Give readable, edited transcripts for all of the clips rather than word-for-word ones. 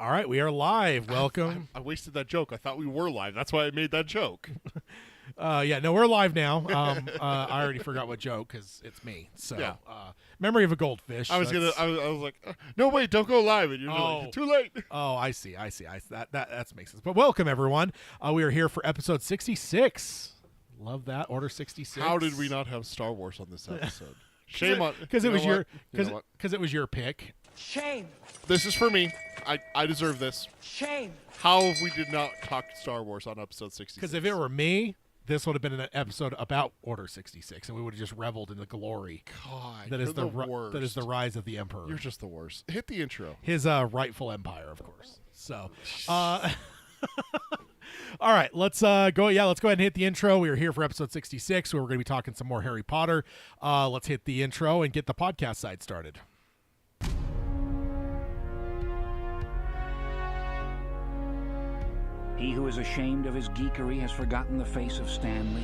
All right, we are live. Welcome. I wasted that joke. I thought we were live. That's why I made that joke. No, we're live now. I already forgot what joke because it's me. So, Yeah. Memory of a goldfish. I was like, no, wait, don't go live. And you're like, too late. Oh, I see. That makes sense. But welcome everyone. We are here for episode 66. Love that. Order 66. How did we not have Star Wars on this episode? Shame on because it was because it was your pick. Shame. This is for me. I deserve this. Shame. How have we did not talk Star Wars on episode 66? Because if it were me, this would have been an episode about Order 66, and we would have just reveled in the glory. God, that is the worst. That is the rise of the Emperor. You're just the worst. Hit the intro. His rightful empire, of course. So, all right, let's go. Yeah, let's go ahead and hit the intro. We are here for episode 66, where we're going to be talking some more Harry Potter. Let's hit the intro and get the podcast side started. He who is ashamed of his geekery has forgotten the face of Stan Lee.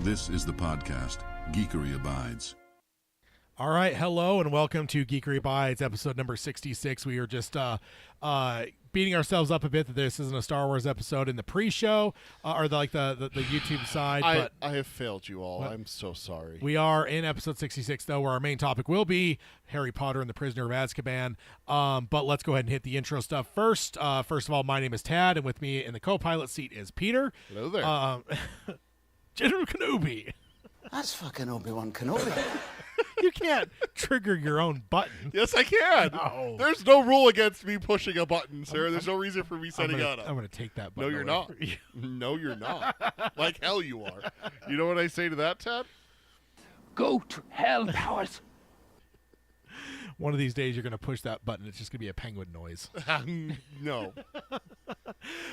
This is the podcast, Geekery Abides. All right, hello and welcome to Geekery Abides, episode number 66. We are just beating ourselves up a bit that this isn't a Star Wars episode in the pre-show, or the YouTube side. But I have failed you all. What? I'm so sorry. We are in episode 66, though, where our main topic will be Harry Potter and the Prisoner of Azkaban. But let's go ahead and hit the intro stuff first. First of all, my name is Tad, and with me in the co-pilot seat is Peter. Hello there. General Kenobi. That's fucking Obi-Wan Kenobi. You can't trigger your own button. Yes, I can. No. There's no rule against me pushing a button, sir. There's no reason for me setting it up. I'm going to take that No, button. you're away not. from you. No, you're not. Like hell you are. You know what I say to that, Ted? Go to hell, Powers! One of these days you're going to push that button. It's just going to be a penguin noise. No.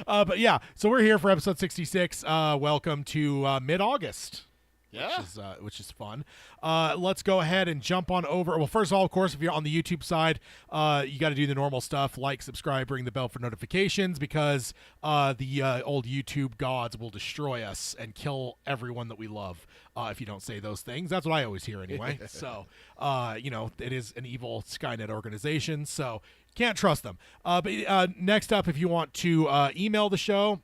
But yeah, so we're here for episode 66. Welcome to mid-August. Yeah. Which is fun. Let's go ahead and jump on over. Well, first of all, of course, if you're on the YouTube side, you got to do the normal stuff, like, subscribe, ring the bell for notifications, because the old YouTube gods will destroy us and kill everyone that we love if you don't say those things. That's what I always hear anyway. So, it is an evil Skynet organization, so can't trust them. But next up, if you want to email the show,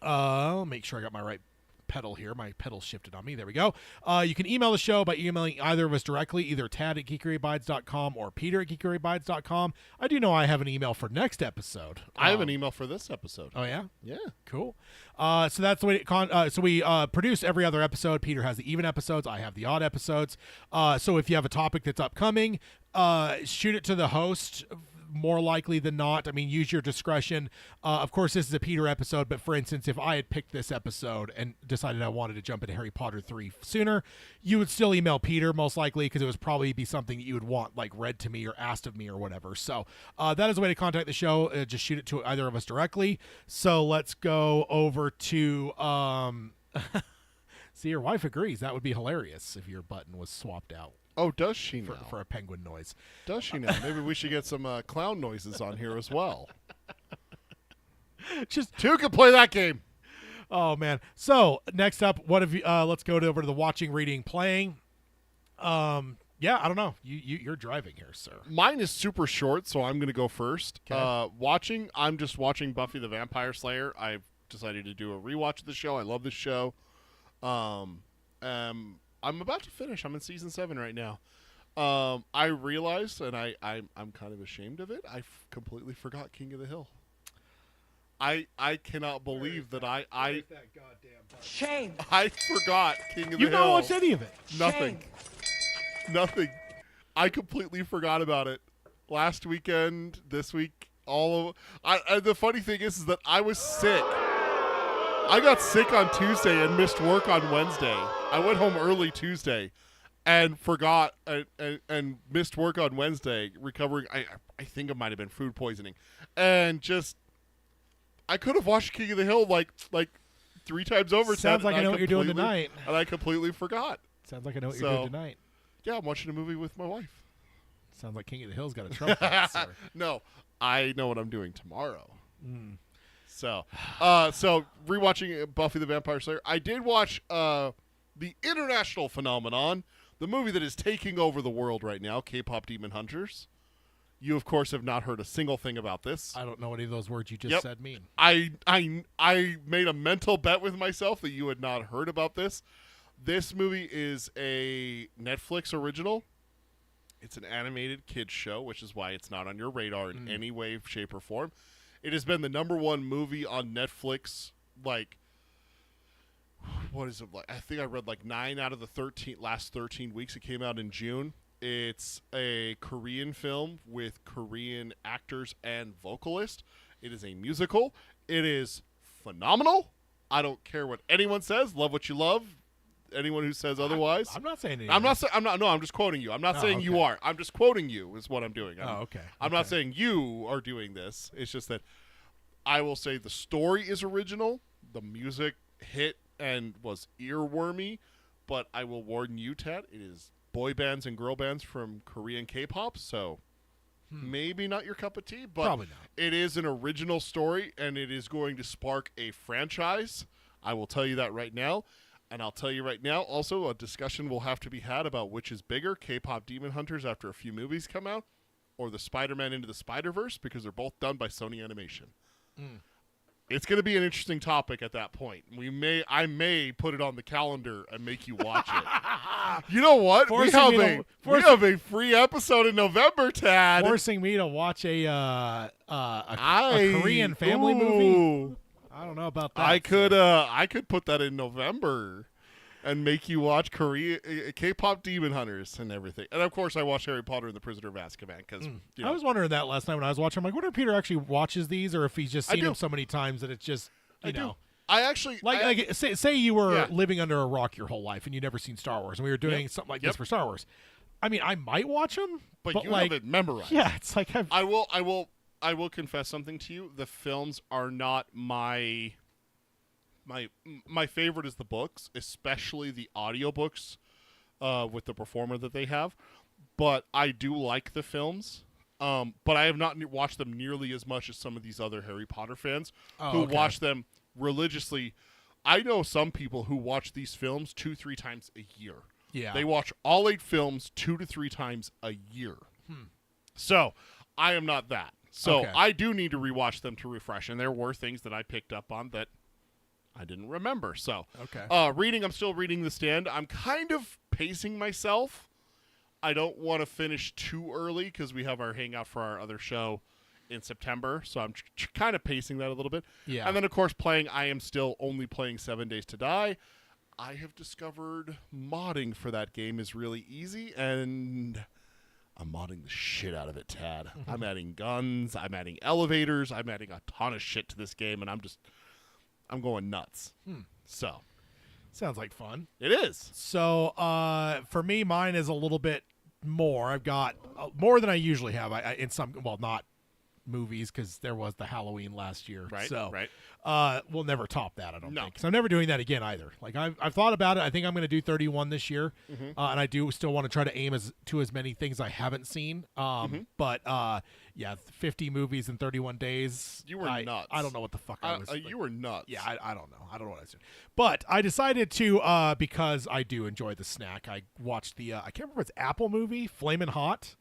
I'll make sure I got my right pedal here. My pedal shifted on me. There we go. You can email the show by emailing either of us directly, either Tad at geekeryabides.com or Peter at geekeryabides.com. I do know I have an email for next episode. I have an email for this episode. Oh, yeah? Yeah. Cool. So that's the way so we produce every other episode. Peter has the even episodes. I have the odd episodes. So if you have a topic that's upcoming, shoot it to the host. More likely than not. I mean, use your discretion. Of course, this is a Peter episode, but for instance, if I had picked this episode and decided I wanted to jump into Harry Potter 3 sooner, you would still email Peter, most likely, because it would probably be something that you would want, like, read to me or asked of me or whatever. So that is a way to contact the show. Just shoot it to either of us directly. So let's go over to... See, your wife agrees. That would be hilarious if your button was swapped out. Oh, does she now? For a penguin noise. Does she now? Maybe we should get some clown noises on here as well. Just two can play that game. Oh man. So next up, what have you? Let's go over to the watching, reading, playing. Yeah, I don't know. You're driving here, sir. Mine is super short, so I'm going to go first. Okay. Watching, I'm just watching Buffy the Vampire Slayer. I've decided to do a rewatch of the show. I love this show. I'm about to finish. I'm in season 7 right now. I realized, and I'm kind of ashamed of it, I completely forgot King of the Hill. I cannot believe that I that goddamn button? Shame. I forgot King of the Hill. You don't watch any of it. Nothing. Shame. Nothing. I completely forgot about it. Last weekend, this week, the funny thing is that I was sick. I got sick on Tuesday and missed work on Wednesday. I went home early Tuesday and forgot and missed work on Wednesday, recovering. I think it might have been food poisoning. And just, I could have watched King of the Hill like 3 times over. Sounds like I know what you're doing tonight. And I completely forgot. Sounds like I know what you're doing tonight. Yeah, I'm watching a movie with my wife. Sounds like King of the Hill's got a trumpet. Sir. No, I know what I'm doing tomorrow. So rewatching Buffy the Vampire Slayer. I did watch the international phenomenon, the movie that is taking over the world right now, K-pop Demon Hunters. You, of course, have not heard a single thing about this. I don't know any of those words you just said mean. I made a mental bet with myself that you had not heard about this. This movie is a Netflix original. It's an animated kids show, which is why it's not on your radar in any way, shape, or form. It has been the #1 movie on Netflix, what is it like? I think I read 9 out of the last 13 weeks. It came out in June. It's a Korean film with Korean actors and vocalists. It is a musical. It is phenomenal. I don't care what anyone says. Love what you love. Anyone who says otherwise, I'm not saying anything. No, I'm just quoting you. I'm not saying you are. I'm just quoting you is what I'm doing. Okay. I'm not saying you are doing this. It's just that I will say the story is original. The music hit and was earwormy, but I will warn you, Tad, it is boy bands and girl bands from Korean K-pop, so maybe not your cup of tea, but probably not. It is an original story, and it is going to spark a franchise. I will tell you that right now. And I'll tell you right now, also, a discussion will have to be had about which is bigger, K-pop Demon Hunters after a few movies come out, or the Spider-Man Into the Spider-Verse, because they're both done by Sony Animation. It's going to be an interesting topic at that point. I may put it on the calendar and make you watch it. You know what? We have a free episode in November, Tad. Forcing me to watch a Korean family movie? I don't know about that. I could put that in November and make you watch K-pop Demon Hunters and everything. And of course, I watched Harry Potter and the Prisoner of Azkaban because I was wondering that last night when I was watching. I'm like, wonder if Peter actually watches these, or if he's just seen them so many times that it's just you know. I actually say you were living under a rock your whole life and you never seen Star Wars, and we were doing something like this for Star Wars. I mean, I might watch them, but you have it memorized. Yeah, it's like I will confess something to you. The films are not my favorite is the books, especially the audiobooks with the performer that they have. But I do like the films. But I have not watched them nearly as much as some of these other Harry Potter fans who watch them religiously. I know some people who watch these films 2-3 times a year. Yeah. They watch all 8 films 2 to 3 times a year. So I am not that. So I do need to rewatch them to refresh. And there were things that I picked up on that I didn't remember. So I'm still reading The Stand. I'm kind of pacing myself. I don't want to finish too early because we have our hangout for our other show in September. So I'm kind of pacing that a little bit. Yeah. And then, of course, I am still only playing 7 Days to Die. I have discovered modding for that game is really easy, and I'm modding the shit out of it, Tad. I'm adding guns. I'm adding elevators. I'm adding a ton of shit to this game, and I'm going nuts. So. Sounds like fun. It is. So for me, mine is a little bit more. I've got more than I usually have. In some, not movies, because there was the Halloween last year. Right. So right. We'll never top that. I don't No. think. So I'm never doing that again either. Like I've thought about it. I think I'm going to do 31 this year, and I do still want to try to aim as many things I haven't seen. But 50 movies in 31 days. You were nuts. I don't know what the fuck I was. You were nuts. Yeah, I don't know. I don't know what I was doing. But I decided to, because I do enjoy the snack, I watched the, I can't remember if it's Apple movie, Flamin' Hot.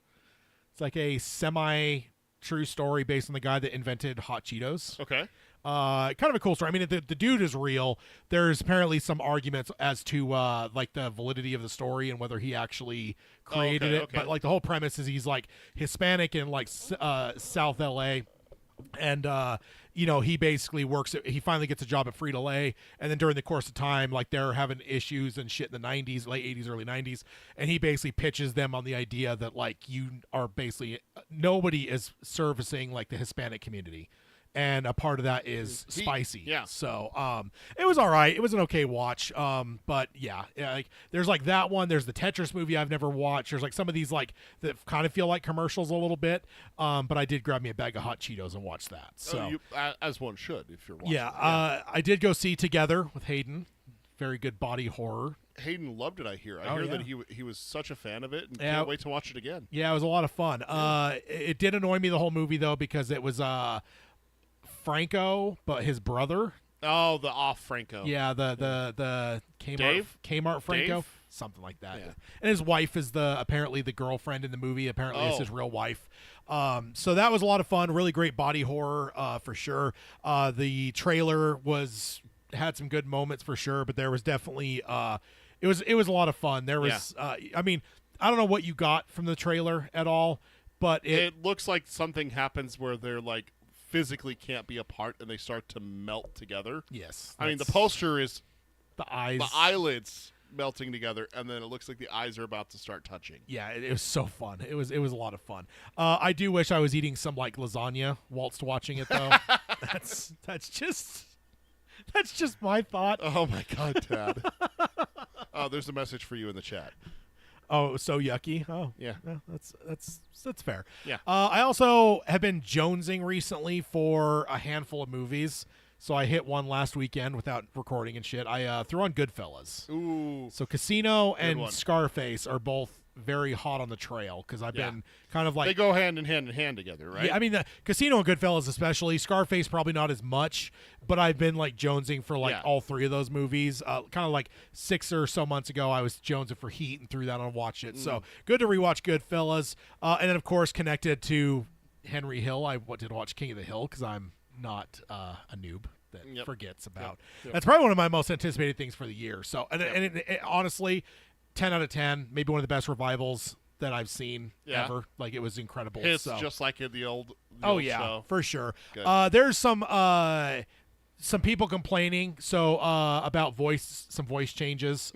It's like a semi-true story based on the guy that invented Hot Cheetos. Okay. Kind of a cool story. I mean, the dude is real. There's apparently some arguments as to, like, the validity of the story and whether he actually created it. Okay. But, like, the whole premise is he's, like, Hispanic in, like, South L.A., And he basically he finally gets a job at Frito-Lay, and then during the course of time, like, they're having issues and shit in the 90s, late 80s, early 90s, and he basically pitches them on the idea that, like, you are basically nobody is servicing, like, the Hispanic community. And a part of that is spicy. Yeah. So it was all right. It was an okay watch. But yeah, like, there's like that one. There's the Tetris movie I've never watched. There's like some of these like that kind of feel like commercials a little bit. But I did grab me a bag of hot Cheetos and watch that. So as one should if you're watching. yeah, I did go see Together with Hayden. Very good body horror. Hayden loved it. I hear that he was such a fan of it and can't wait to watch it again. Yeah, it was a lot of fun. It did annoy me the whole movie though because it was Franco, but his brother. Oh, the off Franco. Yeah, the Kmart Franco, Dave? Something like that. Yeah. And his wife is apparently the girlfriend in the movie. Apparently, it's his real wife. So that was a lot of fun. Really great body horror for sure. The trailer had some good moments for sure, but there was definitely it was a lot of fun. There was I mean, I don't know what you got from the trailer at all, but it looks like something happens where they're like physically can't be apart and they start to melt together. Yes. I mean, the poster is the eyelids melting together, and then it looks like the eyes are about to start touching. Yeah, it was so fun. It was a lot of fun. I do wish I was eating some like lasagna whilst watching it though. that's just my thought. Oh my God, Tad. Oh, there's a message for you in the chat. Oh, it was so yucky. Oh, yeah. That's fair. Yeah. I also have been jonesing recently for a handful of movies. So I hit one last weekend without recording and shit. I threw on Goodfellas. Ooh. So Casino and one. Scarface are both very hot on the trail because I've been kind of like... They go hand in hand together, right? Yeah, I mean, the Casino and Goodfellas especially. Scarface probably not as much, but I've been like jonesing for like all three of those movies. Kind of like 6 or so months ago, I was jonesing for Heat and threw that on and watched it. So good to rewatch Goodfellas. And then, of course, connected to Henry Hill, I did watch King of the Hill because I'm not a noob that forgets about. Yep. That's probably one of my most anticipated things for the year. So, and it, honestly, 10 out of 10, maybe one of the best revivals that I've seen ever. Like, it was incredible. It's just like in the old show. For sure. Good. There's some people complaining about some voice changes.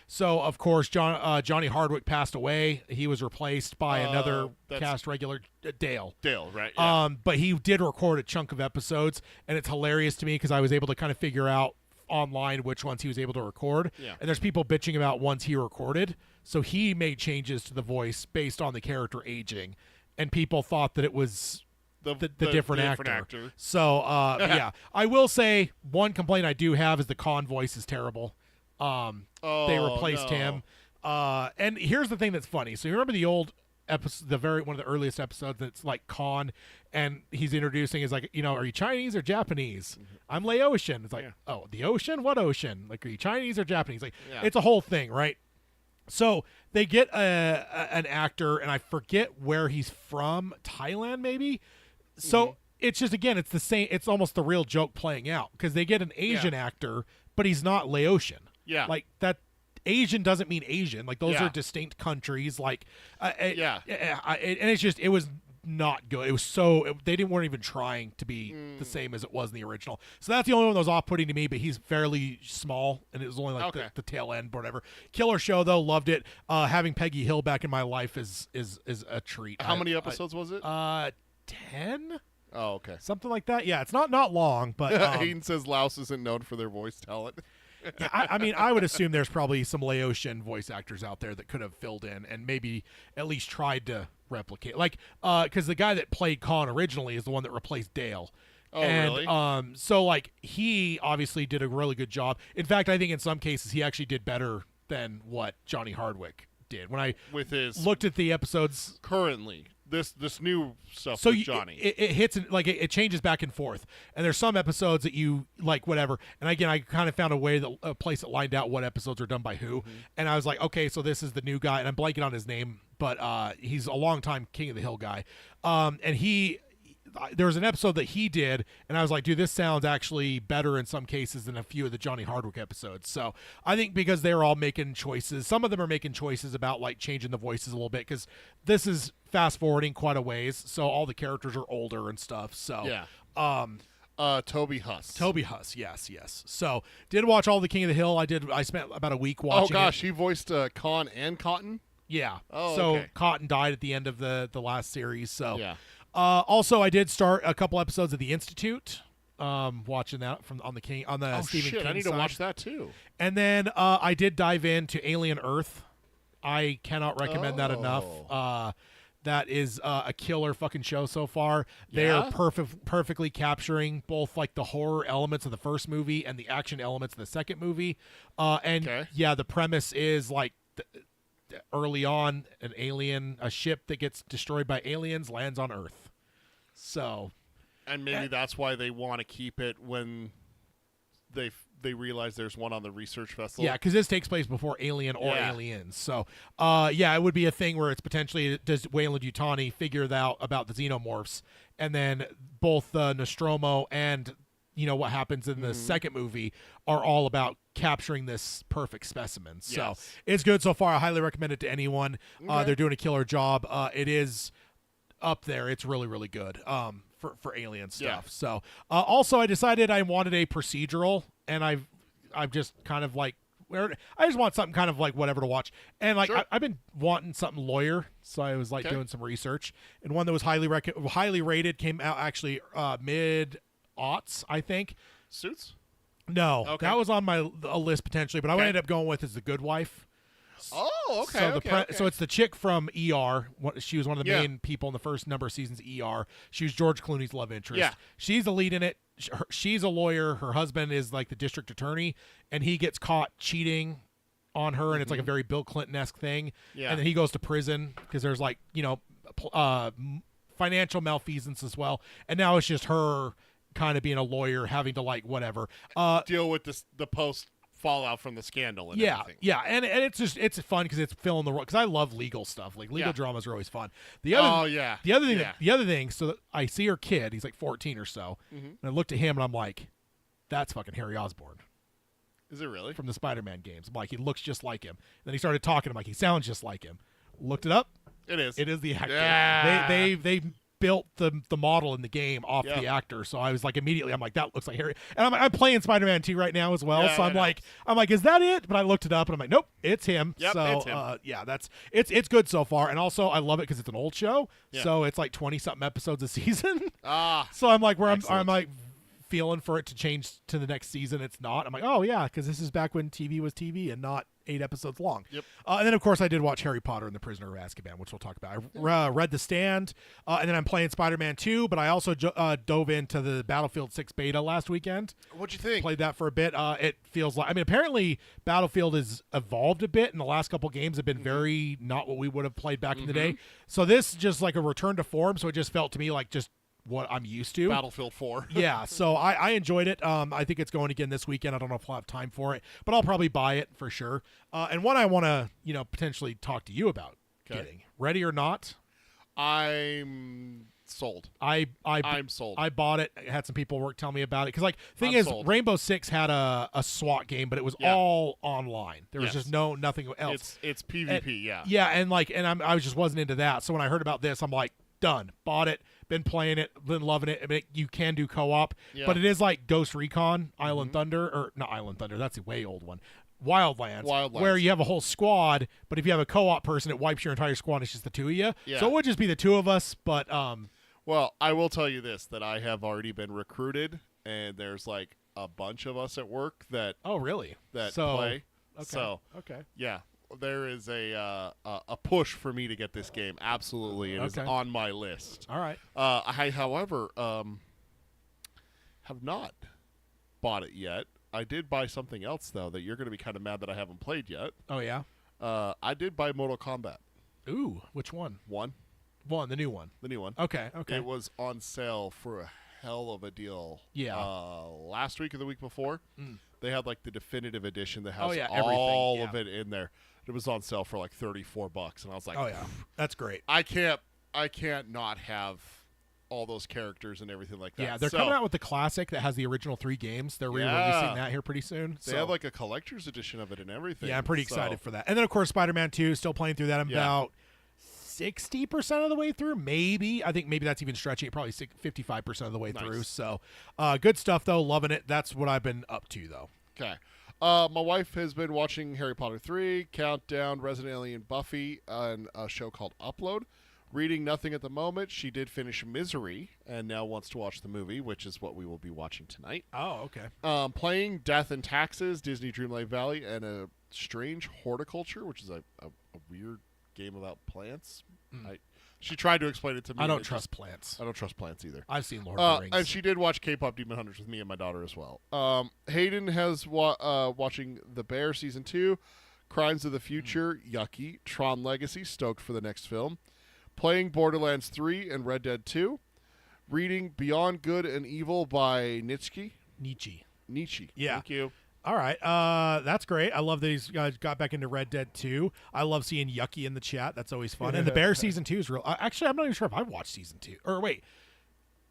So of course Johnny Hardwick passed away. He was replaced by another cast regular, Dale. Dale, right? Yeah. But he did record a chunk of episodes, and it's hilarious to me because I was able to kind of figure out online which ones he was able to record. Yeah. And there's people bitching about ones he recorded. So he made changes to the voice based on the character aging, and people thought that it was the different actor. So yeah, I will say one complaint I do have is the Khan voice is terrible. They replaced him. And here's the thing that's funny. So you remember the old episode, one of the earliest episodes that's like Khan, and he's introducing is like, are you Chinese or Japanese? I'm Laotian. It's like, oh, the ocean? What ocean? Like, are you Chinese or Japanese? Like, it's a whole thing, right? So they get an actor, and I forget where he's from, Thailand maybe. So it's just, again, it's the same. It's almost the real joke playing out because they get an Asian actor, but he's not Laotian. Yeah. Like that. Asian doesn't mean Asian. Like those are distinct countries. Like, and it's just, it was not good. It was they weren't even trying to be the same as it was in the original. So that's the only one that was off-putting to me, but he's fairly small, and it was only like the tail end, or whatever. Killer show though, loved it. Having Peggy Hill back in my life is a treat. How many episodes was it? 10. Oh, okay. Something like that. Yeah, it's not long, but Hayden says Laos isn't known for their voice talent. yeah, I mean, I would assume there's probably some Laotian voice actors out there that could have filled in and maybe at least tried to replicate. Like, because the guy that played Khan originally is the one that replaced Dale. Oh, and, really? So, like, he obviously did a really good job. In fact, I think in some cases he actually did better than what Johnny Hardwick did. When I looked at the episodes currently. This new stuff so with Johnny. It hits, like, it changes back and forth. And there's some episodes that you, like, whatever. And again, I kind of found a place that lined out what episodes are done by who. And I was like, okay, so this is the new guy. And I'm blanking on his name, but he's a longtime King of the Hill guy. And he, there was an episode that he did, and I was like, dude, this sounds actually better in some cases than a few of the Johnny Hardwick episodes. So I think because they're all making choices, some of them are making choices about like changing the voices a little bit, because this is fast forwarding quite a ways, so all the characters are older and stuff. So Toby Huss. Toby Huss, yes. So did watch all the King of the Hill. I spent about a week watching. Oh gosh, it. he voiced Khan and Cotton. Yeah. Oh, so okay. Cotton died at the end of the last series. So Yeah. Also, I did start a couple episodes of The Institute. Watching that on the Stephen King I need side. to watch that too. And then I did dive into Alien Earth. I cannot recommend that enough. That is a killer fucking show so far. They are perfectly capturing both like the horror elements of the first movie and the action elements of the second movie. The premise is like early on, a ship that gets destroyed by aliens lands on Earth. So, and maybe that's why they want to keep it when they realize there's one on the research vessel. Yeah, because this takes place before Alien or Aliens. So, it would be a thing where it's potentially, does Weyland-Yutani figure out about the xenomorphs, and then both Nostromo and what happens in the second movie are all about capturing this perfect specimen. So it's good so far. I highly recommend it to anyone. They're doing a killer job. It is up there. It's really, really good for alien stuff. Yeah. So also I decided I wanted a procedural, and I've just kind of like, I just want something kind of like whatever to watch. And like I've been wanting something lawyer, so I was like doing some research. And one that was highly rated came out actually mid-aughts, I think. Suits? No, that was on my list potentially, but I ended up going with is The Good Wife. Oh, okay. So it's the chick from ER. She was one of the main people in the first number of seasons of ER. She was George Clooney's love interest. Yeah. She's the lead in it. She's a lawyer. Her husband is like the district attorney, and he gets caught cheating on her, and it's like a very Bill Clinton-esque thing. Yeah. And then he goes to prison because there's like, financial malfeasance as well. And now it's just her kind of being a lawyer, having to like whatever deal with the post fallout from the scandal and everything. Yeah, and it's fun because it's filling the role, because I love legal stuff. Like legal dramas are always fun. The other thing. So I see her kid. He's like 14 or so, and I looked at him and I'm like, that's fucking Harry Osborn. Is it really? From the Spider-Man games. I'm like, he looks just like him. Then he started talking. I'm like, he sounds just like him. Looked it up. It is. It is the actor. Yeah. They built the model in the game off the actor, so I was like immediately, I'm like, that looks like Harry. And I'm playing Spider-Man 2 right now as well, so I'm like, is that it? But I looked it up and I'm like, nope, it's him. Yep, so it's him. It's good so far, and also I love it because it's an old show, so it's like 20 something episodes a season. So I'm like, I'm like feeling for it to change to the next season. It's not. I'm like, oh yeah, because this is back when TV was TV and not 8 episodes long. Yep. And then of course I did watch Harry Potter and the Prisoner of Azkaban, which we'll talk about. I read The Stand, and then I'm playing Spider-Man 2, but I also dove into the Battlefield 6 beta last weekend. What'd you think? Played that for a bit. It feels like, apparently Battlefield has evolved a bit, and the last couple games have been very not what we would have played back in the day. So this just like a return to form, so it just felt to me like just what I'm used to. Battlefield 4. Yeah, so I enjoyed it. I think it's going again this weekend. I don't know if I'll have time for it, but I'll probably buy it for sure. And one I want to, potentially talk to you about getting. Ready or not? I'm sold. I'm sold. I bought it. I had some people tell me about it. Because, like, thing is, sold. Rainbow Six had a SWAT game, but it was all online. There was just nothing else. It's PvP, Yeah, and I just wasn't into that. So when I heard about this, I'm like, done. Bought it. Been playing it, been loving it. You can do co-op, but it is like Ghost Recon, Island Thunder, or not Island Thunder. That's a way old one. Wildlands, where you have a whole squad, but if you have a co-op person, it wipes your entire squad. It's just the two of you. Yeah. So it would just be the two of us. But well, I will tell you this: that I have already been recruited, and there's like a bunch of us at work that. Oh, really? That so, play. Okay. So okay. Yeah. There is a push for me to get this game. Absolutely, it is on my list. All right. I, however, have not bought it yet. I did buy something else though that you're going to be kind of mad that I haven't played yet. Oh yeah. I did buy Mortal Kombat. Ooh, which one? One, the new one. The new one. Okay. It was on sale for a hell of a deal. Yeah. Last week or the week before, they had like the definitive edition that has all of it in there. It was on sale for like $34, and I was like, "Oh yeah, that's great." I can't not have all those characters and everything like that. Yeah, they're So, coming out with the classic that has the original 3 games. They're re-releasing that here pretty soon. They have like a collector's edition of it and everything. Yeah, I'm pretty So, excited for that. And then, of course, Spider-Man 2, still playing through that. I'm Yeah. about 60% of the way through, maybe. I think maybe that's even stretching it, probably 55% of the way Nice. through. So, good stuff, though. Loving it. That's what I've been up to, though. Okay. My wife has been watching Harry Potter 3, Countdown, Resident Alien, Buffy, and a show called Upload. Reading nothing at the moment. She did finish Misery and now wants to watch the movie, which is what we will be watching tonight. Oh, okay. Playing Death and Taxes, Disney Dreamlight Valley, and a Strange Horticulture, which is a weird game about plants. She tried to explain it to me. I and don't it trust just- plants. I don't trust plants either. I've seen Lord of the Rings. And she did watch K-pop Demon Hunters with me and my daughter as well. Hayden has watching The Bear Season 2, Crimes of the Future, Yucky, Tron Legacy, stoked for the next film, playing Borderlands 3 and Red Dead 2, reading Beyond Good and Evil by Nietzsche. Yeah. Thank you. All right. That's great. I love that these guys got back into Red Dead 2. I love seeing Yucky in the chat. That's always fun. And the Bear Season 2 is real. Actually, I'm not even sure if I've watched Season 2. Or wait.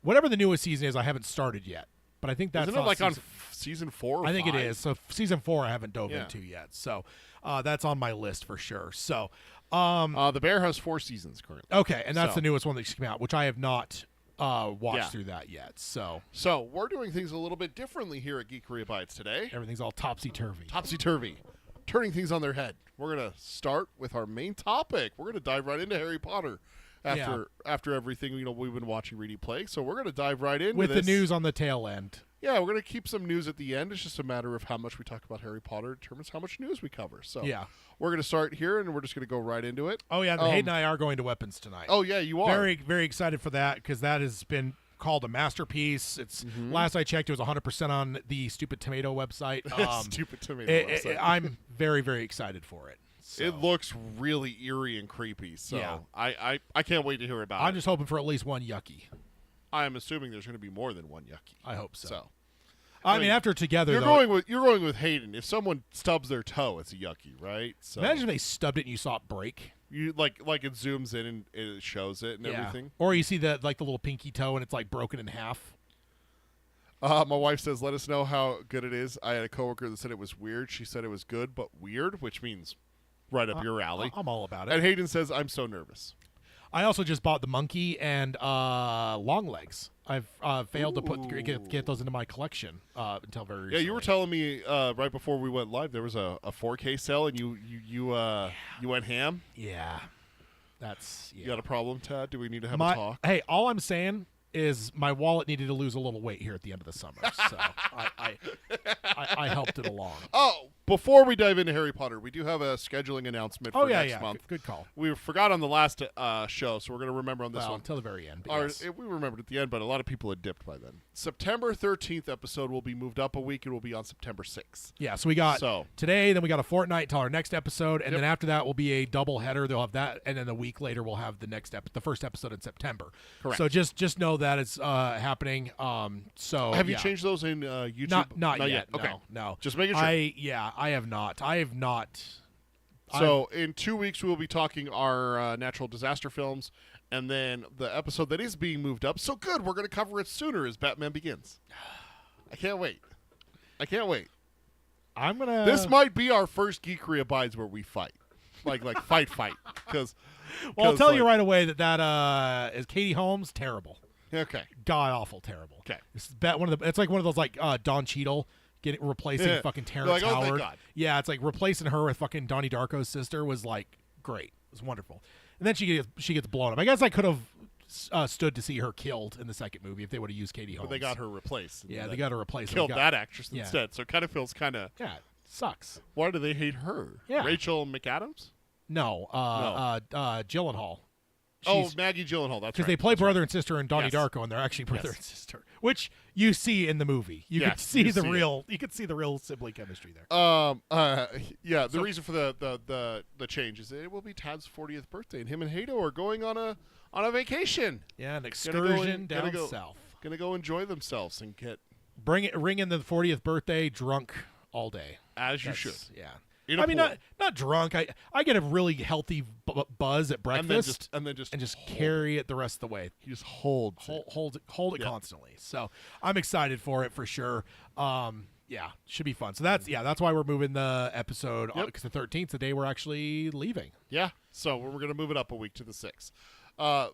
Whatever the newest season is, I haven't started yet. But I think that's Isn't it like season, on Season 4 or I think it 5? is. So Season 4 I haven't dove Yeah. into yet. So that's on my list for sure. So The Bear has 4 seasons currently. okay. And that's So- the newest one that just came out, which I have not watched Yeah. through that yet. So So we're doing things a little bit differently here at Geekery Abides today. everything's all topsy-turvy. Topsy-turvy, turning things on their head. We're going to start with our main topic. We're going to dive right into Harry Potter after everything we've been watching, reading, playing. So we're going to dive right into With this. the news on the tail end. Yeah, we're going to keep some news at the end. It's just a matter of how much we talk about Harry Potter determines how much news we cover. So Yeah. we're going to start here, and we're just going to go right into it. Oh, yeah. Hayden and I are going to Weapons tonight. Oh, yeah, you are. Very, very excited for that because that has been called a masterpiece. It's last I checked, it was 100% on the Stupid Tomato website. Stupid tomato website. I'm very, very excited for it. So, It looks really eerie and creepy. So Yeah. I can't wait to hear about I'm it. just hoping for at least one Yucky. I'm assuming there's going to be more than one Yucky. I hope so. So I mean, after Together, you're though, going with Hayden. If someone stubs their toe, it's a Yucky, right? So imagine if they stubbed it and you saw it break. you like it zooms in and it shows it and everything. Or you see the little pinky toe and it's like broken in half. My wife says, "Let us know how good it is." I had a coworker that said it was weird. She said it was good but weird, which means right up your alley. I'm all about it. And Hayden says, "I'm so nervous." I also just bought the monkey and long legs. I've failed to get those into my collection until very recently. Yeah, you were telling me right before we went live there was a 4K sale and you went ham. Yeah. That's You got a problem, Tad? Do we need to have my, a talk? Hey, all I'm saying is my wallet needed to lose a little weight here at the end of the summer, so I helped it along. Oh, before we dive into Harry Potter, we do have a scheduling announcement for Oh yeah, next yeah, month. good call. We forgot on the last show, so we're going to remember on this Well, one. until the very end. but Our, yes. we remembered at the end, but a lot of people had dipped by then. September 13th episode will be moved up a week. It will be on September 6th. Yeah, so we got So- today, then we got a fortnight until our next episode, and Yep. then after that will be a double header. They'll have that, and then a week later we'll have the next the first episode in September. Correct. So just know that it's happening. So Have you yeah. changed those in YouTube? Not yet. Okay. No. Just making sure. I have not. So in 2 weeks, we will be talking our natural disaster films, and then the episode that is being moved up. So good, we're going to cover it sooner as Batman Begins. I can't wait. I'm gonna. This might be our first Geekery Abides where we fight, like fight, because. Well, I'll tell you right away that is Katie Holmes terrible, Okay. god awful terrible. Okay. It's it's like one of those like Don Cheadle replacing Yeah. fucking You're Terrence like, oh, thank Howard. God. Yeah, it's like replacing her with fucking Donnie Darko's sister was like great. It was wonderful. And then she gets blown up. I guess I could have stood to see her killed in the second movie if they would have used Katie Holmes. But they got her replaced. and Yeah, that they got her replaced. Killed They got- that actress yeah. instead. So it kind of feels kind of. Yeah, it sucks. Why do they hate her? Yeah. Rachel McAdams? No, Gyllenhaal. Oh, Maggie Gyllenhaal. That's Because right. they play That's brother and sister in Donnie Yes. Darko, and they're actually brother Yes. and sister, which you see in the movie. You can Yes, see you the see it. real. You can see the real sibling chemistry there. Yeah. The reason for the change is it will be Tad's 40th birthday, and him and Hato are going on a vacation. Yeah, an Gonna excursion go down go- south. Gonna go enjoy themselves and get Ring in the 40th birthday drunk all day. as you should. Yeah. In a I mean, pool. not drunk. I get a really healthy buzz at breakfast, and then just hold carry it the rest of the way. He just holds it. Hold it Yeah. constantly. So I'm excited for it for sure. Yeah, should be fun. So that's why we're moving the episode because the 13th, the day we're actually leaving. Yeah. So we're going to move it up a week to the 6th.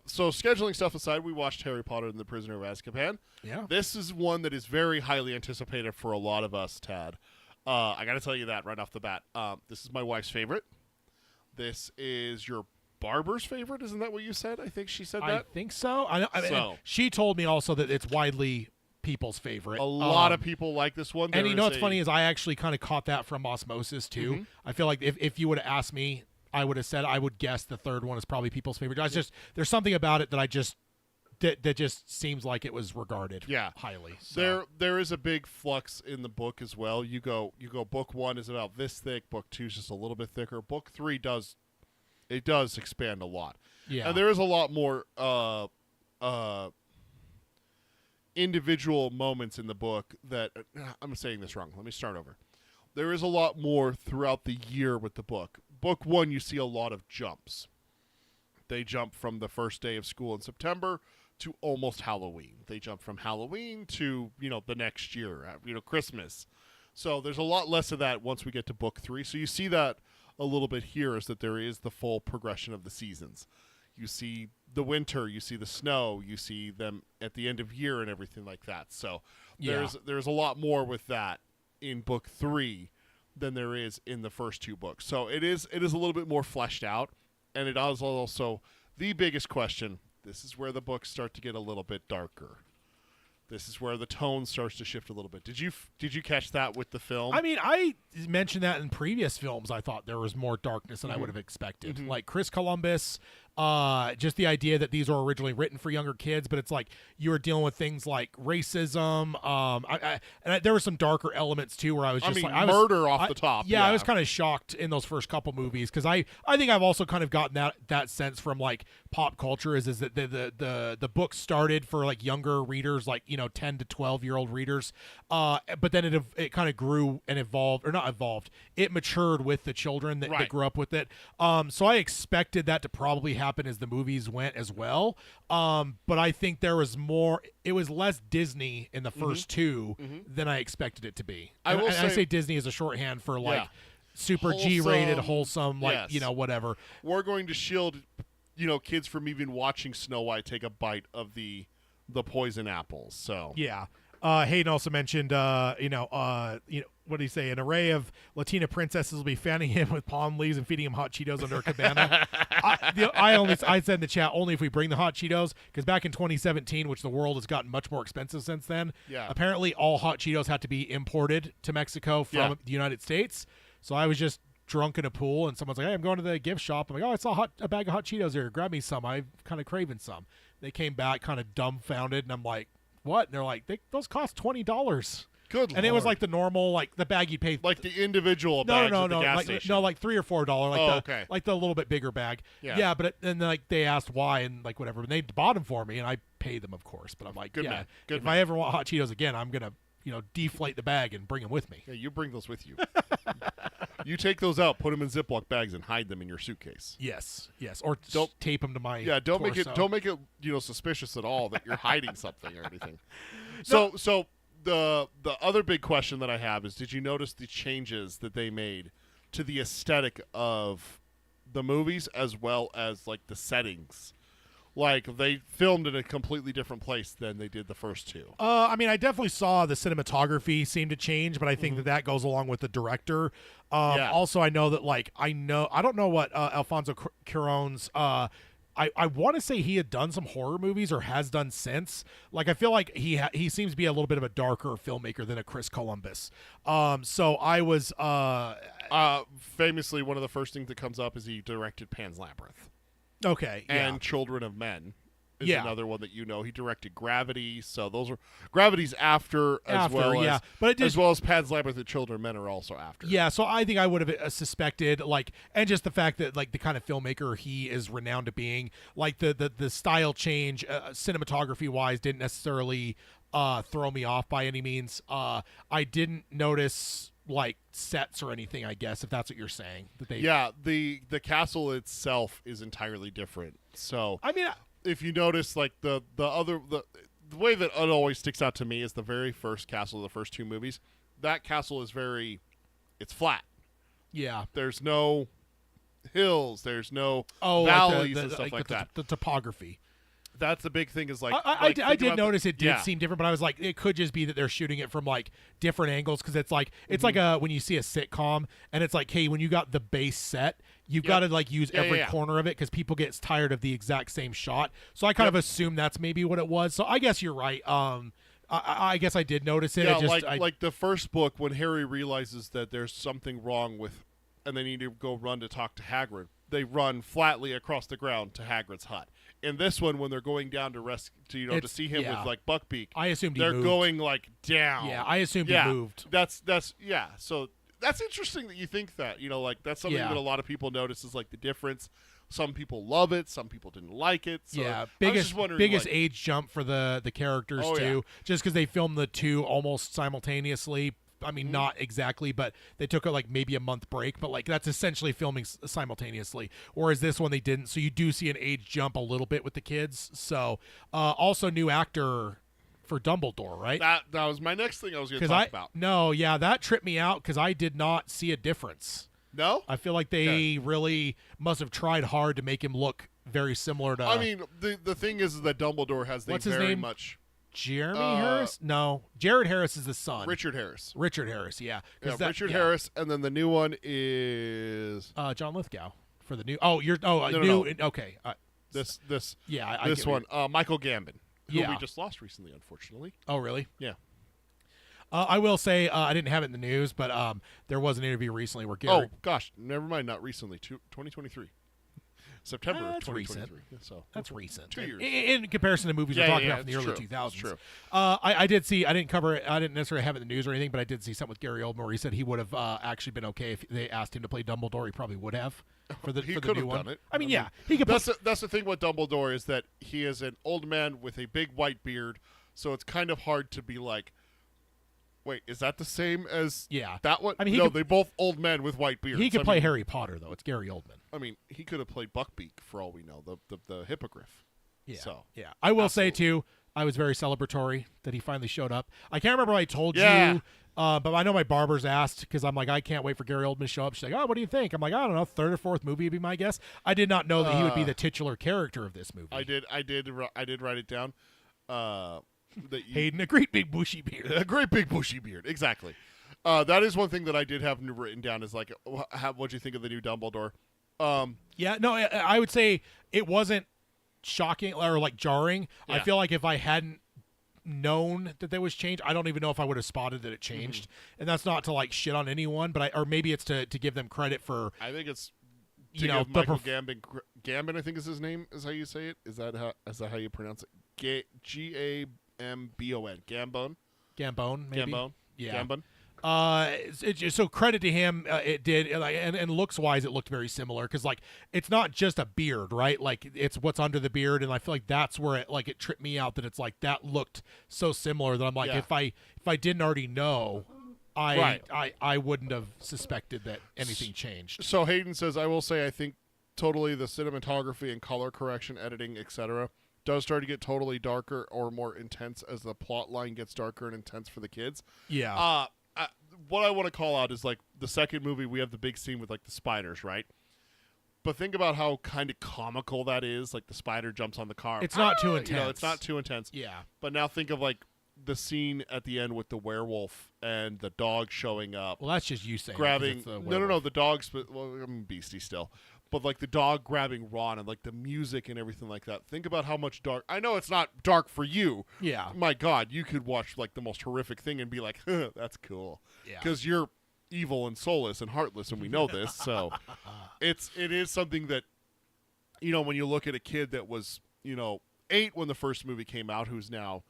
So scheduling stuff aside, we watched Harry Potter and the Prisoner of Azkaban. Yeah. This is one that is very highly anticipated for a lot of us, Tad. I got to tell you that right off the bat. This is my wife's favorite. This is your barber's favorite. Isn't that what you said? I think she said that. I think so. I mean, So- she told me also that it's widely people's favorite. A lot of people like this one. And There you know is what's funny is I actually kind of caught that from osmosis too. Mm-hmm. I feel like if you would have asked me, I would have said I would guess the third one is probably people's favorite. I just there's something about it that that just seems like it was regarded highly. So. There is a big flux in the book as well. You go book 1 is about this thick, book 2 is just a little bit thicker. Book 3 does expand a lot. Yeah. And there is a lot more individual moments in the book that I'm saying this wrong. Let me start over. There is a lot more throughout the year with the book. Book 1 you see a lot of jumps. They jump from the first day of school in September to almost Halloween. They jump from Halloween to, the next year, Christmas. So there's a lot less of that once we get to book 3. So you see that a little bit here is that there is the full progression of the seasons. You see the winter, you see the snow, you see them at the end of year and everything like that. So there's a lot more with that in book 3 than there is in the first 2 books. So it is a little bit more fleshed out, and it is also the biggest question. This is where the books start to get a little bit darker. This is where the tone starts to shift a little bit. Did you catch that with the film? I mean, I mentioned that in previous films. I thought there was more darkness than I would have expected. Like Chris Columbus, just the idea that these were originally written for younger kids, but it's like you were dealing with things like racism. There were some darker elements too, where I was just murder off the top. Yeah, I was kind of shocked in those first couple movies because I think I've also kind of gotten that sense from like pop culture is that the book started for like younger readers, like 10 to 12-year-old readers, but then it kind of grew and evolved, or not evolved, it matured with the children that grew up with it. So I expected that to probably happen as the movies went as well. But I think there was more. It was less Disney in the first 2 than I expected it to be. I say Disney is a shorthand for like super Wholesome, G-rated, wholesome, like yes. Whatever. We're going to shield kids from even watching Snow White take a bite of the poison apples. So yeah. Hayden also mentioned, what did he say? An array of Latina princesses will be fanning him with palm leaves and feeding him hot Cheetos under a cabana. I said in the chat only if we bring the hot Cheetos, because back in 2017, which the world has gotten much more expensive since then. Yeah. Apparently, all hot Cheetos had to be imported to Mexico from the United States. So I was just drunk in a pool, and someone's like, "Hey, I'm going to the gift shop." I'm like, "Oh, I saw a bag of hot Cheetos here. Grab me some. I'm kind of craving some." They came back kind of dumbfounded, and I'm like, "What?" And they're like, "Those cost $20." Good and it was Lord. like the normal, like the bag you'd pay, like the individual bags at the gas station. like $3 or $4, like like the little bit bigger bag. Yeah. But and like they asked why and like whatever, and they bought them for me, and I paid them, of course. But I'm like, Good yeah, man. Good if man. I ever want hot Cheetos again, I'm gonna deflate the bag and bring them with me. Yeah, you bring those with you. You take those out, put them in Ziploc bags, and hide them in your suitcase. Yes, or Don't- tape them to my Don't torso. make it suspicious at all that you're hiding something or anything. So the other big question that I have is, did you notice the changes that they made to the aesthetic of the movies as well as like the settings? Like they filmed in a completely different place than they did the first 2. I mean, I definitely saw the cinematography seem to change, but I think that goes along with the director. Also, I know that I don't know what Alfonso Cuarón's. I want to say he had done some horror movies or has done since. Like I feel like he seems to be a little bit of a darker filmmaker than a Chris Columbus. So I was famously, one of the first things that comes up is he directed Pan's Labyrinth. Okay, And Children of Men is Yeah. another one that He directed Gravity, so those are Gravity's after as well yeah. as But it did- as well as Pan's Labyrinth and Children of Men are also after. Yeah, so I think I would have suspected, and just the fact that, the kind of filmmaker he is renowned to being, the style change, cinematography-wise, didn't necessarily throw me off by any means. I didn't notice like sets or anything, I guess, if that's what you're saying. That they the castle itself is entirely different. So I mean, if you notice, like the way that it always sticks out to me is the very first castle of the first two movies. That castle is it's flat. yeah. There's no hills. There's no Oh, valleys like and stuff like that. The topography. That's the big thing. Is like I did notice it did yeah. seem different, but I was like, it could just be that they're shooting it from like different angles because it's like when you see a sitcom and it's like, hey, when you got the base set, you've got to like use every corner of it because people get tired of the exact same shot. So I kind of assume that's maybe what it was. So I guess you're right. I guess I did notice it. Yeah, it just, like the first book when Harry realizes that there's something wrong with, and they need to go run to talk to Hagrid. They run flatly across the ground to Hagrid's hut. In this one, when they're going down to to see him with like Buckbeak, I assumed they're he moved. going like down. Yeah, I assumed he moved. That's So that's interesting that you think that. Like that's something that a lot of people notice is like the difference. Some people love it. Some people didn't like it. So yeah, I was biggest just wondering, biggest like, age jump for the characters too. Just because they filmed the two almost simultaneously. I mean, not exactly, but they took like maybe a month break, but like that's essentially filming simultaneously. Whereas this one they didn't, so you do see an age jump a little bit with the kids. So also new actor for Dumbledore, right? That was my next thing I was going to talk about. No, yeah, that tripped me out because I did not see a difference. No? I feel like they really must have tried hard to make him look very similar to. I mean, the thing is that Dumbledore has What's his very name? much. Jeremy Harris? No, Jared Harris is the son. Richard Harris, yeah. Richard Harris, and then the new one is John Lithgow for the new. Oh, you're new. no. Okay. This Yeah, I this get one, Michael Gambon, who Yeah. we just lost recently, unfortunately. Oh, really? Yeah. I will say I didn't have it in the news, but there was an interview recently where Gary. Oh gosh, never mind. Not recently. 2023. September of That's 2023. So That's recent. 2 years. In comparison to movies we're talking about from the it's early true. 2000s. It's true. I did see. I didn't cover it. I didn't necessarily have it in the news or anything, but I did see something with Gary Oldman where he said he would have actually been okay if they asked him to play Dumbledore. He probably would have for the He for could the have new one. done it. I mean, yeah, he could. That's the thing with Dumbledore is that he is an old man with a big white beard, so it's kind of hard to be like, wait, is that the same as that one? I mean, no, they both old men with white beards. He could play Harry Potter though. It's Gary Oldman. I mean, he could have played Buckbeak for all we know, the hippogriff. Yeah. So, yeah. I will say absolutely. too, I was very celebratory that he finally showed up. I can't remember what I told Yeah. you, but I know my barber's asked because I'm like, I can't wait for Gary Oldman to show up. She's like, oh, what do you think? I'm like, I don't know, third or fourth movie would be my guess. I did not know that he would be the titular character of this movie. I did write it down. That Hayden, a great big bushy beard. a great big bushy beard, exactly. That is one thing that I did have written down is like, what'd you think of the new Dumbledore? Yeah, no, I would say it wasn't shocking or like jarring. I Yeah. feel like if I hadn't known that there was change, I don't even know if I would have spotted that it Mm-hmm. changed. And that's not to like shit on anyone, but or maybe it's to give them credit for. I think it's You know, give the Michael Gambon, I think is his name. Is how you say it. Is that how you pronounce it? Gambon. Gambon. Gambone, maybe. Gambon. Yeah. Gambon. So credit to him. It did, and looks wise, it looked very similar because like it's not just a beard, right? Like it's what's under the beard, and I feel like that's where it tripped me out that it's like that looked so similar that I'm like, Yeah. if I didn't already know, Right. I wouldn't have suspected that anything changed. So Hayden says, I will say I think totally the cinematography and color correction, editing, etc. does start to get totally darker or more intense as the plot line gets darker and intense for the kids. Yeah. What I want to call out is like the second movie, we have the big scene with like the spiders, right? But think about how kind of comical that is. Like the spider jumps on the car. It's not too You know, it's not too intense. Yeah. But now think of like the scene at the end with the werewolf and the dog showing up. Well, that's just you saying. Grabbing. It's the No, werewolf. the dog's. Well, I'm beastie still. But like the dog grabbing Ron and like the music and everything like that. Think about how much dark. I know it's not dark for you. Yeah. My God, you could watch like the most horrific thing and be like, huh, that's cool. Yeah. Because you're evil and soulless and heartless, and we know this. So it is something that, you know, when you look at a kid that was, 8 when the first movie came out, who's now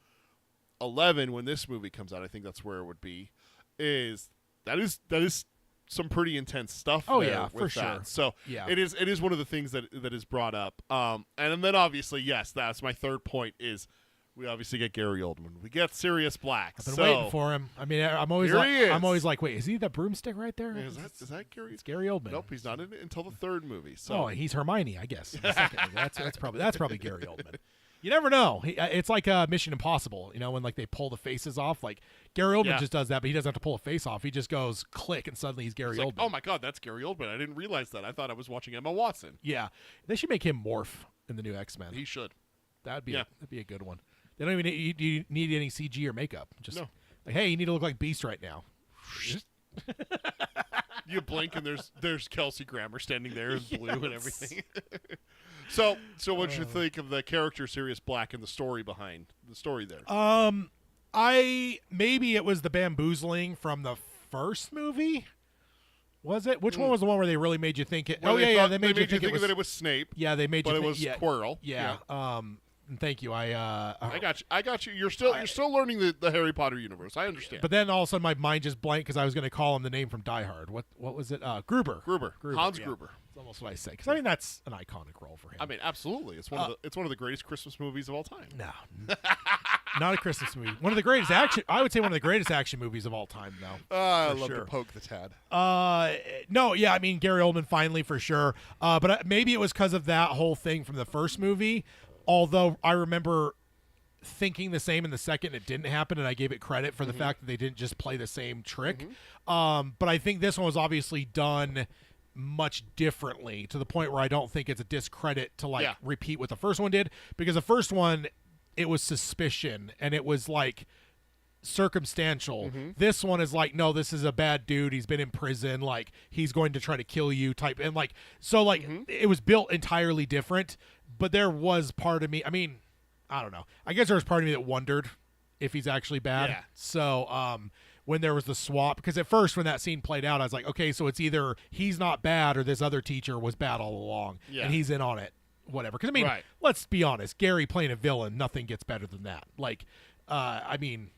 11 when this movie comes out, I think that's where it would be. That is some pretty intense stuff. Oh, there yeah, with for that. sure. So Yeah. it is one of the things that is brought up. And then obviously, yes, that's my third point is We obviously get Gary Oldman. We get Sirius Black. I've been waiting for him. I mean, I'm always Here like, he is. I'm always like, wait, is he the broomstick right there? Is that Gary? It's Gary Oldman. Nope, he's not in it until the third movie. So Oh, he's Hermione, I guess. in the second movie. That's probably Gary Oldman. You never know. It's like Mission Impossible, when like they pull the faces off. Like Gary Oldman just does that, but he doesn't have to pull a face off. He just goes click, and suddenly he's Gary it's Oldman. like, oh my God, that's Gary Oldman. I didn't realize that. I thought I was watching Emma Watson. Yeah, they should make him morph in the new X-Men. He should. That'd be a good one. They don't even need any CG or makeup. Just No. like, hey, you need to look like Beast right now. You blink and there's Kelsey Grammer standing there in blue and everything. So what you think of the character Sirius Black and the story behind the story there? Maybe it was the bamboozling from the first movie. Was it? Which one was the one where they really made you think it? Well, they made you think it was, that it was Snape. Yeah, they made but you. But it was Quirrell. Yeah. And thank you. I got you. You're still learning the Harry Potter universe. I understand. But then all of a sudden my mind just blanked because I was going to call him the name from Die Hard. What was it? Gruber. Hans yeah. Gruber. That's almost what I say. Because I mean that's an iconic role for him. I mean, absolutely. It's one of the greatest Christmas movies of all time. No, not a Christmas movie. One of the greatest action. I would say one of the greatest action movies of all time, though. I love to poke the Tad. No, yeah, I mean Gary Oldman finally for sure. But maybe it was because of that whole thing from the first movie. Although I remember thinking the same in the second, it didn't happen, and I gave it credit for the fact that they didn't just play the same trick. But I think this one was obviously done much differently to the point where I don't think it's a discredit to repeat what the first one did, because the first one it was suspicion and it was like circumstantial. This one is like, no, this is a bad dude, he's been in prison, like he's going to try to kill you type, and like so like it was built entirely different. But there was part of me, I mean, I don't know, I guess there was part of me that wondered if he's actually bad. So when there was the swap, because at first when that scene played out I was like, okay, so it's either he's not bad or this other teacher was bad all along and he's in on it, whatever. Because I mean, let's be honest, Gary playing a villain, nothing gets better than that. Like I mean,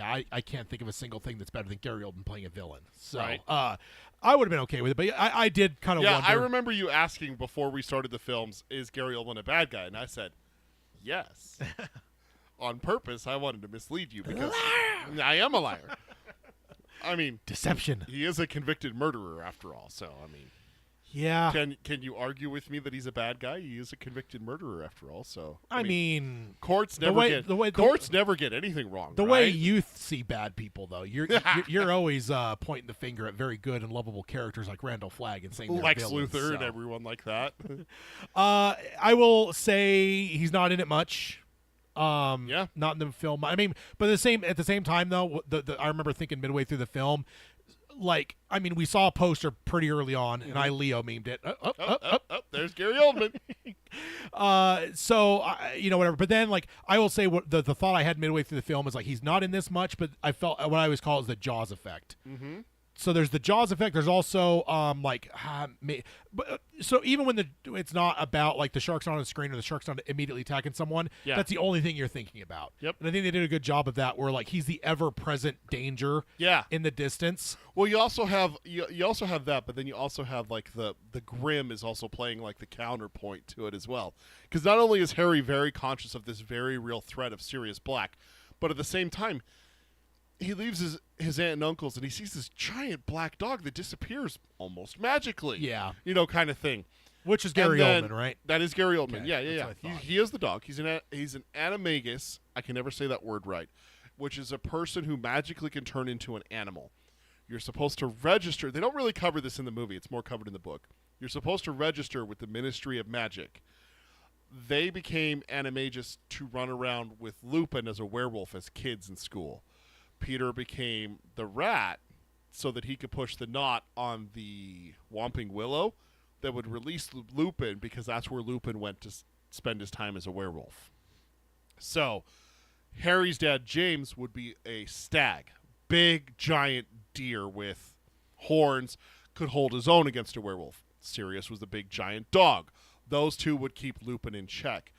I can't think of a single thing that's better than Gary Oldman playing a villain. So I would have been okay with it, but I did kind of wonder. I remember you asking before we started the films, is Gary Oldman a bad guy? And I said, yes. On purpose, I wanted to mislead you because I am a liar. I mean, deception. He is a convicted murderer after all, so I mean. Yeah. Can you argue with me that he's a bad guy? He is a convicted murderer after all. So I mean courts never get anything wrong. The way you see bad people, though, you're always pointing the finger at very good and lovable characters like Randall Flagg and saying they're Lex villains, Luthor and everyone like that. I will say he's not in it much. Not in the film. I mean, but at the same time though, I remember thinking midway through the film, like, I mean, we saw a poster pretty early on, and I Leo memed it. There's Gary Oldman. So whatever. But then, like, I will say what the thought I had midway through the film is like he's not in this much, but I felt what I always call is the Jaws effect. So there's the Jaws effect. There's also so even when it's not about like the shark's not on the screen or the shark's not immediately attacking someone, that's the only thing you're thinking about. Yep. And I think they did a good job of that, where like he's the ever-present danger. In the distance. Well, you also have that, but then you also have like the grim is also playing like the counterpoint to it as well, because not only is Harry very conscious of this very real threat of Sirius Black, but at the same time, he leaves his aunt and uncles and he sees this giant black dog that disappears almost magically. Yeah. Kind of thing. Which is Gary Oldman, right? That is Gary Oldman. Okay, Yeah. He is the dog. He's an animagus. I can never say that word right. Which is a person who magically can turn into an animal. You're supposed to register. They don't really cover this in the movie. It's more covered in the book. You're supposed to register with the Ministry of Magic. They became animagus to run around with Lupin as a werewolf as kids in school. Peter became the rat so that he could push the knot on the Whomping Willow that would release Lupin, because that's where Lupin went to spend his time as a werewolf. So Harry's dad, James, would be a stag. Big, giant deer with horns, could hold his own against a werewolf. Sirius was the big, giant dog. Those two would keep Lupin in check.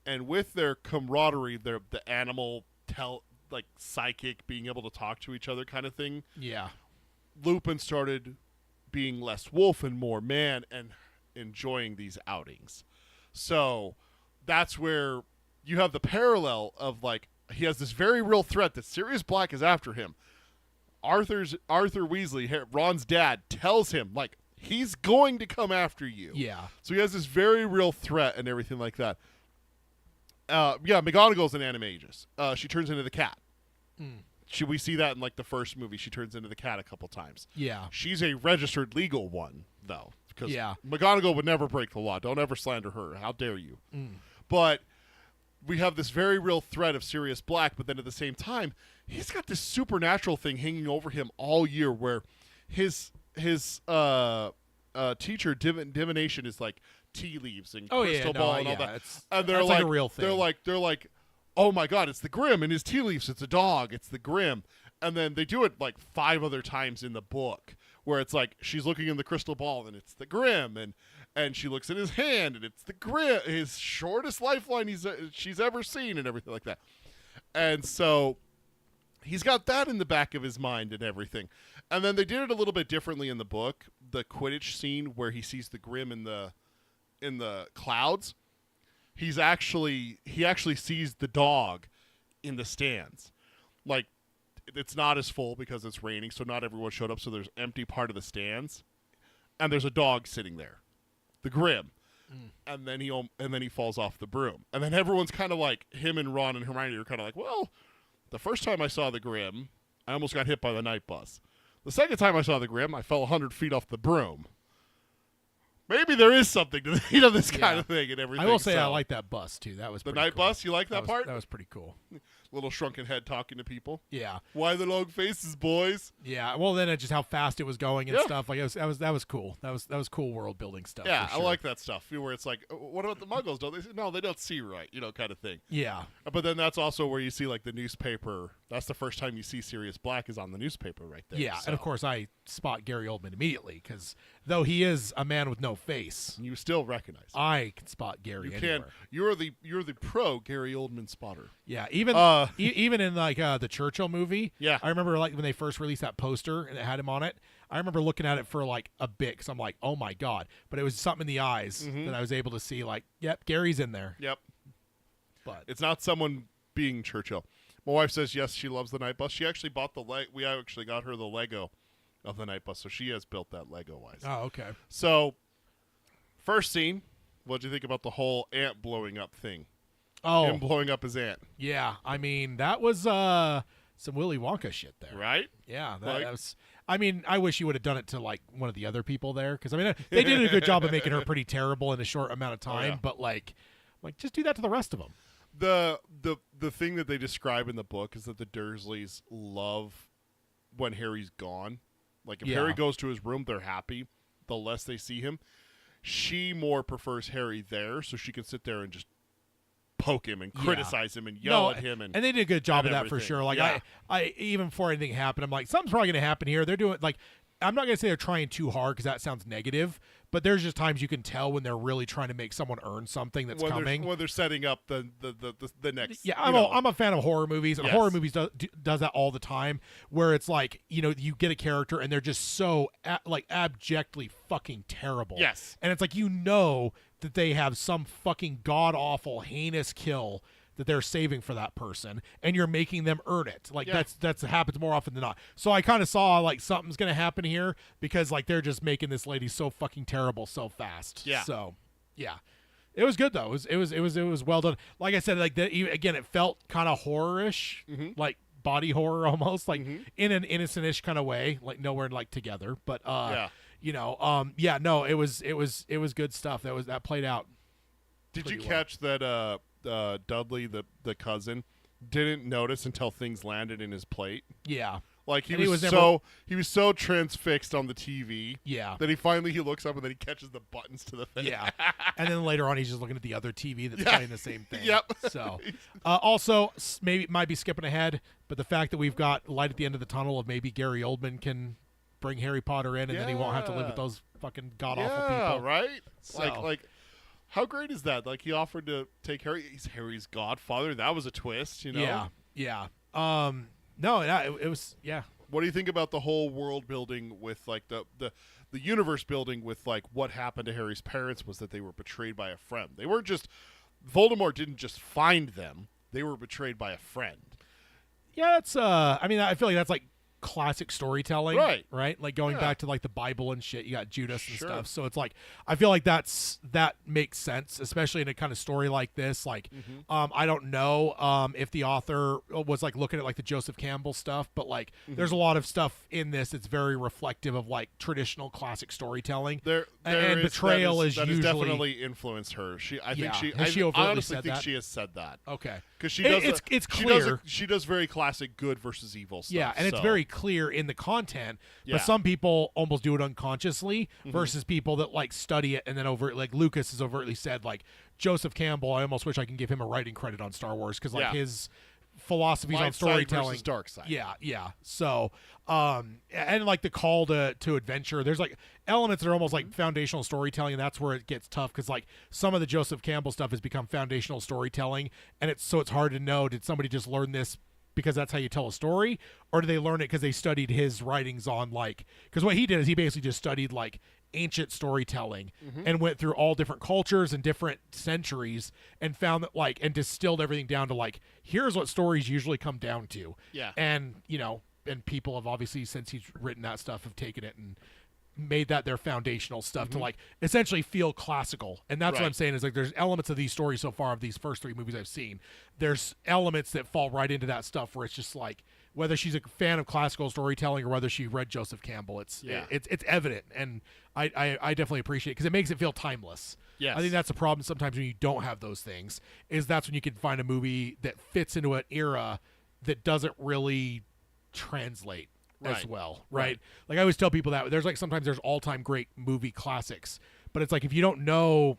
And with their camaraderie, the animal like psychic, being able to talk to each other kind of thing. Yeah. Lupin started being less wolf and more man and enjoying these outings. So that's where you have the parallel of like he has this very real threat that Sirius Black is after him. Arthur Weasley, Ron's dad, tells him like he's going to come after you. Yeah. So he has this very real threat and everything like that. McGonagall's an animagus. She turns into the cat. We see that in like the first movie. She turns into the cat a couple times. Yeah. She's a registered legal one though, because Yeah. McGonagall would never break the law. Don't ever slander her. How dare you? But we have this very real threat of Sirius Black, but then at the same time, he's got this supernatural thing hanging over him all year, where his teacher divination is like tea leaves and crystal ball and all that, and they're like a real thing. They're like, oh my god, it's the Grim, and his tea leaves, it's a dog, it's the Grim, and then they do it like 5 other times in the book, where it's like she's looking in the crystal ball and it's the Grim, and she looks at his hand and it's the Grim, his shortest lifeline she's ever seen, and everything like that. And so he's got that in the back of his mind and everything. And then they did it a little bit differently in the book. The Quidditch scene where he sees the Grim in the clouds, he actually sees the dog in the stands. Like, it's not as full because it's raining, so not everyone showed up, so there's empty part of the stands, and there's a dog sitting there, the Grim. And then he falls off the broom. And then everyone's kind of like, him and Ron and Hermione are kind of like, well, the first time I saw the Grim, I almost got hit by the night bus. The second time I saw the Grim, I fell 100 feet off the broom. Maybe there is something to this kind of thing and everything. I will say I like that bus too. That was the pretty night cool. bus. You like that part? That was pretty cool. Little shrunken head talking to people. Yeah. Why the long faces, boys? Yeah. Well, then just how fast it was going and Yeah. stuff. Like that was cool. That was cool world building stuff. Yeah, for sure. I like that stuff. Where it's like, what about the Muggles? Don't they? No, they don't see right. Kind of thing. Yeah. But then that's also where you see like the newspaper. That's the first time you see Sirius Black is on the newspaper right there. Yeah, so. and of course I spot Gary Oldman immediately because though he is a man with no face, you still recognize him. I can spot Gary. You anywhere. can. You're the pro Gary Oldman spotter. Yeah, even even in like the Churchill movie. Yeah. I remember like when they first released that poster and it had him on it. I remember looking at it for like a bit because I'm like, oh my god! But it was something in the eyes that I was able to see. Like, yep, Gary's in there. Yep. But It's not someone being Churchill. My wife says yes, she loves the night bus. She actually bought we actually got her the Lego of the night bus, so she has built that Lego wise. oh, okay. So, first scene, what'd you think about the whole ant blowing up thing? Oh, Him blowing up his ant, yeah. I mean, that was some Willy Wonka shit there. right? Yeah, Like- that was. I mean, I wish you would have done it to like one of the other people there because I mean they did a good job of making her pretty terrible in a short amount of time. yeah. But like just do that to the rest of them. The thing that they describe in the book is that the Dursleys love when Harry's gone. Like if Yeah. Harry goes to his room, they're happy. The less they see him, she more prefers Harry there, so she can sit there and just poke him and criticize him and yell at him, and they did a good job of and that for everything. sure. Like Yeah. I even before anything happened, I'm like something's probably going to happen here. They're doing like I'm not going to say they're trying too hard because that sounds negative, but there's just times you can tell when they're really trying to make someone earn something that's coming. when they're setting up the next. Yeah, I'm a fan of horror movies, and Yes. horror movies does that all the time, where it's like you get a character and they're just so like abjectly fucking terrible. Yes. and it's like that they have some fucking god awful heinous kill that they're saving for that person, and you're making them earn it. Like Yeah. that's happens more often than not. So I kind of saw like something's gonna happen here because like they're just making this lady so fucking terrible so fast. Yeah. So yeah. It was good though. It was well done. Like I said, like again, it felt kind of horror-ish, like body horror almost, like in an innocent-ish kind of way, like nowhere like together. But Yeah. no, it was good stuff. That played out. Did you pretty well. catch that? Dudley, the cousin, didn't notice until things landed in his plate. Yeah. Like he And was so transfixed on the TV. Yeah. That he looks up and then he catches the buttons to the face. Yeah. And then later on, he's just looking at the other TV that's playing the same thing. Yep. So, also, maybe might be skipping ahead, but the fact that we've got light at the end of the tunnel of maybe Gary Oldman can bring Harry Potter in and then he won't have to live with Yeah. those fucking god-awful Yeah, people. right? So- Like how great is that? Like he offered to take Harry. He's Harry's godfather. That was a twist, Yeah. Yeah. No, it was, yeah. What do you think about the whole world building with like the universe building with like what happened to Harry's parents was that they were betrayed by a friend. They weren't just Voldemort didn't just find them; they were betrayed by a friend. Yeah, that's I mean, I feel like that's like classic storytelling, Right. Like going Yeah. back to like the Bible and shit. You got Judas and Sure. stuff, so it's like I feel like that makes sense, especially in a kind of story like this. Like, I don't know if the author was like looking at like the Joseph Campbell stuff, but like there's a lot of stuff in this that's very reflective of like traditional classic storytelling. And betrayal is that usually has definitely influenced her. I think she. Has she I overtly honestly said think that? she has said that. Okay, Because she does. It's she clear. She does very classic good versus evil stuff. Yeah, and it's so. very clear in the content, Yeah. but some people almost do it unconsciously versus people that like study it and then like Lucas has overtly said like Joseph Campbell, I almost wish I can give him a writing credit on Star Wars because like Yeah. his philosophies on Light side storytelling versus dark side. Yeah. So, and like the call to adventure, there's like elements that are almost like foundational storytelling, and that's where it gets tough because like some of the Joseph Campbell stuff has become foundational storytelling, and it's hard to know, did somebody just learn this because that's how you tell a story, or do they learn it because they studied his writings on like, because what he did is he basically just studied like ancient storytelling and went through all different cultures and different centuries and found that like, and distilled everything down to like, here's what stories usually come down to. Yeah. And and people have obviously, since he's written that stuff, have taken it and made that their foundational stuff to like essentially feel classical. And that's what Right. I'm saying is like there's elements of these stories so far, of these first 3 movies I've seen, there's elements that fall right into that stuff where it's just like, whether she's a fan of classical storytelling or whether she read Joseph Campbell, it's evident, and I definitely appreciate it because it makes it feel timeless. Yes. I think that's a problem sometimes when you don't have those things, is that's when you can find a movie that fits into an era that doesn't really translate as Right. well, right? Like I always tell people that there's like sometimes there's all-time great movie classics, but it's like if you don't know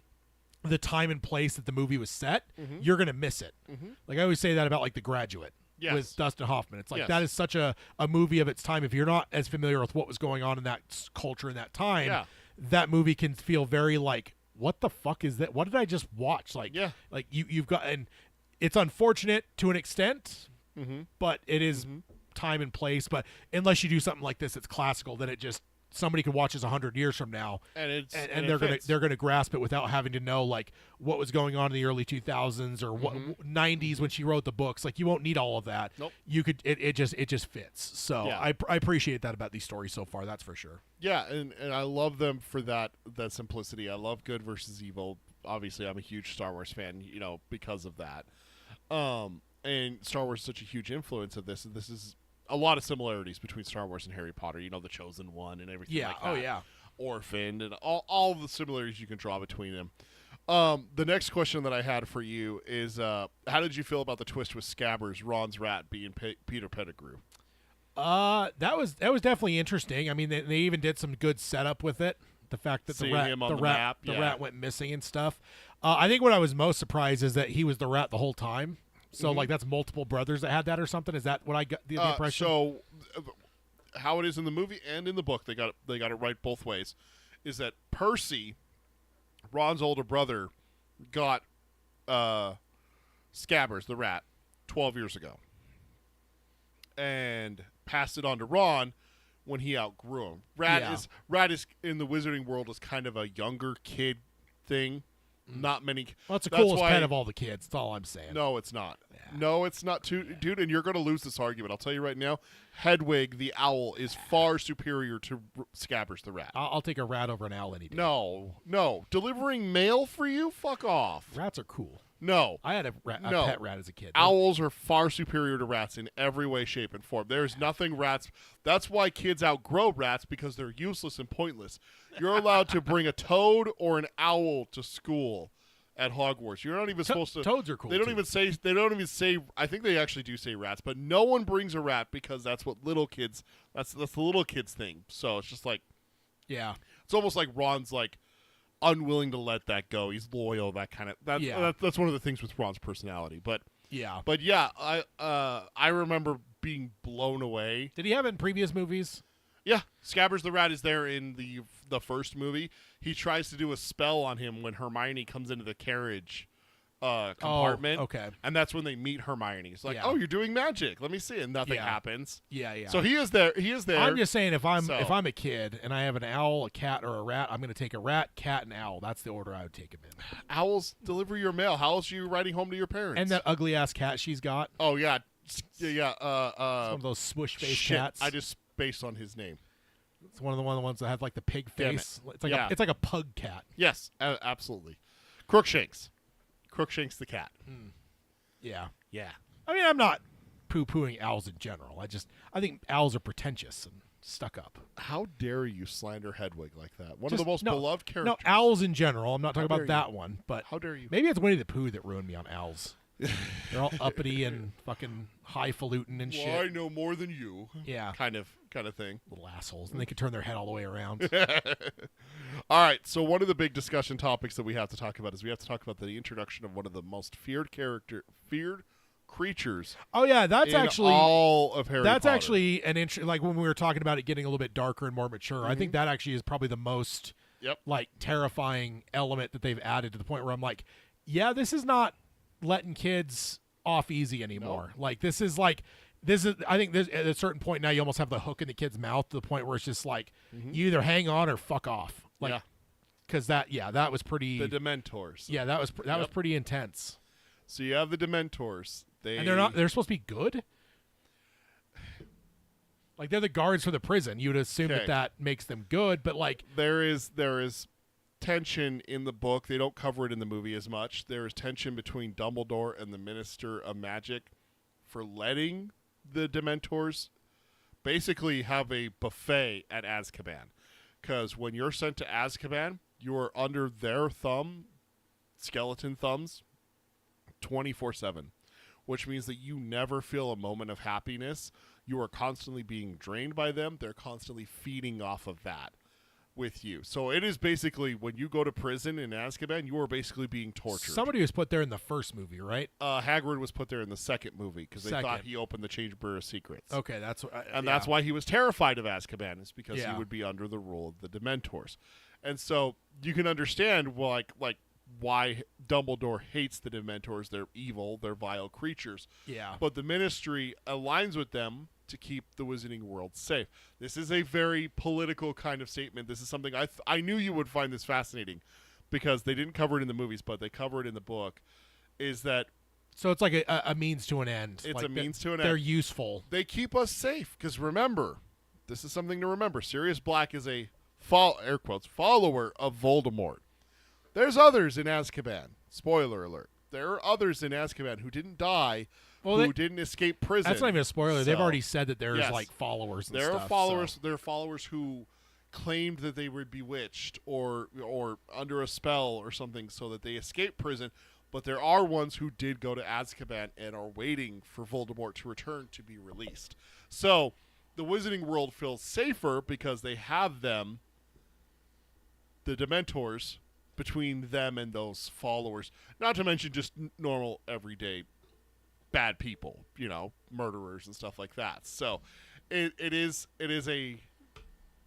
the time and place that the movie was set, you're gonna miss it. Like I always say that about like The Graduate Yes. with Dustin Hoffman. It's like Yes. that is such a movie of its time. If you're not as familiar with what was going on in that culture in that time, Yeah. that movie can feel very like, what the fuck is that? What did I just watch? Like, Yeah. like you've got, and it's unfortunate to an extent, but it is time and place. But unless you do something like this, it's classical, that it just, somebody could watch this 100 years from now And it's and it they're fits. gonna grasp it without having to know like what was going on in the early 2000s or what 90s when she wrote the books. Like you won't need all of that. Nope. You could, it just fits. So Yeah. I appreciate that about these stories so far. That's for sure. Yeah, and I love them for that simplicity. I love good versus evil. Obviously, I'm a huge Star Wars fan, because of that. And Star Wars is such a huge influence of this. And this is a lot of similarities between Star Wars and Harry Potter. The Chosen One and everything Yeah. like that. Oh yeah. Orphaned and all of the similarities you can draw between them. The next question that I had for you is, how did you feel about the twist with Scabbers, Ron's rat being Peter Pettigrew? That was definitely interesting. I mean, they even did some good setup with it. The fact that Seeing the rat, him on the the rat, map, the yeah. rat went missing and stuff. I think what I was most surprised is that he was the rat the whole time. So like that's multiple brothers that had that or something. Is that what I got the impression? So, how it is in the movie and in the book, they got it right both ways. Is that Percy, Ron's older brother, got Scabbers, the rat, 12 years ago, and passed it on to Ron when he outgrew him. Rat is in the wizarding world is kind of a younger kid thing. Not many. Well, it's the that's coolest why- pet of all the kids. That's all I'm saying. No, it's not. No, it's not. Dude, and you're going to lose this argument. I'll tell you right now. Hedwig the owl is far superior to Scabbers the rat. I'll take a rat over an owl any day. No. Delivering mail for you? Fuck off. Rats are cool. No. I had a No. pet rat as a kid. Owls are far superior to rats in every way, shape, and form. There's nothing rats. That's why kids outgrow rats, because they're useless and pointless. You're allowed to bring a toad or an owl to school at Hogwarts. You're not even supposed to. Toads are cool. They don't too. even say. They don't even say. I think they actually do say rats, but no one brings a rat because that's what little kids. That's the little kids thing. So it's just like Yeah. it's almost like Ron's like unwilling to let that go. He's loyal. That kind of. That's one of the things with Ron's personality. But Yeah. yeah, I remember being blown away. Did he have it in previous movies? Yeah, Scabbers the rat is there in the first movie. He tries to do a spell on him when Hermione comes into the carriage compartment. okay. And that's when they meet Hermione. It's like, Yeah. oh, you're doing magic. Let me see. And nothing Yeah. happens. Yeah. So he is there. I'm just saying, if I'm So- a kid and I have an owl, a cat, or a rat, I'm going to take a rat, cat, and owl. That's the order I would take them in. Owls deliver your mail. How else are you writing home to your parents? And that ugly ass cat she's got. Oh yeah. Yeah. It's one of those swoosh face shit. cats. I just spaced on his name. It's one of the ones that have like the pig Damn it. face. It's like Yeah. it's like a pug cat. Yes, absolutely. Crookshanks. Crookshanks the cat. Yeah. Yeah. I mean, I'm not poo-pooing owls in general. I think owls are pretentious and stuck up. How dare you slander Hedwig like that? One of the most no, beloved characters. No, owls in general. I'm not talking How about dare that one, but How dare you? maybe it's Winnie the Pooh that ruined me on owls. They're all uppity and fucking highfalutin and Well, shit. I know more than you. Yeah. Kind of thing. Little assholes. And they could turn their head all the way around. All right, so one of the big discussion topics that we have to talk about is we have to talk about the introduction of one of the most feared creatures Oh yeah, that's in actually all of Harry that's Potter. actually an like when we were talking about it getting a little bit darker and more mature. I think that actually is probably the most Yep. like terrifying element that they've added to the point where I'm like, yeah, this is not letting kids off easy anymore. Like this is I think there's at a certain point now you almost have the hook in the kid's mouth to the point where it's just like you either hang on or fuck off. Like Yeah. cuz that was pretty The Dementors. yeah, that was pretty intense. So you have the Dementors. And they're supposed to be good? Like they're the guards for the prison. You would assume Okay. that makes them good, but like There is tension in the book. They don't cover it in the movie as much. There is tension between Dumbledore and the Minister of Magic for letting the Dementors basically have a buffet at Azkaban. Because when you're sent to Azkaban, you are under their thumb, skeleton thumbs, 24/7, which means that you never feel a moment of happiness. You are constantly being drained by them. They're constantly feeding off of that with you. So it is basically when you go to prison in Azkaban, you are basically being tortured. somebody was put there in the first movie, right? Hagrid was put there in the second movie because they thought Second. he opened the Chamber of Secrets. Okay, that's And that's why he was terrified of Azkaban, is because Yeah. he would be under the rule of the Dementors. And so you can understand like why Dumbledore hates the Dementors. They're evil, they're vile creatures. Yeah. But the Ministry aligns with them to keep the Wizarding World safe. This is a very political kind of statement. This is something I knew you would find this fascinating because they didn't cover it in the movies, but they cover it in the book, is that So it's like a means to an end. It's Like a means to an They're end. useful. they keep us safe. Because remember, this is something to remember. Sirius Black is a air quotes follower of Voldemort. There's others in Azkaban. Spoiler alert. There are others in Azkaban who didn't die, Well, who they- didn't escape prison. That's not even a spoiler. They've So, already said that there's yes. like followers and There stuff. are followers. so- There are followers who claimed that they were bewitched or under a spell or something, so that they escaped prison. But there are ones who did go to Azkaban and are waiting for Voldemort to return to be released. So the Wizarding World feels safer because they have them, the Dementors, between them and those followers. Not to mention just normal, everyday bad people, murderers and stuff like that. So it is a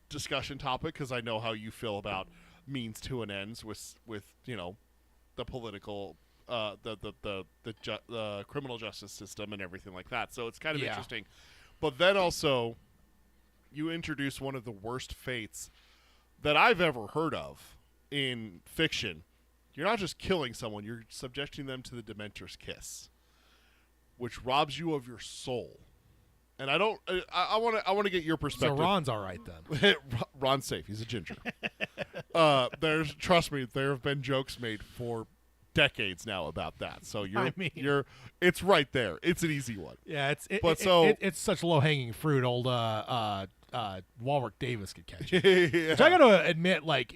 discussion topic because I know how you feel about means to an ends with the political the criminal justice system and everything like that. So it's kind of Yeah. interesting. But then also you introduce one of the worst fates that I've ever heard of in fiction. You're not just killing someone, you're subjecting them to the Dementor's kiss, which robs you of your soul. And I want to get your So perspective. Ron's all right then. Ron's safe. He's a ginger. Trust me, there have been jokes made for decades now about that. So it's right there. It's an easy one. Yeah, it's such low hanging fruit. Old Warwick Davis could catch it. Yeah. Which I got to admit, like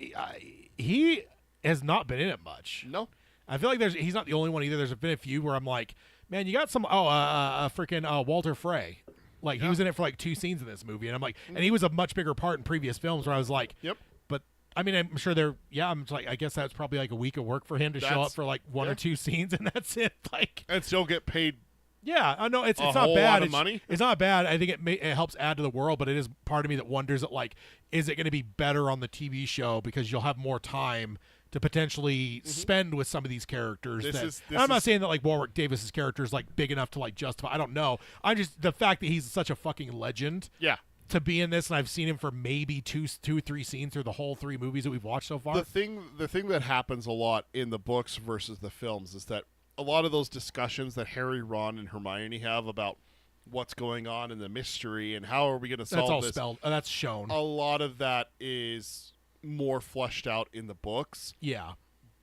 he has not been in it much. No. I feel like he's not the only one either. There's been a few where I'm like, man, you got some freaking Walter Frey. Like he was in it for like 2 scenes in this movie, and I'm like, and he was a much bigger part in previous films where I was like, Yep. But I mean, I'm sure I'm like, I guess that's probably like a week of work for him to show up for like 1 or 2 scenes, and that's it. Like, And still get paid. yeah, I know it's not whole bad. lot of money? It's not bad. I think it helps add to the world, but it is part of me that wonders that like, is it going to be better on the TV show because you'll have more time to potentially spend with some of these characters. I'm not is- saying that like Warwick Davis's character is like big enough to like justify. I don't know. I'm just the fact that he's such a fucking legend Yeah. to be in this, and I've seen him for maybe two, 3 scenes through the whole 3 movies that we've watched so far. The thing that happens a lot in the books versus the films is that a lot of those discussions that Harry, Ron, and Hermione have about what's going on in the mystery and how are we going to solve That's all this, spelled. That's shown. a lot of that is more fleshed out in the books Yeah.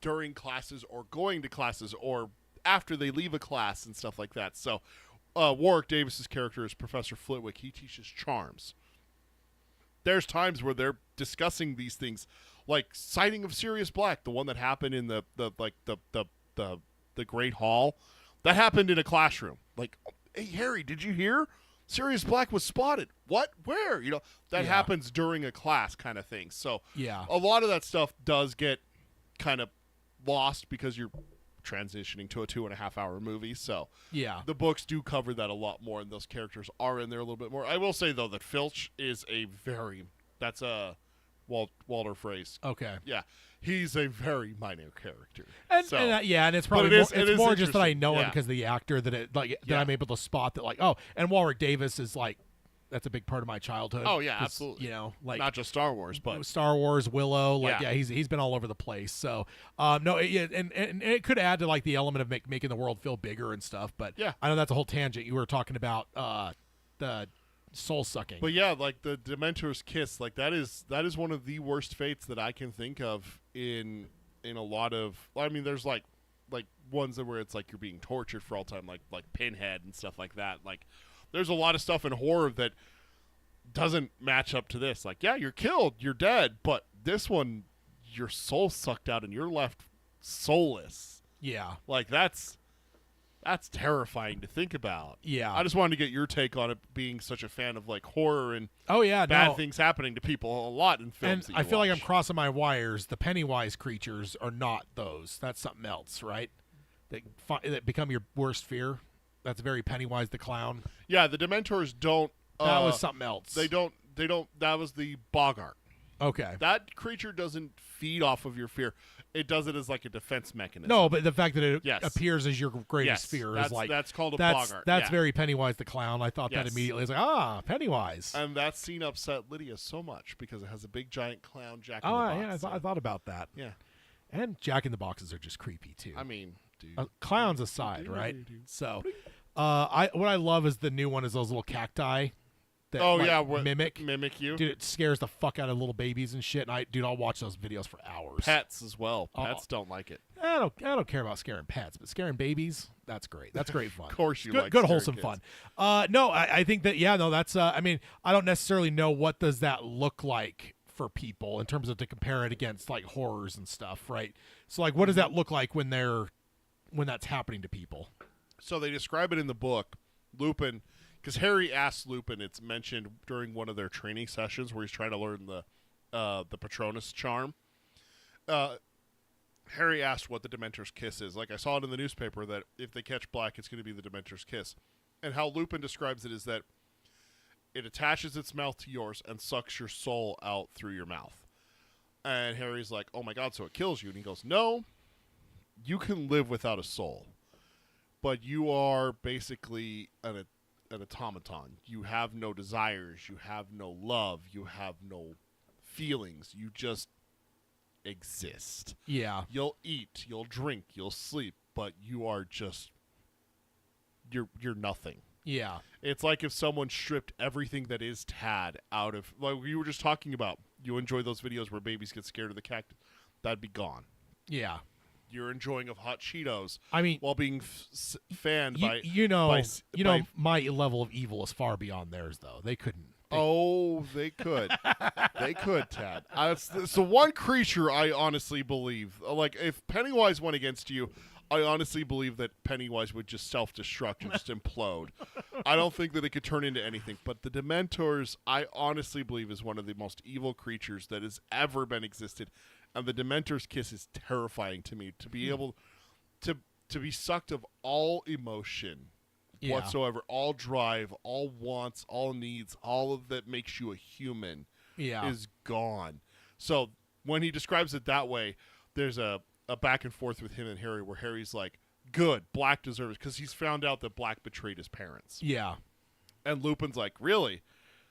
during classes or going to classes or after they leave a class and stuff like that. So Warwick Davis's character is Professor Flitwick. He teaches charms. There's times where they're discussing these things, like sighting of Sirius Black, the one that happened in the Great Hall. That happened in a classroom. Like, hey Harry, did you hear? Sirius Black was spotted. What? Where? You know, that Yeah. happens during a class kind of thing. So Yeah. a lot of that stuff does get kind of lost because you're transitioning to a 2.5-hour movie. So Yeah. the books do cover that a lot more, and those characters are in there a little bit more. I will say though that Filch is that's a Walter phrase. Okay. Yeah, he's a very minor character. And, so, and it's probably but it is- more, it it's is more just that I interesting. know him Yeah. because of the actor that Yeah. I'm able to spot that, like, oh, and Warwick Davis is like, that's a big part of my childhood. Oh, yeah, 'Cause, absolutely. You know, like not just Star Wars, but Star Wars, Willow, like Yeah. he's been all over the place. So no, and it could add to like the element of making the world feel bigger and stuff. But Yeah. I know that's a whole tangent. You were talking about the soul sucking. But yeah, like the Dementor's kiss, like that is one of the worst fates that I can think of in a lot of. I mean, there's like ones that where it's like you're being tortured for all time, like Pinhead and stuff like that. Like there's a lot of stuff in horror that doesn't match up to this. Like, yeah, you're killed, you're dead, but this one, your soul sucked out and you're left soulless. Yeah. Like that's terrifying to think about. Yeah. I just wanted to get your take on it, being such a fan of like horror and Oh yeah. bad no. things happening to people a lot in And films. that I you feel like I'm watch. crossing my wires. The Pennywise creatures are not those. That's something else, right? That become your worst fear. That's very Pennywise the clown. Yeah, the Dementors don't. That was something else. They don't. That was the Bogart. Okay. That creature doesn't feed off of your fear. It does it as like a defense mechanism. No, but the fact that it Yes. appears as your greatest Yes, fear that's- is like that's called a that's, Bogart, That's yeah. very Pennywise the clown. I thought that Yes. immediately. It's like Pennywise. And that scene upset Lydia so much because it has a big giant clown Jack in Oh the Box. yeah, I thought about that. Yeah. And Jack in the Boxes are just creepy too. I mean, dude. Clowns aside, right? So, what I love is the new one is those little cacti. That, Oh like, yeah, mimic. you. Dude, it scares the fuck out of little babies and shit. And I'll watch those videos for hours. Pets as well. Oh. Pets don't like it. I don't care about scaring pets, but scaring babies, that's great. That's great fun. Of course you good, like good scaring wholesome kids. fun. No, I think that that's. I mean, I don't necessarily know what does that look like for people in terms of to compare it against like horrors and stuff, right? So like, what does that look like when that's happening to people? So they describe it in the book. Lupin, because Harry asks Lupin, it's mentioned during one of their training sessions where he's trying to learn the Patronus charm. Harry asked what the Dementor's kiss is. Like, I saw it in the newspaper that if they catch Black, it's going to be the Dementor's kiss. And how Lupin describes it is that it attaches its mouth to yours and sucks your soul out through your mouth. And Harry's like, oh my god, so it kills you. And he goes, no, you can live without a soul. But you are basically an automaton. You have no desires. You have no love. You have no feelings. You just exist. Yeah. You'll eat. You'll drink. You'll sleep. But you are just... You're nothing. Yeah. It's like if someone stripped everything that is Tad out of... Like we were just talking about. You enjoy those videos where babies get scared of the cactus. That'd be gone. Yeah. You're enjoying of hot Cheetos. I mean, while being fanned by my level of evil is far beyond theirs, though. They couldn't. Oh, they could. They could, Tad. It's the one creature I honestly believe. Like, if Pennywise went against you, I honestly believe that Pennywise would just self-destruct and just implode. I don't think that it could turn into anything. But the Dementors, I honestly believe, is one of the most evil creatures that has ever been existed. And the Dementor's kiss is terrifying to me. To be able to be sucked of all emotion whatsoever, all drive, all wants, all needs, all of that makes you a human is gone. So when he describes it that way, there's a back and forth with him and Harry where Harry's like, good, Black deserves, because he's found out that Black betrayed his parents. Yeah. And Lupin's like, really?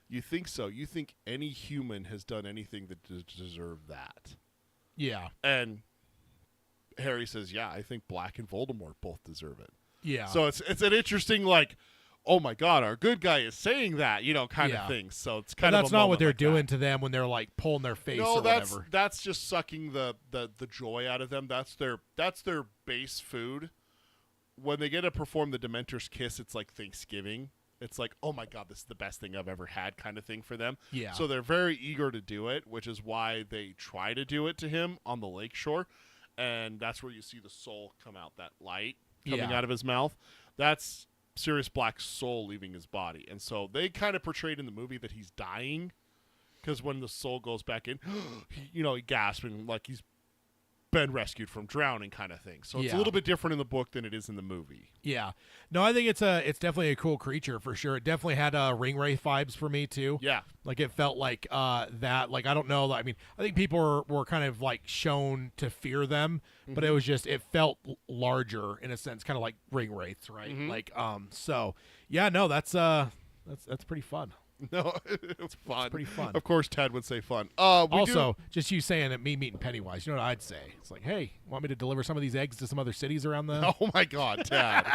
You think so? You think any human has done anything that deserve that? Yeah. And Harry says, yeah, I think Black and Voldemort both deserve it. Yeah. So it's an interesting, like, oh my God, our good guy is saying that, kind Yeah. of thing. So it's But kind of that's a not moment what they're like doing that. to them when they're like pulling their face No, or whatever. that's just sucking the joy out of them. That's their base food. When they get to perform the Dementor's Kiss, it's like Thanksgiving. It's like, oh my God, this is the best thing I've ever had kind of thing for them. Yeah. So they're very eager to do it, which is why they try to do it to him on the lakeshore. And that's where you see the soul come out, that light coming Yeah. out of his mouth. That's Sirius Black's soul leaving his body. And so they kind of portrayed in the movie that he's dying, because when the soul goes back in, he gasping like he's been rescued from drowning kind of thing. So it's a Yeah. little bit different in the book than it is in the movie. Yeah. No, I think it's definitely a cool creature for sure. It definitely had Ringwraith vibes for me too. Yeah. Like it felt like that. Like I don't know. I mean, I think people were kind of like shown to fear them, but it was just it felt larger in a sense, kind of like Ringwraiths, right? Like So yeah, no, that's pretty fun. No, it's fun. It's pretty fun. Of course, Ted would say fun. Also, just you saying it, me meeting Pennywise, you know what I'd say? It's like, hey, want me to deliver some of these eggs to some other cities around the? Oh my God, Ted,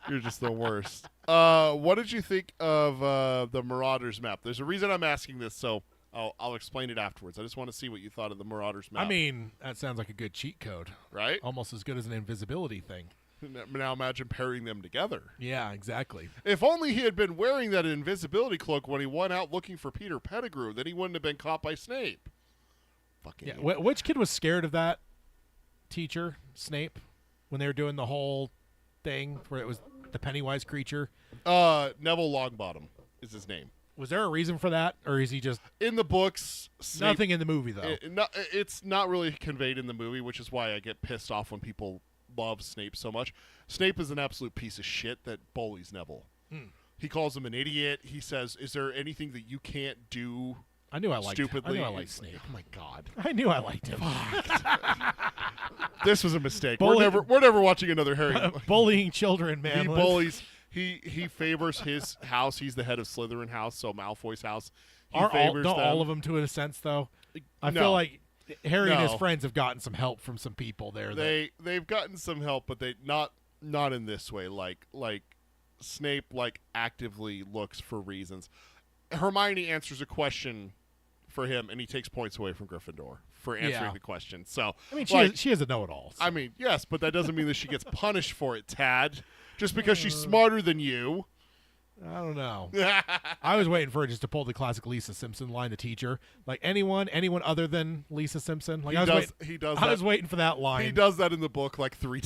you're just the worst. What did you think of the Marauders map? There's a reason I'm asking this, so I'll explain it afterwards. I just want to see what you thought of the Marauders map. I mean, that sounds like a good cheat code. right? Almost as good as an invisibility thing. Now imagine pairing them together. Yeah, exactly. If only he had been wearing that invisibility cloak when he went out looking for Peter Pettigrew, then he wouldn't have been caught by Snape. Fucking Yeah. Which kid was scared of that teacher, Snape, when they were doing the whole thing where it was the Pennywise creature? Neville Longbottom is his name. Was there a reason for that, or is he just In the books, Snape, nothing in the movie though? it's not really conveyed in the movie, which is why I get pissed off when people love Snape so much. Snape is an absolute piece of shit that bullies Neville. He calls him an idiot. He says, "Is there anything that you can't do?" I knew I liked. Stupidly, I knew I liked It's Snape. like, oh my God, I knew I liked him. this was a mistake. Bully- We're never watching another Harry. Bullying children, man. He bullies. He favors his house. He's the head of Slytherin house, so Malfoy's house. He favors Don't them. all of them to a sense though? I No. feel like Harry and his No. friends have gotten some help from some people there. They've gotten some help, but they not in this way. Like Snape actively looks for reasons. Hermione answers a question for him, and he takes points away from Gryffindor for answering Yeah. the question. So I mean, like, she is a know-it-all. So. I mean, yes, but that doesn't mean that she gets punished for it, Tad. Just because she's smarter than you. I don't know. I was waiting for her just to pull the classic Lisa Simpson line, the teacher. Like anyone other than Lisa Simpson. Like He I was does. waiting, He does. I that. was waiting for that He line does that in the book three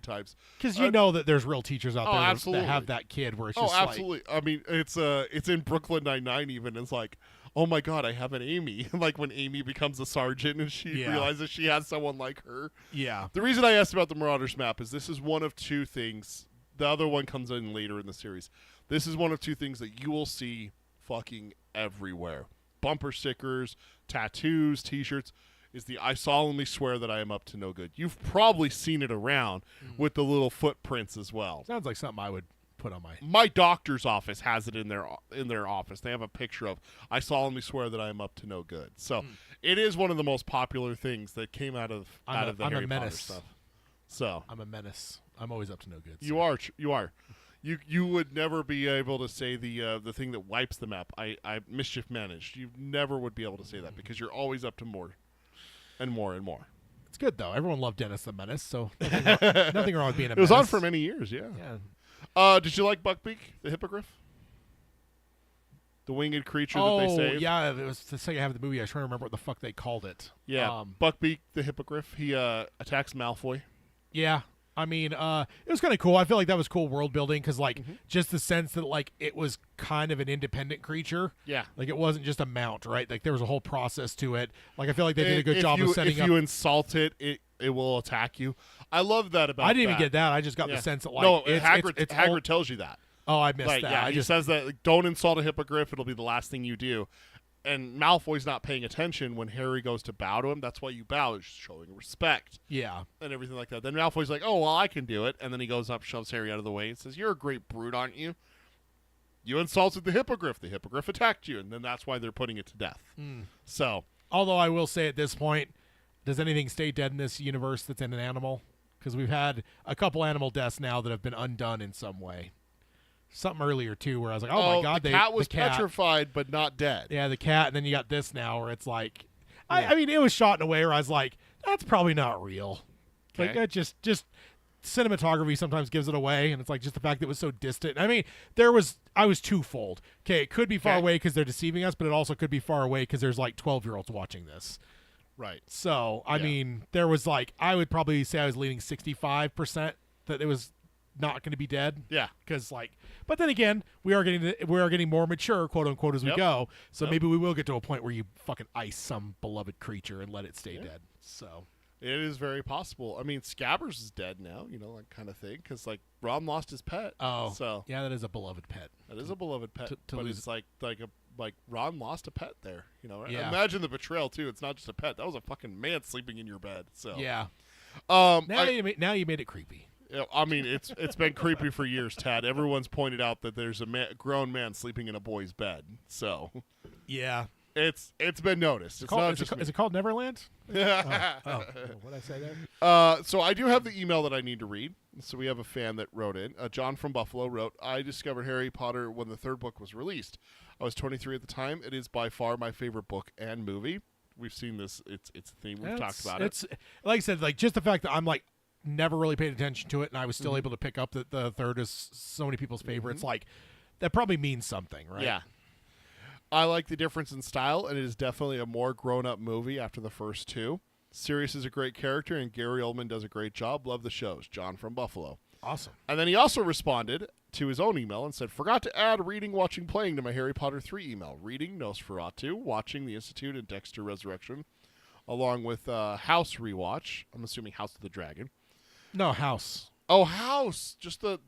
times. because you know that there's real teachers out Oh, there absolutely. that have that kid where it's Oh, just like, absolutely. I mean, it's in Brooklyn Nine-Nine even. It's like, oh my God, I have an Amy. Like when Amy becomes a sergeant and she Yeah. realizes she has someone like her. yeah, The reason I asked about the Marauders map is this is one of two things. The other one comes in later in the series. This is one of two things that you will see fucking everywhere. Bumper stickers, tattoos, T-shirts. Is the I solemnly swear that I am up to no good. You've probably seen it around with the little footprints as well. sounds like something I would put on my. My doctor's office has it in their office. They have a picture of I solemnly swear that I am up to no good. So it is one of the most popular things that came out of the I'm a Harry Potter menace. stuff. So I'm a menace. I'm always up to no good. you are. You would never be able to say the thing that wipes the map. I mischief managed. You never would be able to say that because you're always up to more, and more and more. It's good though. Everyone loved Dennis the Menace, so nothing wrong with being a It was on menace. for many years. Yeah. Yeah. Did you like Buckbeak the hippogriff? The winged creature Oh, that they saved. yeah. It was the second half of the movie. I was trying to remember what the fuck they called it. Yeah. Buckbeak the hippogriff. He attacks Malfoy. Yeah. I mean, it was kind of cool. I feel like that was cool world building because, like, just the sense that, like, it was kind of an independent creature. Yeah. Like, it wasn't just a mount, right? Like, there was a whole process to it. Like, I feel like they did a good job of setting if up. you insult it, it will attack you. I love that about I didn't even that. get that. I just got Yeah. the sense that, like, no, it's Hagrid all- tells you that. Oh, I missed Like, that. yeah, I he just says that, like, don't insult a hippogriff. It'll be the last thing you do. and Malfoy's not paying attention when Harry goes to bow to him. That's why you bow, is showing respect Yeah. and everything like that. Then Malfoy's like, oh, well, I can do it. And then he goes up, shoves Harry out of the way, and says, you're a great brute, aren't you? You insulted the hippogriff. The hippogriff attacked you. And then that's why they're putting it to death. So, Although I will say at this point, does anything stay dead in this universe that's in an animal? Because we've had a couple animal deaths now that have been undone in some way. Something earlier, too, where I was like, oh my God. the cat was the cat. petrified but not dead. Yeah, the cat. And then you got this now where it's like, I mean, it was shot in a way where I was like, that's probably not real. Like, Okay. that just cinematography sometimes gives it away. And it's like just the fact that it was so distant. I mean, I was twofold. Okay, it could be far Okay. away because they're deceiving us, but it also could be far away because there's like 12-year-olds watching this. Right. So, I Yeah. mean, there was like, I would probably say I was leaning 65% that it was not going to be dead. Yeah. Because like, but then again, we are getting more mature, quote unquote, as we Yep. go. So Yep. maybe we will get to a point where you fucking ice some beloved creature and let it stay dead. So It is very possible. I mean, Scabbers is dead now, that kind of thing, because like Ron lost his pet. So yeah, that is a beloved pet. that is a beloved pet, to but lose it's like Ron lost a pet there. Yeah. Imagine the betrayal too. It's not just a pet. That was a fucking man sleeping in your bed. So Yeah. now Now you made it creepy. I mean, it's been creepy for years, Tad. Everyone's pointed out that there's a grown man sleeping in a boy's bed. So Yeah. it's been noticed. It's not just is it called Neverland? me. Oh, what did I say there? So I do have the email that I need to read. So we have a fan that wrote in. John from Buffalo wrote, I discovered Harry Potter when the third book was released. I was 23 at the time. It is by far my favorite book and movie. We've seen this. It's a theme. We've talked about it. It's like I said, like just the fact that I'm like never really paid attention to it, and I was still Mm-hmm. able to pick up that the third is so many people's favorites. Like that probably means something, right? Yeah. I like the difference in style, and it is definitely a more grown-up movie after the first two. Sirius is a great character, and Gary Oldman does a great job. Love the shows. John from Buffalo. Awesome. And then he also responded to his own email and said, forgot to add reading, watching, playing to my Harry Potter 3 email. Reading Nosferatu, watching The Institute and Dexter Resurrection, along with House rewatch. I'm assuming House of the Dragon. No, House. Oh, House! Just the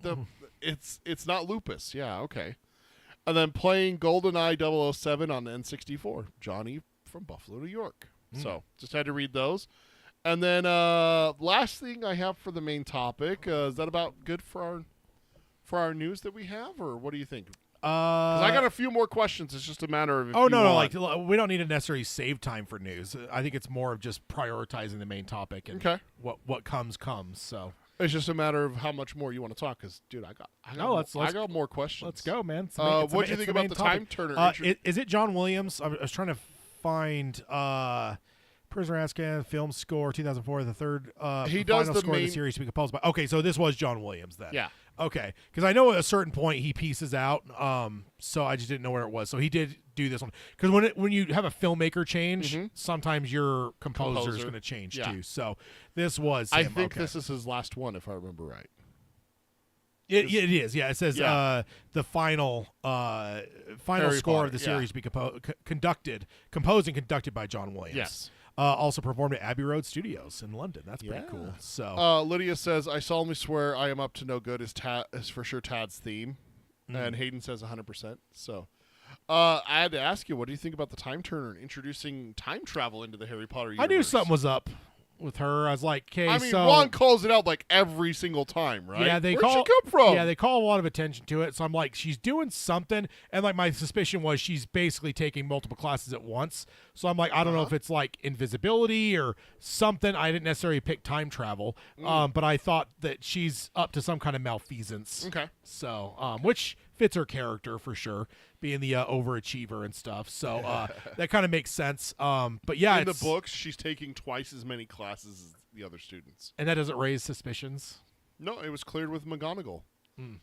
it's not Lupus. Yeah, okay. And then playing GoldenEye 007 on N64. Johnny from Buffalo, New York. So just had to read those. And then last thing I have for the main topic, is that about good for our news that we have, or what do you think? 'Cause I got a few more questions. It's just a matter of if Oh you no, want. like we don't need to necessarily save time for news. I think it's more of just prioritizing the main topic and Okay. what comes. So It's just a matter of how much more you want to talk. Because, dude, I got let's- more, more questions. let's go, man. It's What do you it's think the about main the topic. Time Turner? Is it John Williams? I was trying to find Prisoner of Azkaban film score 2004, the third He does final the score of main- the series to be composed by. Okay, so this was John Williams then. Yeah. Okay, because I know at a certain point he pieces out. So I just didn't know where it was. So he did do this one because when you have a filmmaker change, sometimes your composer is Composer. going to change Yeah. too. So this was. I him. think Okay. this is his last one, if I remember right. It is. Yeah, it says Yeah. the final Harry score Potter, of the yeah. series be composed and conducted by John Williams. Yes. Also performed at Abbey Road Studios in London. That's pretty Yeah. cool. So Lydia says, I solemnly swear I am up to no good is for sure Tad's theme. And Hayden says 100%. So I had to ask you, what do you think about the Time Turner and introducing time travel into the Harry Potter universe? I knew something was up with her. I was like, okay, I mean, so Ron calls it out like every single time, right? yeah, Where'd she come from? Yeah, they call a lot of attention to it. So I'm like, she's doing something, and like my suspicion was she's basically taking multiple classes at once. So I'm like, I don't know if it's like invisibility or something. I didn't necessarily pick time travel, but I thought that she's up to some kind of malfeasance. Okay. So, which fits her character for sure, being the overachiever and stuff. So that kind of makes sense. But yeah, In the it's- books, she's taking twice as many classes as the other students. and that doesn't raise suspicions. No, it was cleared with McGonagall.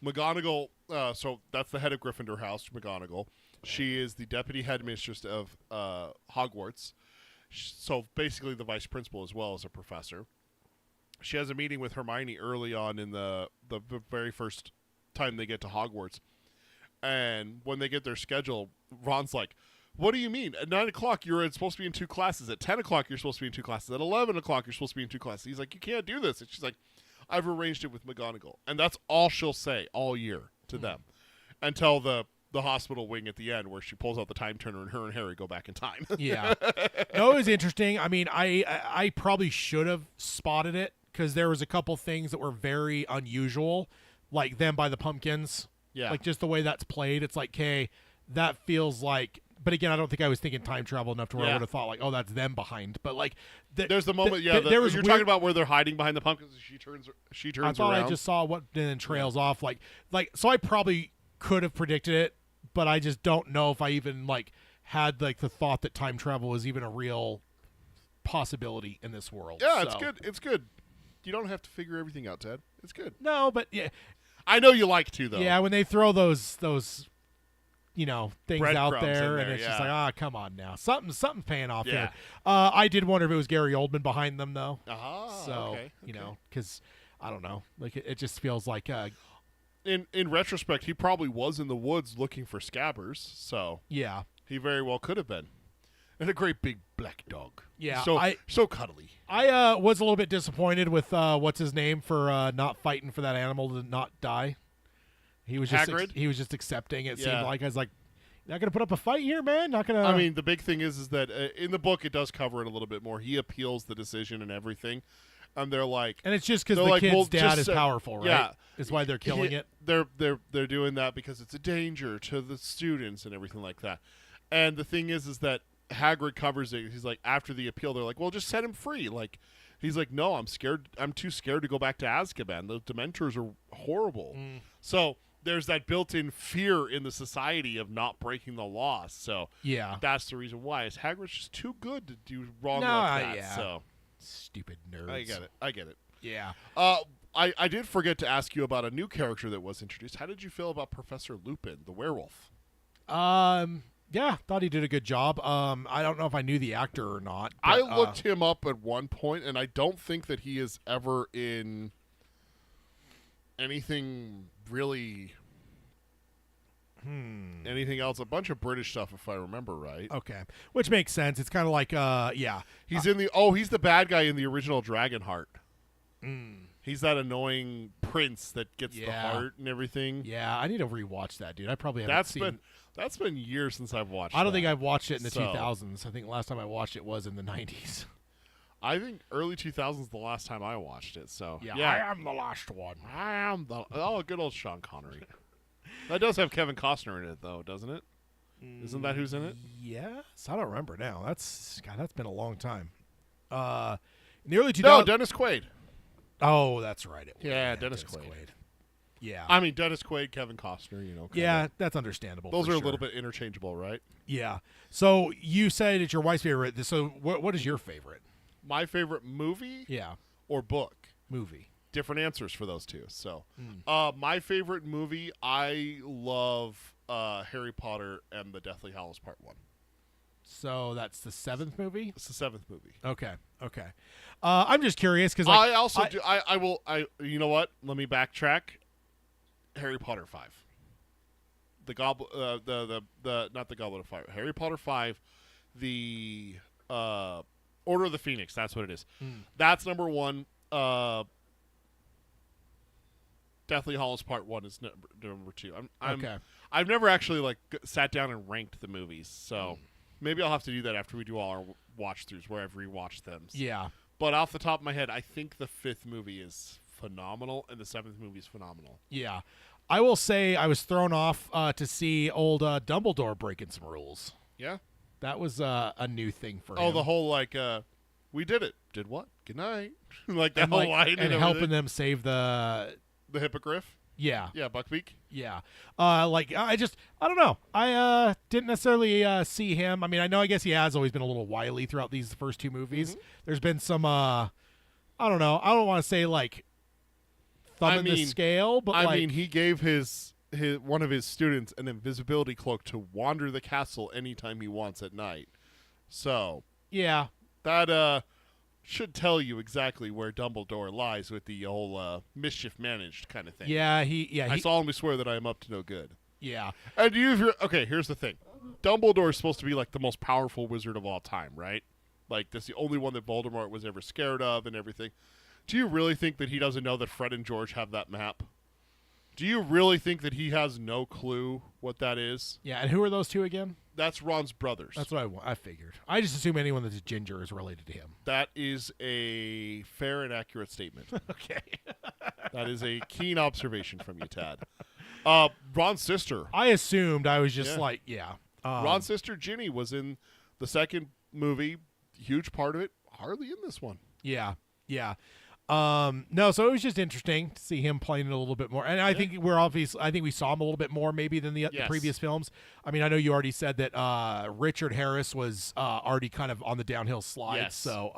McGonagall, so that's the head of Gryffindor House, McGonagall. She is the deputy headmistress of Hogwarts. So basically the vice principal as well as a professor. She has a meeting with Hermione early on in the very first time they get to Hogwarts. And when they get their schedule, Ron's like, what do you mean? At 9 o'clock, you're supposed to be in 2 classes. At 10 o'clock, you're supposed to be in 2 classes. At 11 o'clock, you're supposed to be in 2 classes. He's like, you can't do this. And she's like, I've arranged it with McGonagall. And that's all she'll say all year to them until the the hospital wing at the end where she pulls out the time turner and her and Harry go back in time. Yeah. No, it was interesting. I mean, I probably should have spotted it because there was a couple things that were very unusual, like them by the pumpkins. Yeah. Like just the way that's played. It's like, okay, that feels like. But again, I don't think I was thinking time travel enough to where I would have thought like, oh, that's them behind. But like, there's the moment, there was you're weird, talking about where they're hiding behind the pumpkins. She turns I thought around. I just saw what then trails off. Like so, I probably could have predicted it, but I just don't know if I even like had like the thought that time travel was even a real possibility in this world. Yeah, So. it's good. It's good. You don't have to figure everything out, Ted. It's good. No, but yeah, I know you like to though. yeah. When they throw those things out Breadcrumbs there, in and there, it's just yeah. like, come on now, something's paying off Yeah. here. I did wonder if it was Gary Oldman behind them though. Ah, So okay. because I don't know, like it just feels like In retrospect, he probably was in the woods looking for scabbers, so yeah. he very well could have been. And a great big black dog. Yeah, so cuddly. I was a little bit disappointed with what's his name for not fighting for that animal to not die. He was just Hagrid? he was just accepting. It Yeah. seemed like I was like, not gonna put up a fight here, man. Not gonna. I mean, the big thing is that in the book it does cover it a little bit more. He appeals the decision and everything, and they're like, and it's just because they're the like, kid's well, dad just is say- powerful, right? yeah. Is why they're killing it. They're doing that because it's a danger to the students and everything like that. And the thing is that Hagrid covers it. He's like, after the appeal, they're like, well, just set him free. Like, he's like, no, I'm scared. I'm too scared to go back to Azkaban. Those Dementors are horrible. So there's that built-in fear in the society of not breaking the law. So Yeah. that's the reason why. Is Hagrid's just too good to do wrong No, like that. yeah. So Stupid nerds. I get it. Yeah. I did forget to ask you about a new character that was introduced. How did you feel about Professor Lupin, the werewolf? Yeah, thought he did a good job. I don't know if I knew the actor or not. But, I looked him up at one point, and I don't think that he is ever in anything really. Anything else? A bunch of British stuff, if I remember right. Okay, which makes sense. It's kind of like, yeah. He's in the. He's the bad guy in the original Dragonheart. He's that annoying prince that gets the Yeah. heart and everything. Yeah, I need to rewatch that, dude. I probably haven't That's been years since I've watched. I don't think that. I've watched it in the So- 2000s. I think the last time I watched it was in the 90s. I think early 2000s the last time I watched it. So I am the last one. I am the good old Sean Connery. That does have Kevin Costner in it, though, doesn't it? Isn't that who's in it? Yes, I don't remember now. That's been a long time. In the early 2000s. No, Dennis Quaid. Oh, that's right. It was. Yeah, Dennis Quaid. Yeah. I mean, Dennis Quaid, Kevin Costner. Kinda. Yeah, that's understandable. Those for are sure. a little bit interchangeable, right? Yeah. So you said it's your wife's favorite. So what is your favorite? My favorite movie Yeah, or book? movie. Different answers for those two. So, my favorite movie, I love Harry Potter and the Deathly Hallows Part 1. So that's the 7th movie. It's the 7th movie. Okay. I'm just curious because I also do. I will. You know what? Let me backtrack. Harry Potter 5. The Goblet. The not the Goblet of Fire. Harry Potter 5. The Order of the Phoenix. That's what it is. That's number 1. Deathly Hallows Part 1 is number 2. Okay. I've never actually sat down and ranked the movies, so maybe I'll have to do that after we do all our watch throughs, wherever we watch them. Yeah. But off the top of my head, I think the 5th movie is phenomenal, and the 7th movie is phenomenal. Yeah. I will say I was thrown off to see old Dumbledore breaking some rules. Yeah. That was a new thing for him. Oh, the whole we did it. Did what? Good night. Like that and, whole like, line and helping them save the. the hippogriff. Yeah. Yeah, Buckbeak. Yeah. I don't know. I didn't necessarily see him. I mean, I guess he has always been a little wily throughout these first two movies. There's been some I don't know. I don't want to say like thumbing the scale, but I mean, he gave his one of his students an invisibility cloak to wander the castle anytime he wants at night. So, yeah. That should tell you exactly where Dumbledore lies with the whole mischief managed kind of thing. Yeah, I solemnly swear that I am up to no good. Yeah. And okay, here's the thing. Dumbledore is supposed to be like the most powerful wizard of all time, right? Like, that's the only one that Voldemort was ever scared of and everything. Do you really think that he doesn't know that Fred and George have that map? Do you really think that he has no clue what that is? Yeah, and who are those two again? That's Ron's brothers. That's what I figured. I just assume anyone that's a ginger is related to him. That is a fair and accurate statement. Okay. That is a keen observation from you, Tad. Ron's sister. I assumed. I was just Yeah. like, yeah. Ron's sister, Ginny, was in the second movie. Huge part of it. Hardly in this one. Yeah. Yeah. No, so it was just interesting to see him playing it a little bit more. And I think I think we saw him a little bit more maybe than the previous films. I mean, I know you already said that Richard Harris was already kind of on the downhill slide. Yes. So,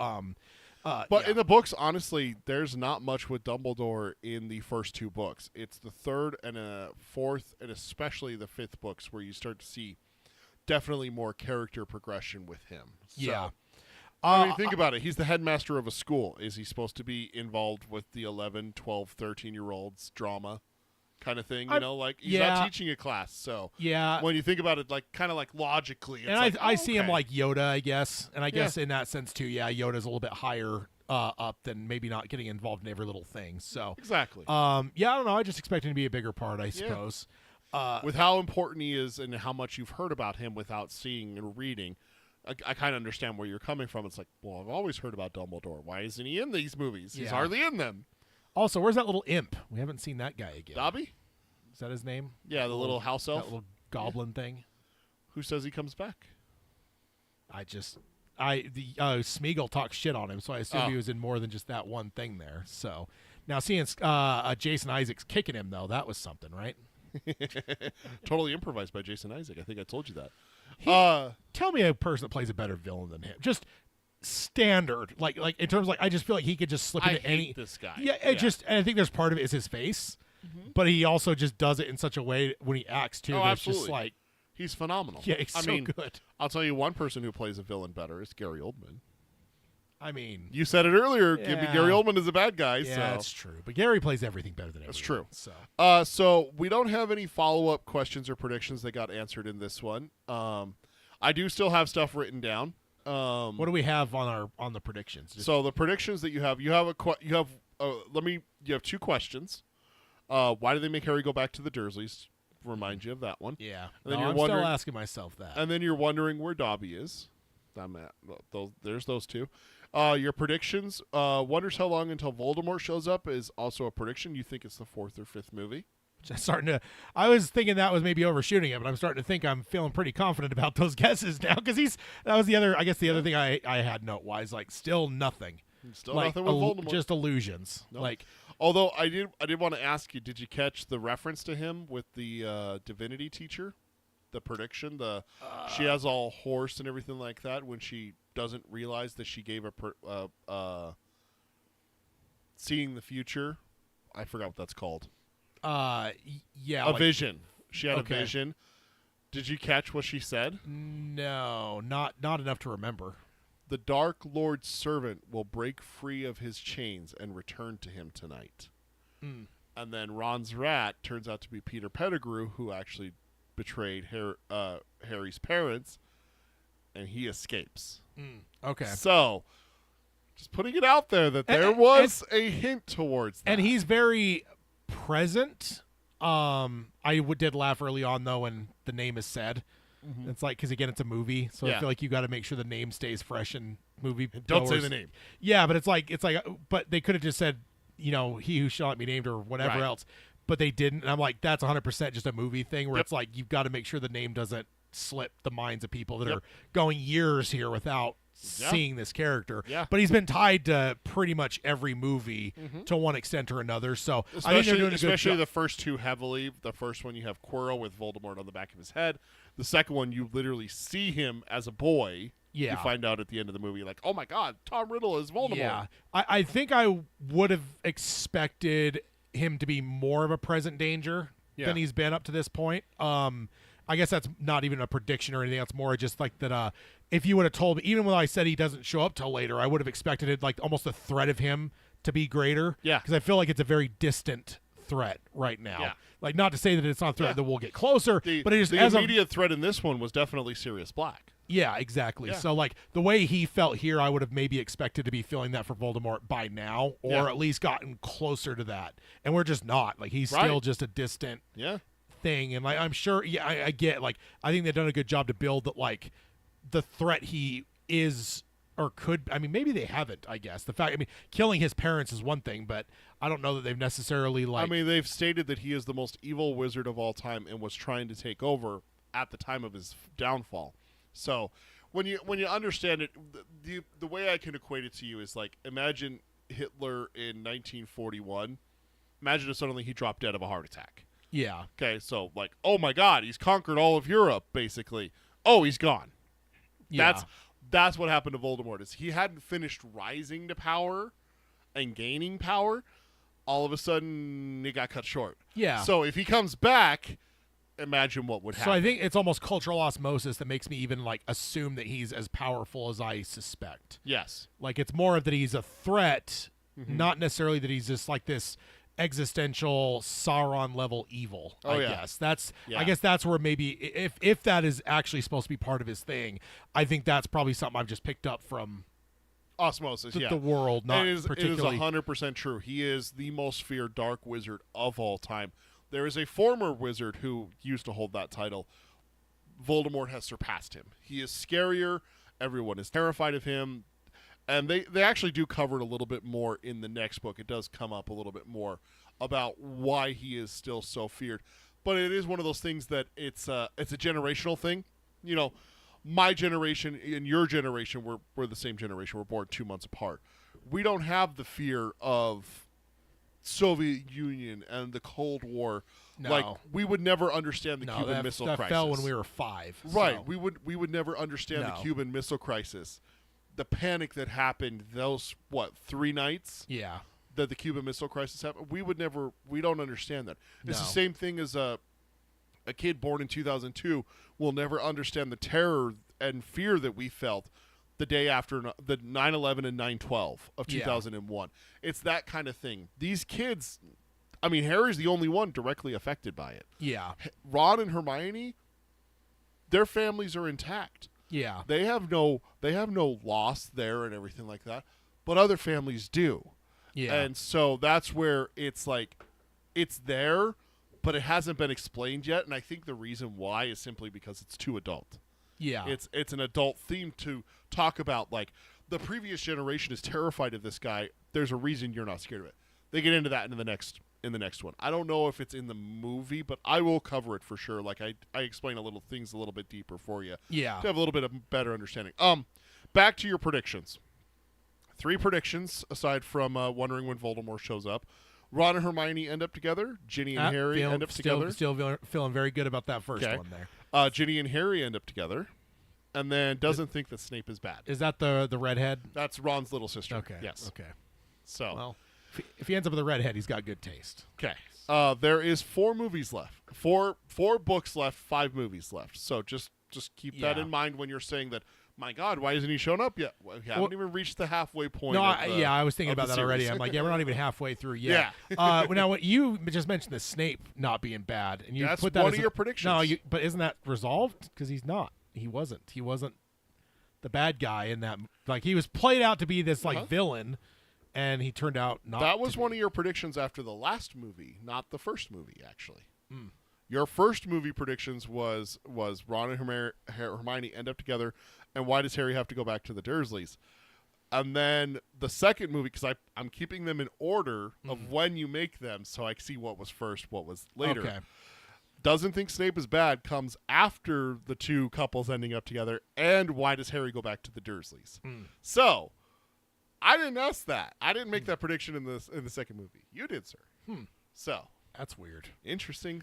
But in the books, honestly, there's not much with Dumbledore in the first two books. It's the third and fourth, and especially the fifth books where you start to see definitely more character progression with him. So, yeah. I mean, think about it. He's the headmaster of a school. Is he supposed to be involved with the 11, 12, 13-year-olds drama kind of thing? You know, like he's not teaching a class. So Yeah. when you think about it, like kind of like logically, it's And like, I see him okay. like Yoda, I guess. And I guess in that sense, too, yeah, Yoda's a little bit higher up than maybe not getting involved in every little thing. So, Exactly. yeah, I don't know. I just expect him to be a bigger part, I suppose. With how important he is and how much you've heard about him without seeing and reading, I kind of understand where you're coming from. It's like, well, I've always heard about Dumbledore. Why isn't he in these movies? He's Yeah. hardly in them. Also, where's that little imp? We haven't seen that guy again. Dobby? Is that his name? Yeah, the little house elf. That little goblin thing. Who says he comes back? Smeagol talks shit on him, so I assume he was in more than just that one thing there. So now seeing Jason Isaacs kicking him though, that was something, right? Totally improvised by Jason Isaac. I think I told you that. Tell me a person that plays a better villain than him. Just standard, like in terms of, like, I just feel like he could just slip I into any. hate this guy. Yeah, and I think there's part of it is his face, but he also just does it in such a way when he acts too. Oh, That's just absolutely. like, He's phenomenal. yeah, he's I so mean, good. I'll tell you one person who plays a villain better is Gary Oldman. I mean, You said it earlier. Give me Yeah. Gary Oldman as a bad guy. yeah, so. that's true. But Gary plays everything better than That's everyone, true. So So we don't have any follow-up questions or predictions that got answered in this one. I do still have stuff written down. what do we have on the predictions? So the predictions that you have two questions. Why did they make Harry go back to the Dursleys? Remind you of that one. Yeah. And then No, you're I'm wondering- still asking myself that. And then you're wondering where Dobby is. There's those two. Your predictions. Wonders how long until Voldemort shows up is also a prediction. You think it's the fourth or fifth movie? I was thinking that was maybe overshooting it, but I'm starting to think I'm feeling pretty confident about those guesses now because that was the other thing I had note wise, like still nothing. Still Like nothing with Voldemort. just illusions. Nope. Like Although I did want to ask you, did you catch the reference to him with the divinity teacher? The prediction, she has all horse and everything like that when she doesn't realize that she gave seeing the future. I forgot what that's called. yeah, A like, vision. She had Okay. a vision. Did you catch what she said? No, not enough to remember. The Dark Lord's servant will break free of his chains and return to him tonight. And then Ron's rat turns out to be Peter Pettigrew, who actually betrayed Harry's parents, and he escapes. Okay. So, just putting it out there that there was a hint towards that. And he's very present. I did laugh early on though when the name is said. It's like, because again, it's a movie, so I Yeah. feel like you got to make sure the name stays fresh in movie. Don't say goers. the name. Yeah, but it's like, but they could have just said, he who shall not be named or whatever Right. else, but they didn't. And I'm like, that's 100% just a movie thing where Yep. it's like you've got to make sure the name doesn't slip the minds of people that Yep. are going years here without Yeah. seeing this character. Yeah. But he's been tied to pretty much every movie to one extent or another. So I think they're doing a good Especially job. the first two heavily. The first one, you have Quirrell with Voldemort on the back of his head. The second one, you literally see him as a boy. Yeah. You find out at the end of the movie, like, oh my God, Tom Riddle is Voldemort. Yeah, I think I would have expected him to be more of a present danger Yeah. than he's been up to this point. I guess that's not even a prediction or anything. That's more just like that. If you would have told me, even when I said he doesn't show up till later, I would have expected it like almost the threat of him to be greater. Yeah. because I feel like it's a very distant threat right now. Yeah. Like, not to say that it's not a threat Yeah. that we'll get closer, The, but it is the as immediate threat in this one was definitely Sirius Black. Yeah, exactly. Yeah. So, like, the way he felt here, I would have maybe expected to be feeling that for Voldemort by now, or Yeah. at least gotten closer to that. And we're just not. Like, he's Right. still just a distant Yeah. thing. And, like, I'm sure, yeah, I get, like, I think they've done a good job to build that, like, the threat he is or could, I mean, maybe they haven't, I guess. The fact, I mean, killing his parents is one thing, but I don't know that they've necessarily, like, I mean, they've stated that he is the most evil wizard of all time and was trying to take over at the time of his downfall. So when you understand it, the way I can equate it to you is like, imagine Hitler in 1941. Imagine if suddenly he dropped dead of a heart attack. yeah. Okay, so like, oh my God, he's conquered all of Europe, basically. Oh, he's gone. Yeah. That's what happened to Voldemort. Is he hadn't finished rising to power and gaining power. All of a sudden, it got cut short. Yeah. So if he comes back, imagine what would happen. So I think it's almost cultural osmosis that makes me even, like, assume that he's as powerful as I suspect. Yes. Like, it's more of that he's a threat, Mm-hmm. not necessarily that he's just like this existential Sauron level evil. Oh, I yeah. guess that's. Yeah. I guess that's where maybe if that is actually supposed to be part of his thing, I think that's probably something I've just picked up from Osmosis, yeah. the world, not it is particularly. 100% true. He is the most feared dark wizard of all time. There is a former wizard who used to hold that title. Voldemort has surpassed him. He is scarier. Everyone is terrified of him. And they actually do cover it a little bit more in the next book. It does come up a little bit more about why he is still so feared. But it is one of those things that it's a generational thing. You know, my generation and your generation, we're the same generation. We're born 2 months apart. We don't have the fear of Soviet Union and the Cold War. No. Like, we would never understand the No, Cuban that, Missile that Crisis. fell when we were 5. Right. so. We would never understand No. the Cuban Missile Crisis. The panic that happened those 3 nights Yeah. that the Cuban Missile Crisis happened. We don't understand that. It's No. the same thing as a kid born in 2002 will never understand the terror and fear that we felt the day after the 9/11 and 9/12 of Yeah. 2001. It's that kind of thing. These kids, I mean, Harry's the only one directly affected by it. Yeah. Ron and Hermione, their families are intact. Yeah. They have no loss there and everything like that, but other families do. Yeah. And so that's where it's like it's there, but it hasn't been explained yet, and I think the reason why is simply because it's too adult. yeah. It's an adult theme to talk about, like, the previous generation is terrified of this guy. There's a reason you're not scared of it. They get into that in the next one. I don't know if it's in the movie, but I will cover it for sure. Like, I explain things a little bit deeper for you. Yeah. To have a little bit of better understanding. Back to your predictions. 3 predictions aside from wondering when Voldemort shows up. Ron and Hermione end up together. Ginny and Harry end up together. Still feeling very good about that first Okay. one there. Ginny and Harry end up together, and then doesn't think that Snape is bad. Is that the redhead? That's Ron's little sister. Okay. Yes. Okay. So. Well, if he ends up with a redhead, he's got good taste. Okay. There is 4 movies left. Four books left. 5 movies left. So just keep that Yeah. in mind when you're saying that. My God, why isn't he shown up yet? Well, we haven't even reached the halfway point. No, of the, I was thinking of about the that already. series. I'm like, yeah, we're not even halfway through yet. Yeah. Now, what you just mentioned the Snape not being bad, and you That's put that one as of your predictions. No, but isn't that resolved? Because he's not. He wasn't. He wasn't the bad guy in that. Like, he was played out to be this villain, and he turned out not. That was to one be. of your predictions after the last movie, not the first movie, actually. Hmm. Your first movie predictions was Ron and Hermione end up together, and why does Harry have to go back to the Dursleys? And then the second movie, because I'm keeping them in order of when you make them, so I see what was first, what was later. Okay. Doesn't think Snape is bad comes after the 2 couples ending up together, and why does Harry go back to the Dursleys? So, I didn't ask that. I didn't make that prediction in the second movie. You did, sir. So, That's weird. interesting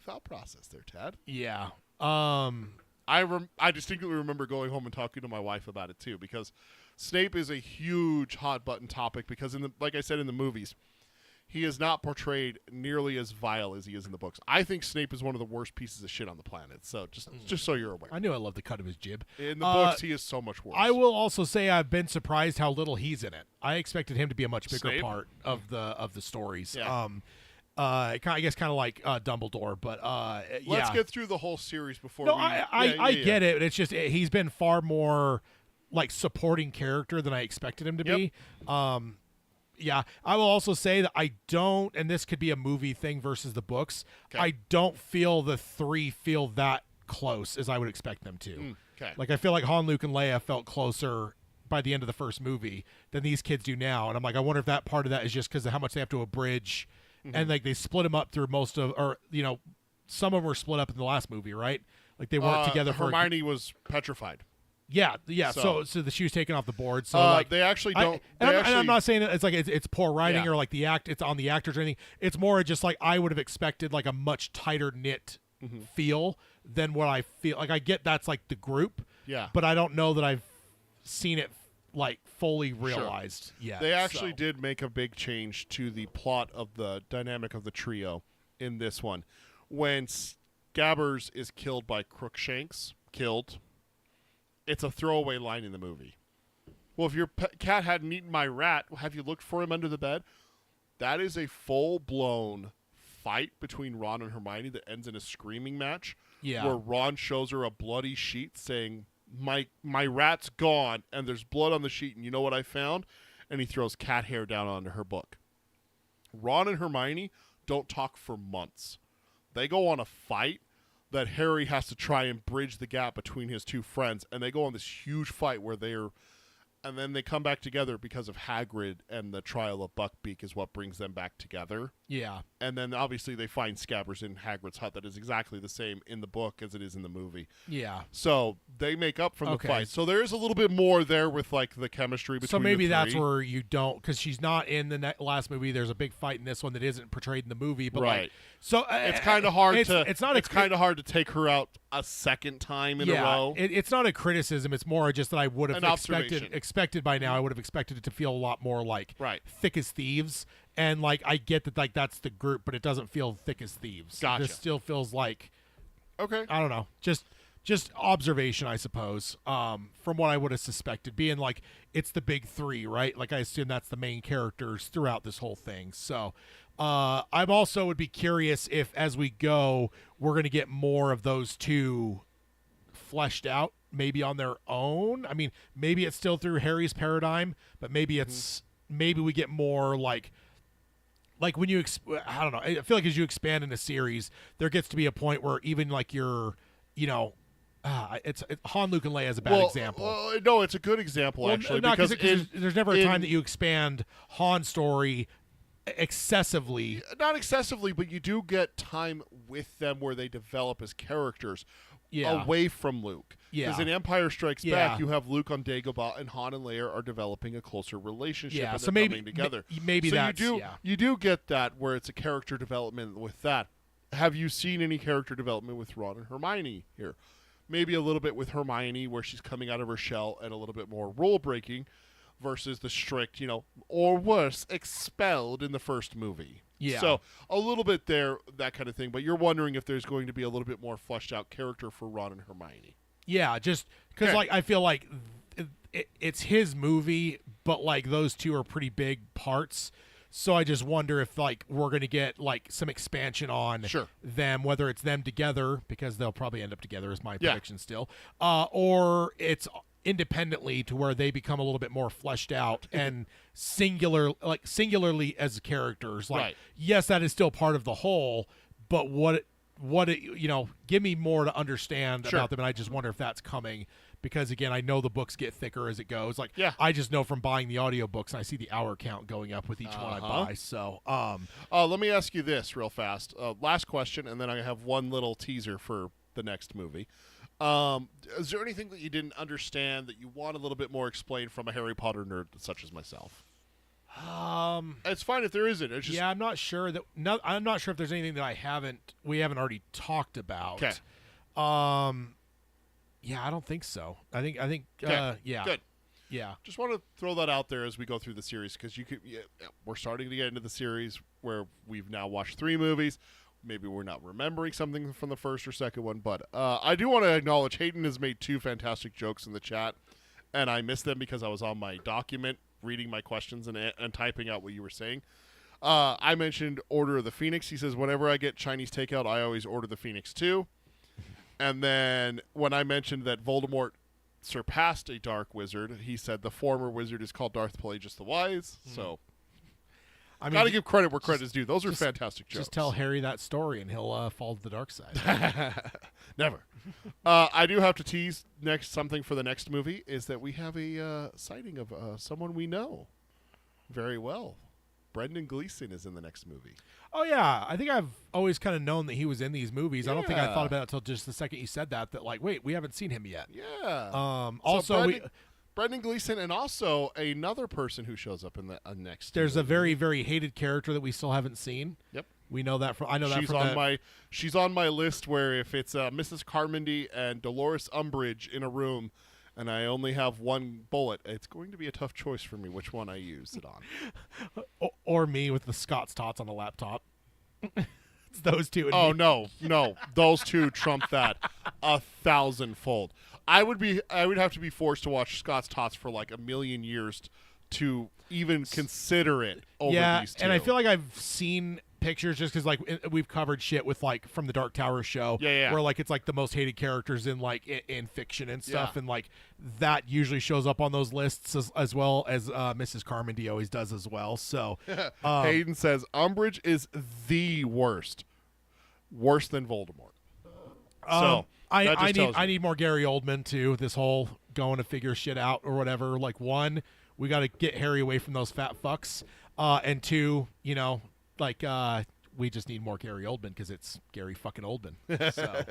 thought process there, Tad. Yeah. I distinctly remember going home and talking to my wife about it too, because Snape is a huge hot button topic. Because like I said in the movies, he is not portrayed nearly as vile as he is in the books. I think Snape is one of the worst pieces of shit on the planet. So just so you're aware, I knew I loved the cut of his jib. in the books he is so much worse. I will also say I've been surprised how little he's in it. I expected him to be a much bigger Snape? part of the stories. Yeah. I guess kind of like Dumbledore, but Let's yeah. get through the whole series before No, we... I get it. It's just he's been far more like supporting character than I expected him to be. Yeah, I will also say that I don't, and this could be a movie thing versus the books. Okay. I don't feel the three feel that close as I would expect them to. Okay. Like I feel like Han, Luke, and Leia felt closer by the end of the first movie than these kids do now, and I'm like, I wonder if that part of that is just because of how much they have to abridge, and like they split them up through most of, or some of them were split up in the last movie, right? Like they weren't together for. Hermione was petrified. Yeah. So she was taken off the board. So like they actually don't. and I'm not saying it's like it's poor writing Yeah. or like it's on the actors or anything. It's more just like I would have expected like a much tighter knit feel than what I feel. Like I get that's like the group. Yeah. But I don't know that I've seen it like fully realized yet. They actually did make a big change to the plot of the dynamic of the trio in this one. When Scabbers is killed by Crookshanks, it's a throwaway line in the movie. Well, if your cat hadn't eaten my rat, have you looked for him under the bed? That is a full-blown fight between Ron and Hermione that ends in a screaming match. Yeah. Where Ron shows her a bloody sheet saying, my rat's gone, and there's blood on the sheet, and you know what I found? And he throws cat hair down onto her book. Ron and Hermione don't talk for months. They go on a fight that Harry has to try and bridge the gap between his two friends, and they go on this huge fight where and then they come back together because of Hagrid, and the trial of Buckbeak is what brings them back together. Yeah. And then obviously they find Scabbers in Hagrid's hut that is exactly the same in the book as it is in the movie. Yeah. So they make up from Okay. the fight. So there is a little bit more there with like the chemistry between So maybe the that's three. where you don't, because she's not in the last movie. There's a big fight in this one that isn't portrayed in the movie, but Right. like, so It's kind of hard to. It's not. It's kind of hard to take her out a second time in a row. It's not a criticism. It's more just that I would have An observation. expected by now. I would have expected it to feel a lot more like Right. Thick as Thieves, and like I get that like that's the group, but it doesn't feel Thick as Thieves. Gotcha. This still feels like Okay. I don't know, just observation, I suppose. From what I would have suspected, being like it's the big three, right? Like I assume that's the main characters throughout this whole thing. So I'm also would be curious if as we go, we're going to get more of those two fleshed out, maybe on their own. I mean, maybe it's still through Harry's paradigm, but maybe maybe we get more like when you I don't know. I feel like as you expand in a series, there gets to be a point where even like you're, it's Han, Luke, and Leia is a bad example. No, it's a good example actually no, because there's never a time that you expand Han's story excessively. not excessively, but you do get time with them where they develop as characters. Yeah. Away from Luke. Yeah. Because in Empire Strikes Yeah. Back, you have Luke on Dagobah, and Han and Leia are developing a closer relationship. Yeah, and so they're maybe coming together. maybe so that's you do get that where it's a character development with that. Have you seen any character development with Ron and Hermione here? Maybe a little bit with Hermione where she's coming out of her shell and a little bit more rule breaking versus the strict, or worse, expelled in the first movie. Yeah. So a little bit there, that kind of thing. But you're wondering if there's going to be a little bit more fleshed out character for Ron and Hermione. Yeah, just because Okay. like I feel like it's his movie, but like those two are pretty big parts. So I just wonder if like we're gonna get like some expansion on Sure. them, whether it's them together because they'll probably end up together is my Yeah. prediction still, or it's independently to where they become a little bit more fleshed out and singularly as characters. Like, Right. yes, that is still part of the whole, but give me more to understand Sure. about them, and I just wonder if that's coming because again, I know the books get thicker as it goes. Like, Yeah. I just know from buying the audiobooks, and I see the hour count going up with each one I buy. So, Let me ask you this real fast. Last question, and then I have one little teaser for the next movie. Is there anything that you didn't understand that you want a little bit more explained from a Harry Potter nerd such as myself? It's fine if there isn't. It's just, yeah, I'm not sure if there's anything that we haven't already talked about. Okay. Yeah, I don't think so. I think, Okay. yeah. Good. Yeah. Just want to throw that out there as we go through the series because we're starting to get into the series where we've now watched 3 movies. Maybe we're not remembering something from the first or second one, but I do want to acknowledge Hayden has made 2 fantastic jokes in the chat, and I missed them because I was on my document reading my questions and typing out what you were saying. I mentioned Order of the Phoenix. He says, whenever I get Chinese takeout, I always order the Phoenix too. And then when I mentioned that Voldemort surpassed a dark wizard, he said the former wizard is called Darth Plagueis the Wise. So, I mean, gotta give credit where credit is due. Those are fantastic jokes. Just tell Harry that story, and he'll fall to the dark side. Never. I do have to tease something for the next movie is that we have a sighting of someone we know very well. Brendan Gleeson is in the next movie. Oh yeah, I think I've always kind of known that he was in these movies. I don't think I Yeah. thought about it until just the second you said that. That like, wait, we haven't seen him yet. Yeah. Also, Brendan Gleeson, and also another person who shows up in the next. there's movie. a very, very hated character that we still haven't seen. Yep. We know that from. I know that She's from on the- she's on my list where if it's Mrs. Carmody and Dolores Umbridge in a room, and I only have one bullet, it's going to be a tough choice for me which one I use it on. or me with the Scott's Tots on the laptop. It's those two. And Oh me. no, those two trump that 1,000-fold. I would have to be forced to watch Scott's Tots for like a million years to even consider it over Yeah, these two. and I feel like I've seen pictures just because like we've covered shit with like from the Dark Tower show, Yeah. where like it's like the most hated characters in like in fiction and stuff, Yeah. and like that usually shows up on those lists as well as Mrs. Carmody always does as well. So Hayden says Umbridge is the worse than Voldemort. So that just tells I you. need more Gary Oldman to this whole going to figure shit out or whatever. Like one, we got to get Harry away from those fat fucks, and two, you know, like we just need more Gary Oldman because it's Gary fucking Oldman. So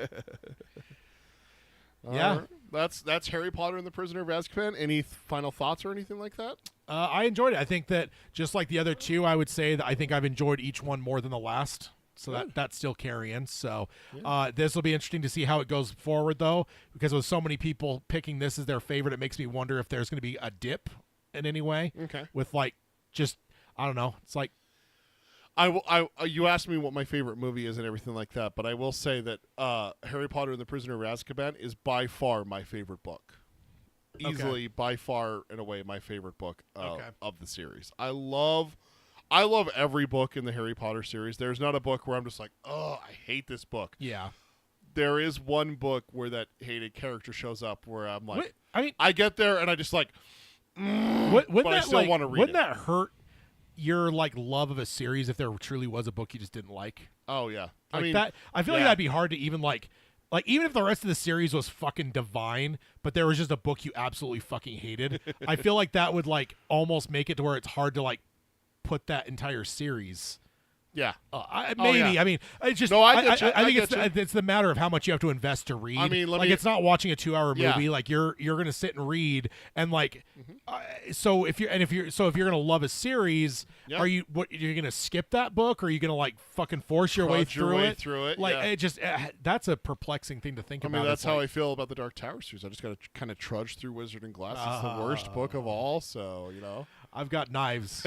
yeah, That's Harry Potter and the Prisoner of Azkaban. Any final thoughts or anything like that? I enjoyed it. I think that just like the other two, I would say that I think I've enjoyed each one more than the last. So that's still carrying. So this will be interesting to see how it goes forward, though, because with so many people picking this as their favorite, it makes me wonder if there's going to be a dip in any way. Okay. With like just I don't know. It's like You asked me what my favorite movie is and everything like that, but I will say that Harry Potter and the Prisoner of Azkaban is by far my favorite book. Easily, by far and away, my favorite book of the series. I love every book in the Harry Potter series. There's not a book where I'm just like, oh, I hate this book. yeah. There is one book where that hated character shows up where I'm like, What- I mean, I get there and I just like, wouldn't but I that still like wanna read wouldn't it. that hurt your like love of a series if there truly was a book you just didn't like? oh yeah. Like I mean, that. I feel like yeah. that'd be hard to even like even if the rest of the series was fucking divine, but there was just a book you absolutely fucking hated. I feel like that would like almost make it to where it's hard to like put that entire series. yeah. Maybe. yeah. I mean, it's just. No, I get you. I think I get it's the matter of how much you have to invest to read. I mean, like it's not watching a 2-hour Yeah. movie. Like you're gonna sit and read, and like, so if you're gonna love a series, Yeah. are you you're gonna skip that book, or are you gonna like fucking force your way Trudge your through way it? through it, Like yeah. it just that's a perplexing thing to think I about. mean, that's It's how like, I feel about the Dark Tower series. I just got to kind of trudge through Wizard and Glass. It's the worst book of all, so, you know. I've got knives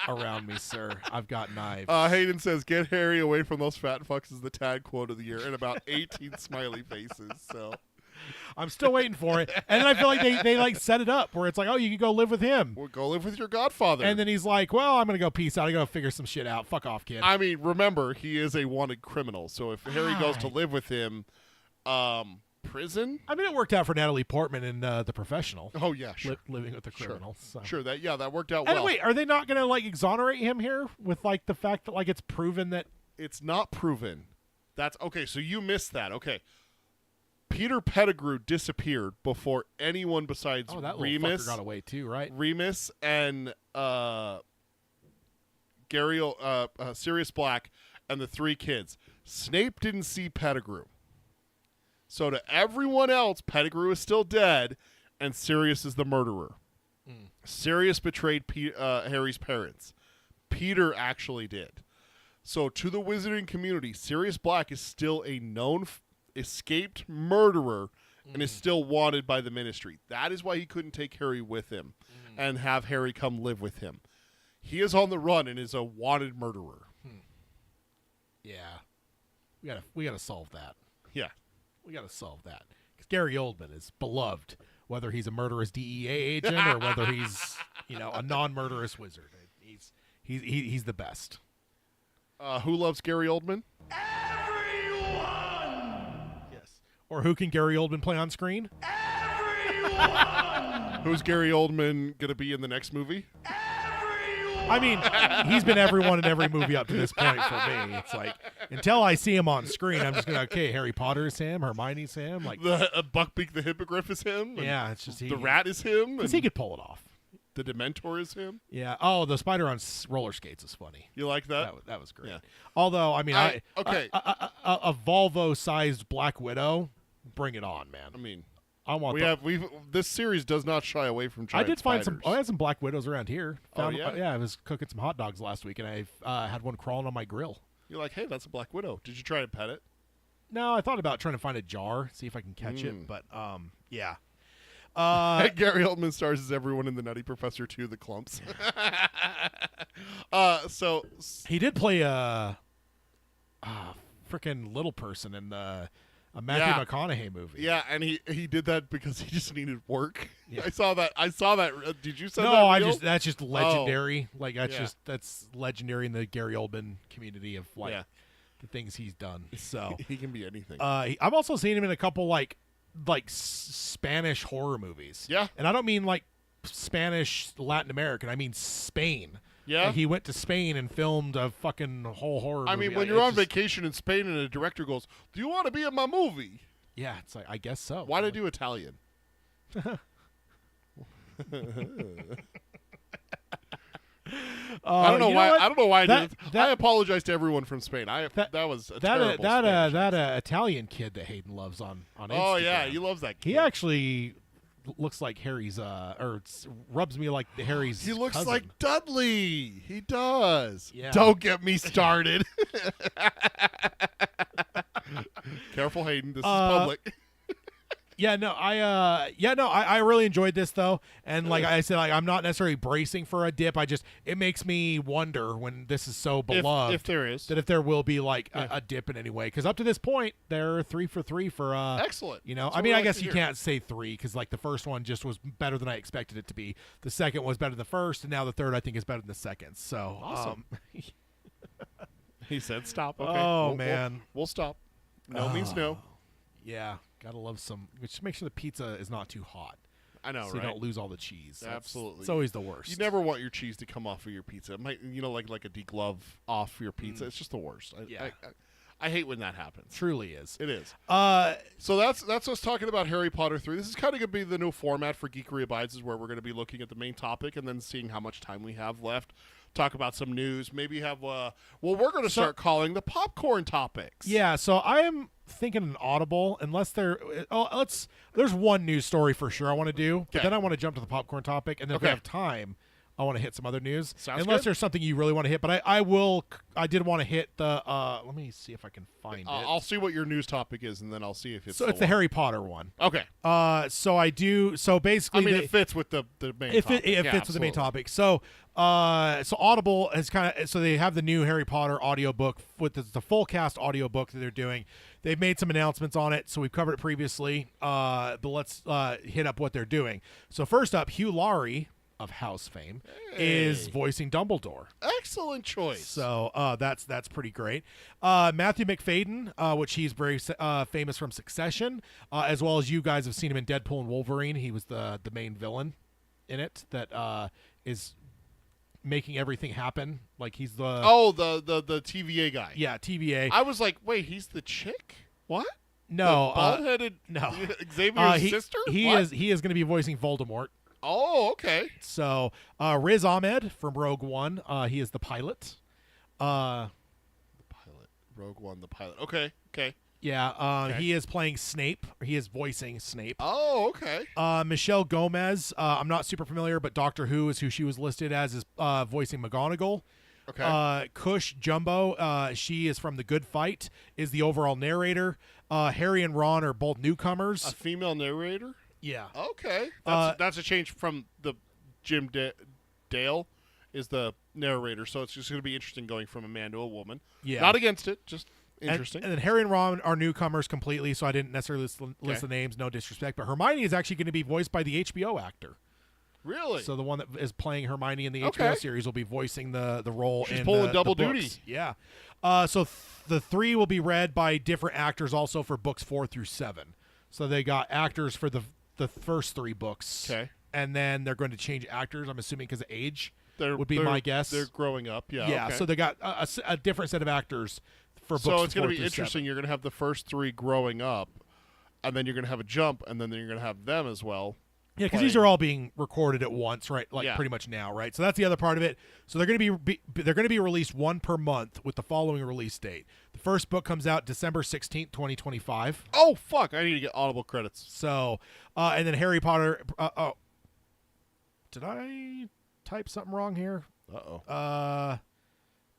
around me, sir. I've got knives. Hayden says, get Harry away from those fat fucks is the tag quote of the year, and about 18 smiley faces, so. I'm still waiting for it, and then I feel like they like set it up where it's like, oh, you can go live with him. Well, go live with your godfather. And then he's like, well, I'm going to go peace out. I got to figure some shit out. Fuck off, kid. I mean, remember, he is a wanted criminal, so if Harry goes to live with him, prison? I mean, it worked out for Natalie Portman in The Professional. Oh, yeah, sure. Living with the criminal. So. Sure, that worked out And well. wait, are they not going to like exonerate him here with like the fact that like it's proven that? It's not proven. That's okay. So you missed that. Okay. Peter Pettigrew disappeared before anyone besides Oh, that little Remus, fucker got away too, right? Remus and Sirius Black and the 3 kids. Snape didn't see Pettigrew. So to everyone else, Pettigrew is still dead, and Sirius is the murderer. Sirius betrayed Harry's parents. Peter actually did. So to the wizarding community, Sirius Black is still a known escaped murderer and is still wanted by the Ministry. That is why he couldn't take Harry with him and have Harry come live with him. He is on the run and is a wanted murderer. Yeah, we gotta solve that. Yeah. We gotta solve that because Gary Oldman is beloved, whether he's a murderous DEA agent or whether he's a non-murderous wizard. He's the best. Who loves Gary Oldman? Yes. Or who can Gary Oldman play on screen? Who's Gary Oldman going to be in the next movie? I mean, he's been everyone in every movie up to this point for me. It's like, until I see him on screen, I'm just going to, okay, Harry Potter is him, Hermione's him. Like, The Buckbeak the Hippogriff is him. and yeah, it's just the rat is him. Because And he could pull it off. the Dementor is him. Yeah. Oh, the spider on roller skates is funny. You like that? That was great. Yeah. Although, I mean, okay. a Volvo-sized Black Widow, bring it on, man. I mean, I want. this series does not shy away from giant I did find spiders. I had some Black Widows around here. Yeah? Yeah, I was cooking some hot dogs last week, and I had one crawling on my grill. You're like, hey, that's a Black Widow. Did you try to pet it? No, I thought about trying to find a jar, see if I can catch it, but yeah. Gary Oldman stars as everyone in the Nutty Professor 2, The Clumps. So He did play a freaking little person in a Matthew McConaughey movie. yeah, and he did that because he just needed work. Yeah. I saw that. Did you send that? No, reel? that's just legendary. Like Yeah. that's legendary in the Gary Oldman community of like Yeah. the things he's done. So He can be anything. I've also seen him in a couple like Spanish horror movies. Yeah. And I don't mean like Spanish Latin American. I mean Spain. Yeah. Like, he went to Spain and filmed a fucking whole horror I movie. mean, when you're on vacation in Spain and a director goes, "Do you want to be in my movie?" Yeah, it's like I guess so. Why did I do Italian? I don't know why. I don't know why I did. I apologize to everyone from Spain. That was a terrible Spanish accent. Italian kid that Hayden loves on Instagram. Oh yeah, he loves that kid. He actually looks like Harry's rubs me like Harry's He looks cousin. like Dudley. He does. Yeah. Don't get me started. Careful, Hayden. This is public. I really enjoyed this though, and like I said, like I'm not necessarily bracing for a dip. It makes me wonder when this is so beloved, if there is, that if there will be like a dip in any way. Because up to this point, they're 3 for 3 for excellent. You know, That's I what mean, we I like guess to you hear. can't say 3 because like the first one just was better than I expected it to be. The second was better than the first, and now the third I think is better than the second. So Awesome. He said stop. Okay. Oh, man. We'll stop. No means no. Yeah, gotta love some. Just make sure the pizza is not too hot. I know, so right? you don't lose all the cheese. Absolutely. It's always the worst. You never want your cheese to come off of your pizza. It might, like a deglove off your pizza. It's just the worst. I hate when that happens. Truly is. It is. Uh, So that's us talking about Harry Potter 3. This is kind of going to be the new format for Geekery Abides, is where we're going to be looking at the main topic and then seeing how much time we have left. Talk about some news. Maybe have we're going to start calling the popcorn topics. Yeah, so I am thinking an audible, unless there's one news story for sure I want to do, but Okay. then I want to jump to the popcorn topic, and then if we Okay. have time, I want to hit some other news. Sounds unless good. there's something you really want to hit, but I did want to hit the let me see if I can find it. I'll see what your news topic is, and then I'll see if it's So it's the one. Harry Potter one. Okay. So I do. So basically, I mean, it fits with the main It topic. fits with the main topic. So Audible has so they have the new Harry Potter audiobook with the full cast audiobook that they're doing. They've made some announcements on it, so we've covered it previously. But let's hit up what they're doing. So first up, Hugh Laurie of House fame is voicing Dumbledore. Excellent choice. So that's pretty great. Matthew McFadden, which he's very famous from Succession, as well as you guys have seen him in Deadpool and Wolverine. He was the main villain in it that is making everything happen. Like he's the the TVA guy. yeah TVA. I was like, wait, he's the chick? What? No, the bald-headed no. Xavier's sister? He What? is going to be voicing Voldemort. Oh, okay. So Riz Ahmed from Rogue One, he is the pilot. The pilot. Rogue One, the pilot. Okay. Yeah, Okay. he is playing Snape. He is voicing Snape. Oh, okay. Michelle Gomez, I'm not super familiar, but Doctor Who is who she was listed as, is voicing McGonagall. Okay. Cush Jumbo, she is from The Good Fight, is the overall narrator. Harry and Ron are both newcomers. A female narrator? Yeah. Okay. Uh, That's a change from the Jim Dale is the narrator, so it's just going to be interesting going from a man to a woman. Yeah. Not against it, just interesting. And then Harry and Ron are newcomers completely, so I didn't necessarily list Okay. the names, no disrespect. But Hermione is actually going to be voiced by the HBO actor. Really? So the one that is playing Hermione in the Okay. HBO series will be voicing the role. She's in pulling the double books. duty. Yeah. So the 3 will be read by different actors also for books 4 through 7. So they got actors for the first 3 books. Okay. And then they're going to change actors, I'm assuming because of age. Would be They're- my guess. They're growing up. Yeah. Yeah, okay. so they got a different set of actors for books. So it's going to to be interesting. You're going to have the first 3 growing up, and then you're going to have a jump, and then you're going to have them as well. Yeah, because these are all being recorded at once, right? Like Yeah. pretty much now, right? So that's the other part of it. So they're going to they're going to be released one per month with the following release date. The first book comes out December 16th, 2025. Oh fuck! I need to get Audible credits. So, and then Harry Potter. Did I type something wrong here?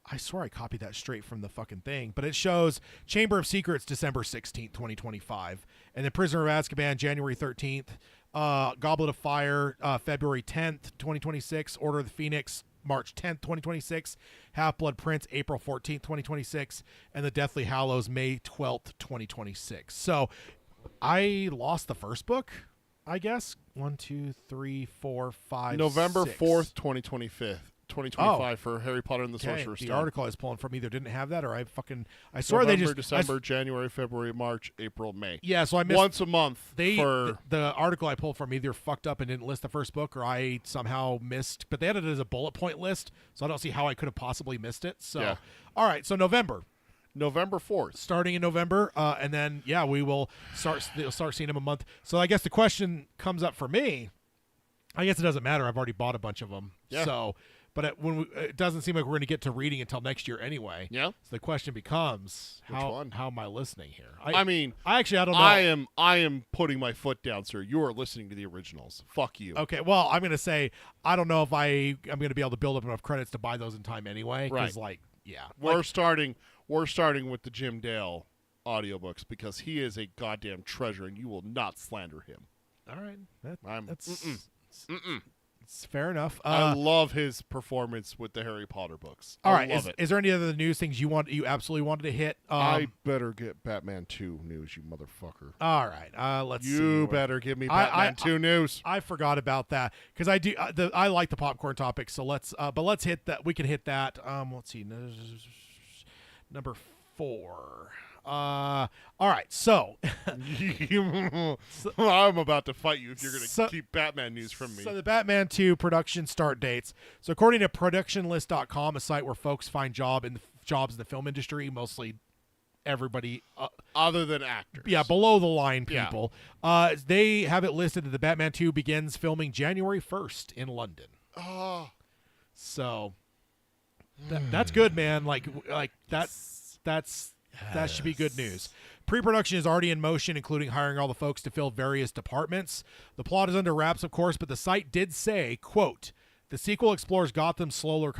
I swear I copied that straight from the fucking thing, but it shows Chamber of Secrets December 16th, 2025, and then Prisoner of Azkaban January 13th, Goblet of Fire February 10th, 2026, Order of the Phoenix March 10th, 2026, Half-Blood Prince April 14th, 2026, and The Deathly Hallows May 12th, 2026. So I lost the first book, I guess. 1, 2, 3, 4, 5, November 6. 4th, 2025 for Harry Potter and the Okay, Sorcerer's the Stone. article I was pulling from either didn't have that, or I swear November, they just December, January, February, March, April, May. yeah. So I missed Once a month. the article I pulled from either fucked up and didn't list the first book, or I somehow missed. But they had it as a bullet point list, so I don't see how I could have possibly missed it. So Yeah. all right, so November, November 4th. starting in November, and then we will start seeing them a month. So I guess the question comes up for me. I guess it doesn't matter. I've already bought a bunch of them. Yeah. So, but it doesn't seem like we're going to get to reading until next year anyway. Yeah. So the question becomes, Which one? how am I listening here? I mean, I don't know. I am putting my foot down, sir. You are listening to the originals. Fuck you. Okay, well, I'm going to say I don't know if I'm going to be able to build up enough credits to buy those in time anyway. Right. We're We're starting with the Jim Dale audiobooks because he is a goddamn treasure and you will not slander him. all right. That's it's fair enough. I love his performance with the Harry Potter books. All I right. love it. Is there any other news things you absolutely wanted to hit? I better get Batman 2 news, you motherfucker. All right. Let's see. You better give me Batman 2 news. I forgot about that because I do. I like the popcorn topic. So let's hit that. We can hit that. Let's see. Number 4. All right. So I'm about to fight you if you're going to So- keep Batman news from me. So the Batman 2 production start dates. So according to productionlist.com, a site where folks find jobs in the film industry, mostly everybody Other than actors. below the line Yeah. people. They have it listed that the Batman 2 begins filming January 1st in London. Oh, So that's good, man. Like that should be good news. Pre-production is already in motion, including hiring all the folks to fill various departments. The plot is under wraps, of course, but the site did say, quote, the sequel explores Gotham's slow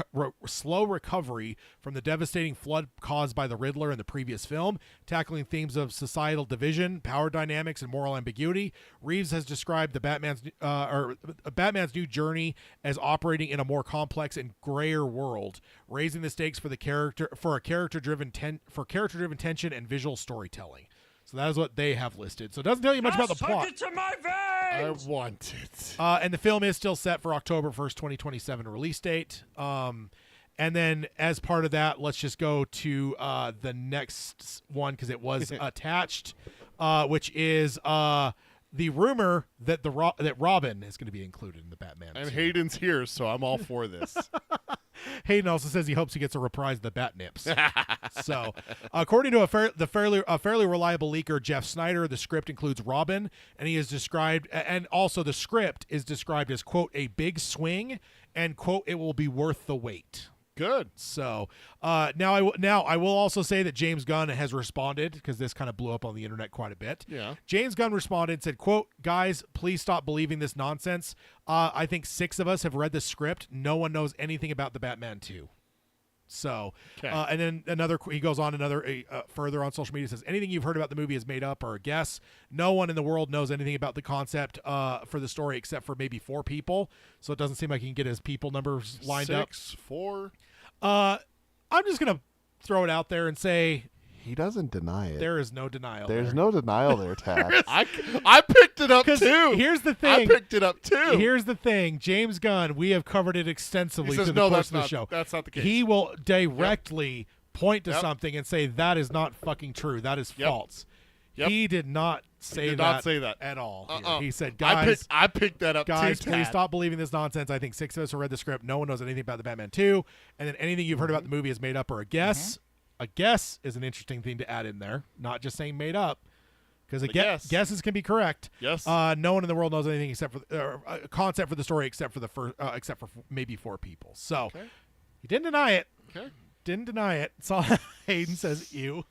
recovery from the devastating flood caused by the Riddler in the previous film, tackling themes of societal division, power dynamics, and moral ambiguity. Reeves has described the Batman's new journey as operating in a more complex and grayer world, raising the stakes for character-driven tension and visual storytelling. So that is what they have listed. So it doesn't tell you much about the plot. I want it. And the film is still set for October 1st, 2027 release date. And then as part of that, let's just go to the next one because it was attached, which is the rumor that that Robin is going to be included in the Batman. And 2. Hayden's here, so I'm all for this. Hayden also says he hopes he gets a reprise of the Bat Nips. So, according to a fairly reliable leaker, Jeff Snyder, the script includes Robin, and he is described, and also the script is described as, quote, a big swing, and, quote, it will be worth the wait. Good. So now I will also say that James Gunn has responded because this kind of blew up on the internet quite a bit. Yeah. James Gunn responded and said, quote, guys, please stop believing this nonsense. I think 6 of us have read the script. No one knows anything about the Batman 2. So, Okay. and then he goes on further on social media, says anything you've heard about the movie is made up or a guess. No one in the world knows anything about the concept for the story except for maybe 4 people. So it doesn't seem like he can get his people numbers lined up. 6, 4. I'm just going to throw it out there and say He doesn't deny it. There is no denial. There's there. no denial there, Tad. I picked it up 'Cause too. here's the I thing. picked it up too. Here's the thing. James Gunn, we have covered it extensively He says, through the "No, course that's of the not- show. that's not the case." He will directly point to Yep. something and say that is not fucking true. That is Yep. false. Yep. He did not say did that. not say that. at all. here. Uh-uh. He said, I "Guys, picked that up guys, too, please Tad. stop believing this nonsense. I think 6 of us have read the script. No one knows anything about the Batman 2, and then anything you've heard about the movie is made up or a guess. A guess is an interesting thing to add in there, not just saying made up, because guesses can be correct. Yes. No one in the world knows anything except for a concept for the story, except for maybe 4 people. So he didn't deny it. Okay. Didn't deny it. So Hayden says, "Ew."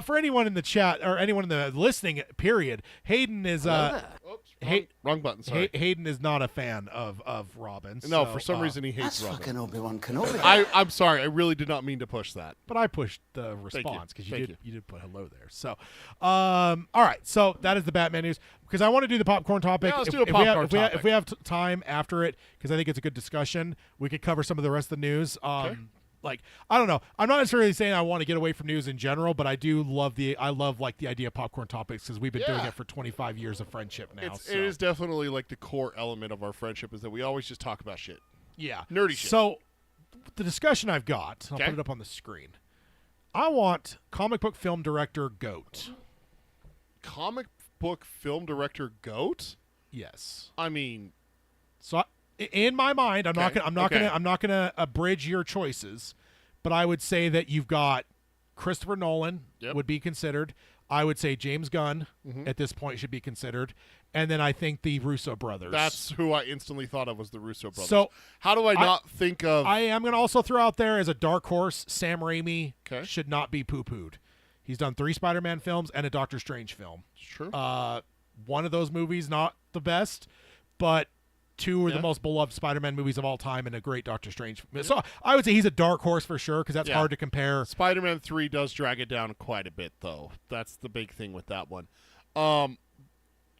For anyone in the chat or anyone in the listening period, Hayden is Oops, wrong button. Sorry. Hayden is not a fan of Robin. No, so, for some reason he hates That's Robin. fucking Obi-Wan Kenobi. I'm sorry. I really did not mean to push that. but I pushed the response because Thank you did put hello there. So, all right. So that is the Batman news because I want to do the popcorn topic. Yeah, let's do a popcorn topic. If we have time after it, because I think it's a good discussion, we could cover some of the rest of the news. Like, I don't know. I'm not necessarily saying I want to get away from news in general, but I do love the idea of popcorn topics because we've been doing it for 25 years of friendship now. It is definitely like the core element of our friendship is that we always just talk about shit. Yeah. Nerdy shit. So the discussion I've got, I'll Okay. put it up on the screen. I want comic book film director GOAT. Comic book film director GOAT? Yes. I mean, So in my mind, I'm not Okay. gonna abridge your choices, but I would say that you've got Christopher Nolan Yep. would be considered. I would say James Gunn at this point should be considered, and then I think the Russo brothers. that's who I instantly thought of was the Russo brothers. So, how do I not think of? I am going to also throw out there as a dark horse, Sam Raimi Okay. should not be poo-pooed. He's done 3 Spider-Man films and a Doctor Strange film. Sure. One of those movies, not the best, but 2 are the Yeah. most beloved Spider-Man movies of all time and a great Doctor Strange. So I would say he's a dark horse for sure because that's Yeah. hard to compare. Spider-Man 3 does drag it down quite a bit, though. That's the big thing with that one.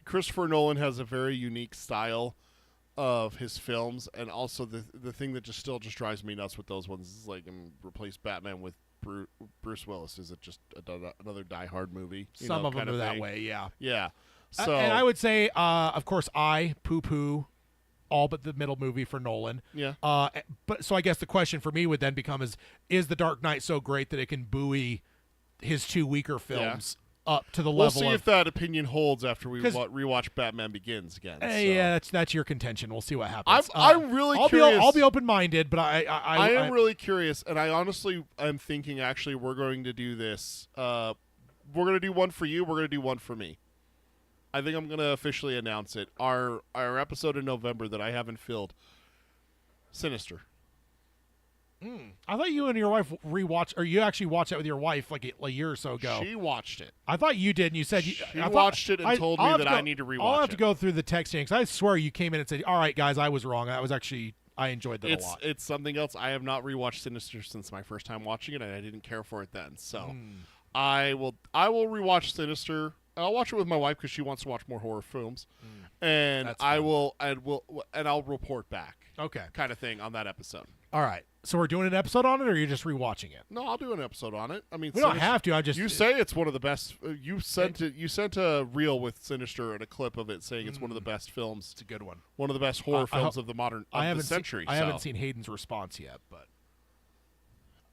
Christopher Nolan has a very unique style of his films, and also the thing that just drives me nuts with those ones is like replace Batman with Bruce Willis. Is it just another Die Hard movie? Some of them kind are that thing? way, yeah. Yeah. So And I would say, of course, I poo-poo all but the middle movie for Nolan. Yeah. But so I guess the question for me would then become is The Dark Knight so great that it can buoy his 2 weaker films up to the we'll level see of if that opinion holds after we 'Cause- rewatch Batman Begins again. So. Yeah, that's your contention. We'll see what happens. I'm really I'll curious. I'll be open-minded, but I am really curious, and I honestly am thinking actually we're going to do this. We're going to do one for you. We're going to do one for me. I think I'm going to officially announce it. Our episode in November that I haven't filled. Sinister. I thought you and your wife rewatched, or you actually watched that with your wife like a year or so ago. She watched it. I thought you did, and you said She I thought- watched it and told me I'll have that to I need to rewatch I'll have to it. go through the text chain because I swear you came in and said, "All right, guys, I was wrong. That was actually I enjoyed that a lot." It's something else. I have not rewatched Sinister since my first time watching it, and I didn't care for it then. So I will rewatch Sinister. I'll watch it with my wife because she wants to watch more horror films, and That's I'll fun. report back. Okay. Kind of thing on that episode. All right. So we're doing an episode on it, or you're just rewatching it? No, I'll do an episode on it. I mean, We don't have to. I just You say it's one of the best. You sent a reel with Sinister and a clip of it saying it's one of the best films. it's a good one. One of the best horror I films ho- of the I haven't century. I so. haven't seen Hayden's response yet, but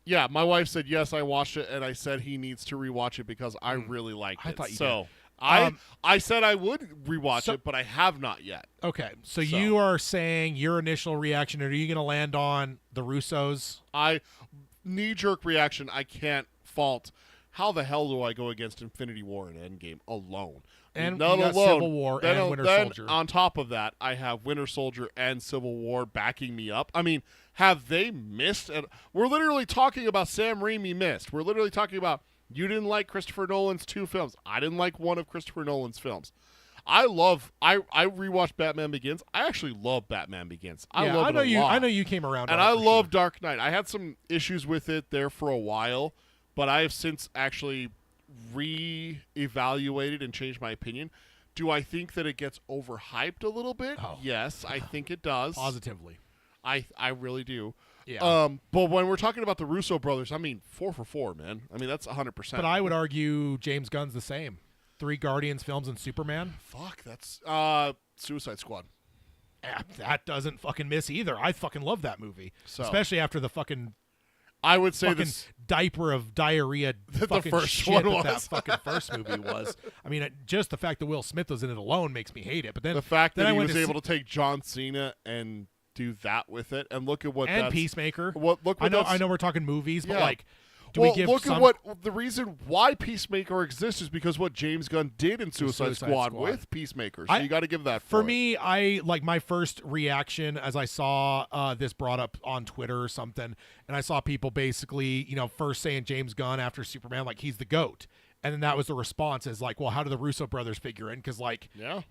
Yeah, my wife said yes. I watched it, and I said he needs to rewatch it because I really liked I it. thought you so did. I said I would rewatch so- it, but I have not yet. okay. So you are saying your initial reaction, are you going to land on the Russos? Knee-jerk reaction. I can't fault. How the hell do I go against Infinity War and Endgame alone? And Not you got alone. Civil War then, and Winter then Soldier. On top of that, I have Winter Soldier and Civil War backing me up. I mean, have they missed? And we're literally talking about Sam Raimi missed. We're literally talking about you didn't like Christopher Nolan's 2 films. I didn't like one of Christopher Nolan's films. I rewatched Batman Begins. I actually love Batman Begins. I love it a lot. I know you came around, And on it I for love sure. Dark Knight. I had some issues with it there for a while, but I have since actually re-evaluated and changed my opinion. Do I think that it gets overhyped a little bit? Oh. Yes, I think it does. positively. I really do. Yeah. But when we're talking about the Russo brothers, I mean, 4 for 4, man. I mean, that's 100%. But I would argue James Gunn's the same. 3 Guardians films and Superman. Fuck, that's Suicide Squad. That doesn't fucking miss either. I fucking love that movie, So. especially after the fucking I would say fucking this. diaper of diarrhea The fucking first shit one that was. fucking first movie was. I mean, just the fact that Will Smith was in it alone makes me hate it. But then The fact then that I he went was to able to take John Cena and do that with it, and look at what and that's, Peacemaker. Look what I know that's- we're talking movies, but Yeah. like, do well, we give look some? at what the reason why Peacemaker exists is because what James Gunn did in Suicide Squad with Peacemaker. So you got to give that for it. me. I like my first reaction as I saw this brought up on Twitter or something, and I saw people basically, first saying James Gunn after Superman, like he's the GOAT, and then that was the response is like, well, how do the Russo brothers figure in? Because like, Yeah.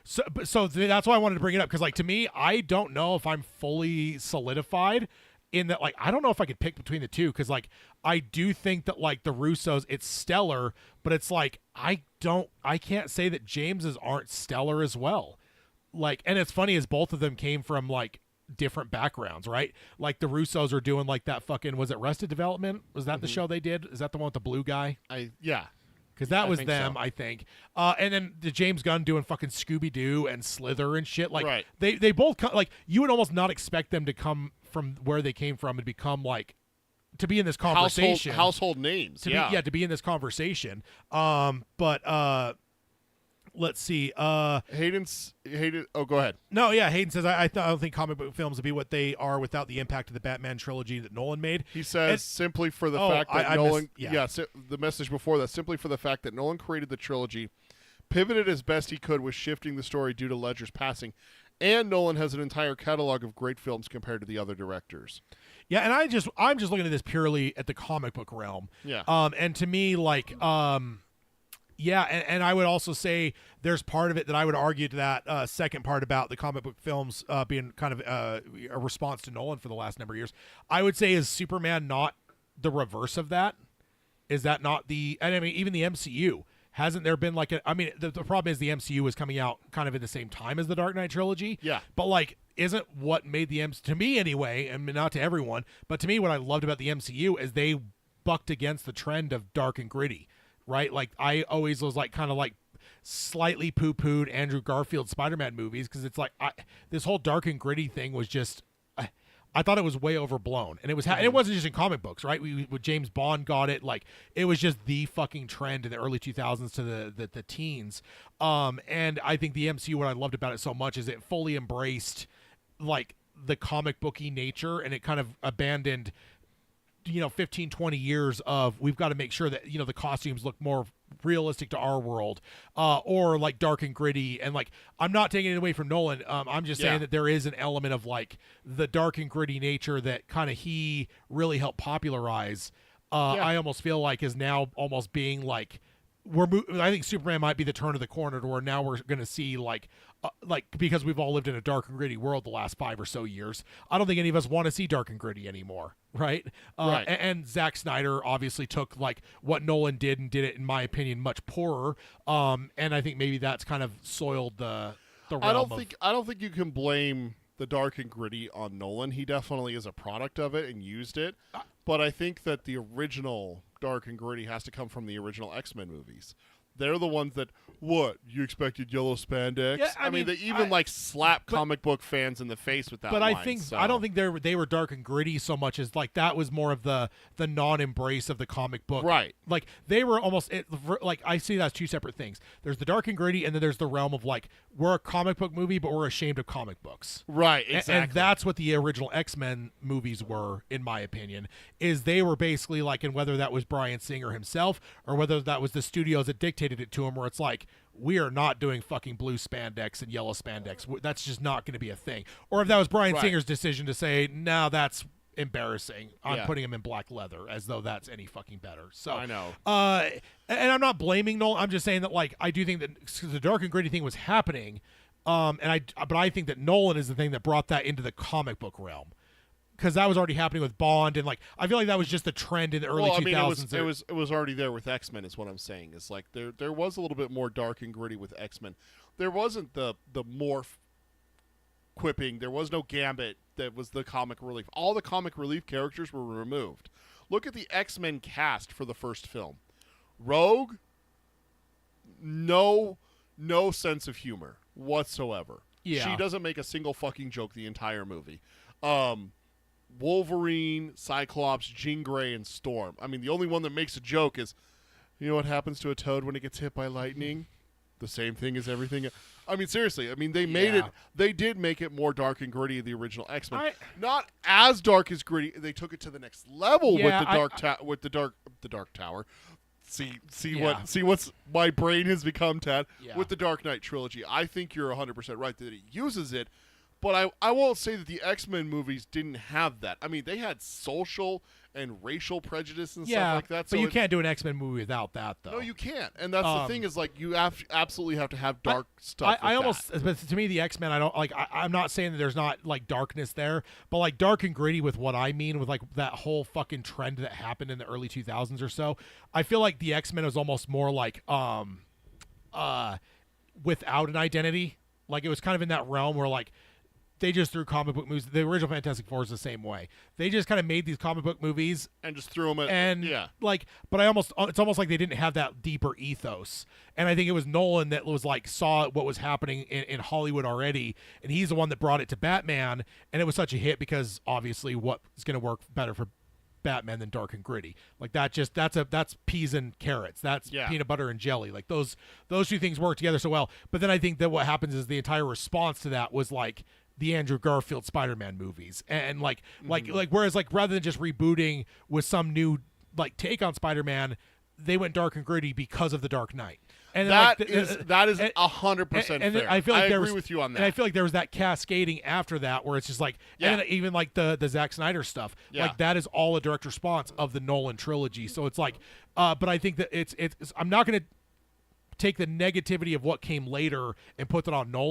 So that's why I wanted to bring it up because, like, to me, I don't know if I'm fully solidified in that. Like, I don't know if I could pick between the two because, like, I do think that like the Russos, it's stellar, but it's like I can't say that James's aren't stellar as well. Like, and it's funny as both of them came from like different backgrounds, right? Like the Russos are doing like that fucking was it Arrested Development? Was that the show they did? Is that the one with the blue guy? Yeah. Because that I was think them, so. I think. And then the James Gunn doing fucking Scooby-Doo and Slither and shit. Like, Right. they both, like, you would almost not expect them to come from where they came from and become, like, to be in this conversation. Household names. To Yeah. be, to be in this conversation. But let's see. Hayden. Oh, go ahead. No, yeah, Hayden says, I don't think comic book films would be what they are without the impact of the Batman trilogy that Nolan made. He says And- simply for the Oh, fact that I Nolan. missed- yeah. The message before that, simply for the fact that Nolan created the trilogy, pivoted as best he could with shifting the story due to Ledger's passing, and Nolan has an entire catalog of great films compared to the other directors. Yeah, and I'm just looking at this purely at the comic book realm. Yeah. And to me, like, yeah, and I would also say there's part of it that I would argue to that second part about the comic book films being kind of a response to Nolan for the last number of years. I would say is Superman not the reverse of that? Is that not the? And I mean, even the MCU. Hasn't there been like a? I mean, the problem is the MCU was coming out kind of at the same time as the Dark Knight trilogy. Yeah. But like, isn't what made the to me anyway, and not to everyone, but to me, what I loved about the MCU is they bucked against the trend of dark and gritty, right? Like I always was like kind of like slightly poo-pooed Andrew Garfield Spider-Man movies because it's like this whole dark and gritty thing was just. I thought it was way overblown, and it was. And it wasn't just in comic books, right? With James Bond got it. Like it was just the fucking trend in the early 2000s to the teens. And I think the MCU, what I loved about it so much is it fully embraced like the comic booky nature, and it kind of abandoned 15, 20 years of we've got to make sure that the costumes look more realistic to our world, or like dark and gritty. And like I'm not taking it away from Nolan. I'm just saying that there is an element of like the dark and gritty nature that kind of he really helped popularize. I almost feel like is now almost being like I think Superman might be the turn of the corner to where now we're going to see like because we've all lived in a dark and gritty world the last 5 or so years. I don't think any of us want to see dark and gritty anymore, right? Right. And Zack Snyder obviously took like what Nolan did and did it, in my opinion, much poorer. And I think maybe that's kind of soiled the realm. I don't think you can blame the dark and gritty on Nolan. He definitely is a product of it and used it. But I think that the original dark and gritty has to come from the original X-Men movies. They're the ones that, what, you expected yellow spandex? Yeah, I mean, they even slap comic book fans in the face with that But line, I don't think they were dark and gritty so much as like that was more of the non-embrace of the comic book. Right. Like they were almost like I see that as two separate things. There's the dark and gritty, and then there's the realm of like we're a comic book movie, but we're ashamed of comic books. Right, exactly. And that's what the original X-Men movies were, in my opinion, is they were basically like, and whether that was Bryan Singer himself or whether that was the studios that dictated it to him, where it's like, we are not doing fucking blue spandex and yellow spandex. That's just not going to be a thing. Or if that was Bryan Singer's decision to say, no, that's embarrassing. I'm putting him in black leather as though that's any fucking better. So I know. And I'm not blaming Nolan. I'm just saying that like I do think that the dark and gritty thing was happening. But I think that Nolan is the thing that brought that into the comic book realm. Because that was already happening with Bond, and like I feel like that was just the trend in the early 2000s. It was already there with X-Men. Is what I'm saying. It's like there was a little bit more dark and gritty with X-Men. There wasn't the more quipping. There was no Gambit that was the comic relief. All the comic relief characters were removed. Look at the X-Men cast for the first film. Rogue, no sense of humor whatsoever. Yeah. She doesn't make a single fucking joke the entire movie. Wolverine, Cyclops, Jean Grey, and Storm. I mean, the only one that makes a joke is, you know what happens to a toad when it gets hit by lightning? The same thing as everything. I mean, seriously. I mean, they made it. They did make it more dark and gritty. The original X-Men, not as dark as gritty. They took it to the next level with the Dark Tower. See what's my brain has become, Tad, with the Dark Knight trilogy. I think you're 100% right that it uses it, but I won't say that the X-Men movies didn't have that. I mean, they had social and racial prejudice and stuff like that. But you can't do an X-Men movie without that, though. No, you can't. And that's the thing is, like, you absolutely have to have dark stuff. But to me, the X-Men, I don't like. I'm not saying that there's not like darkness there, but like dark and gritty with what I mean with like that whole fucking trend that happened in the early 2000s or so. I feel like the X-Men was almost more like without an identity. Like it was kind of in that realm where like they just threw comic book movies. The original Fantastic Four is the same way. They just kind of made these comic book movies and just threw them at like. But it's almost like they didn't have that deeper ethos. And I think it was Nolan that was like saw what was happening in Hollywood already, and he's the one that brought it to Batman, and it was such a hit because obviously what is going to work better for Batman than dark and gritty. Like that's peas and carrots. That's peanut butter and jelly. Like those two things work together so well. But then I think that what happens is the entire response to that was like the Andrew Garfield Spider-Man movies, and like whereas like rather than just rebooting with some new like take on Spider-Man, they went dark and gritty because of the Dark Knight. And that is 100% fair. I feel like I agree with you on that. And I feel like there was that cascading after that where it's just like, and then even like the Zack Snyder stuff, like that is all a direct response of the Nolan trilogy. So it's like, but I think that it's I'm not going to take the negativity of what came later and put that on Nolan.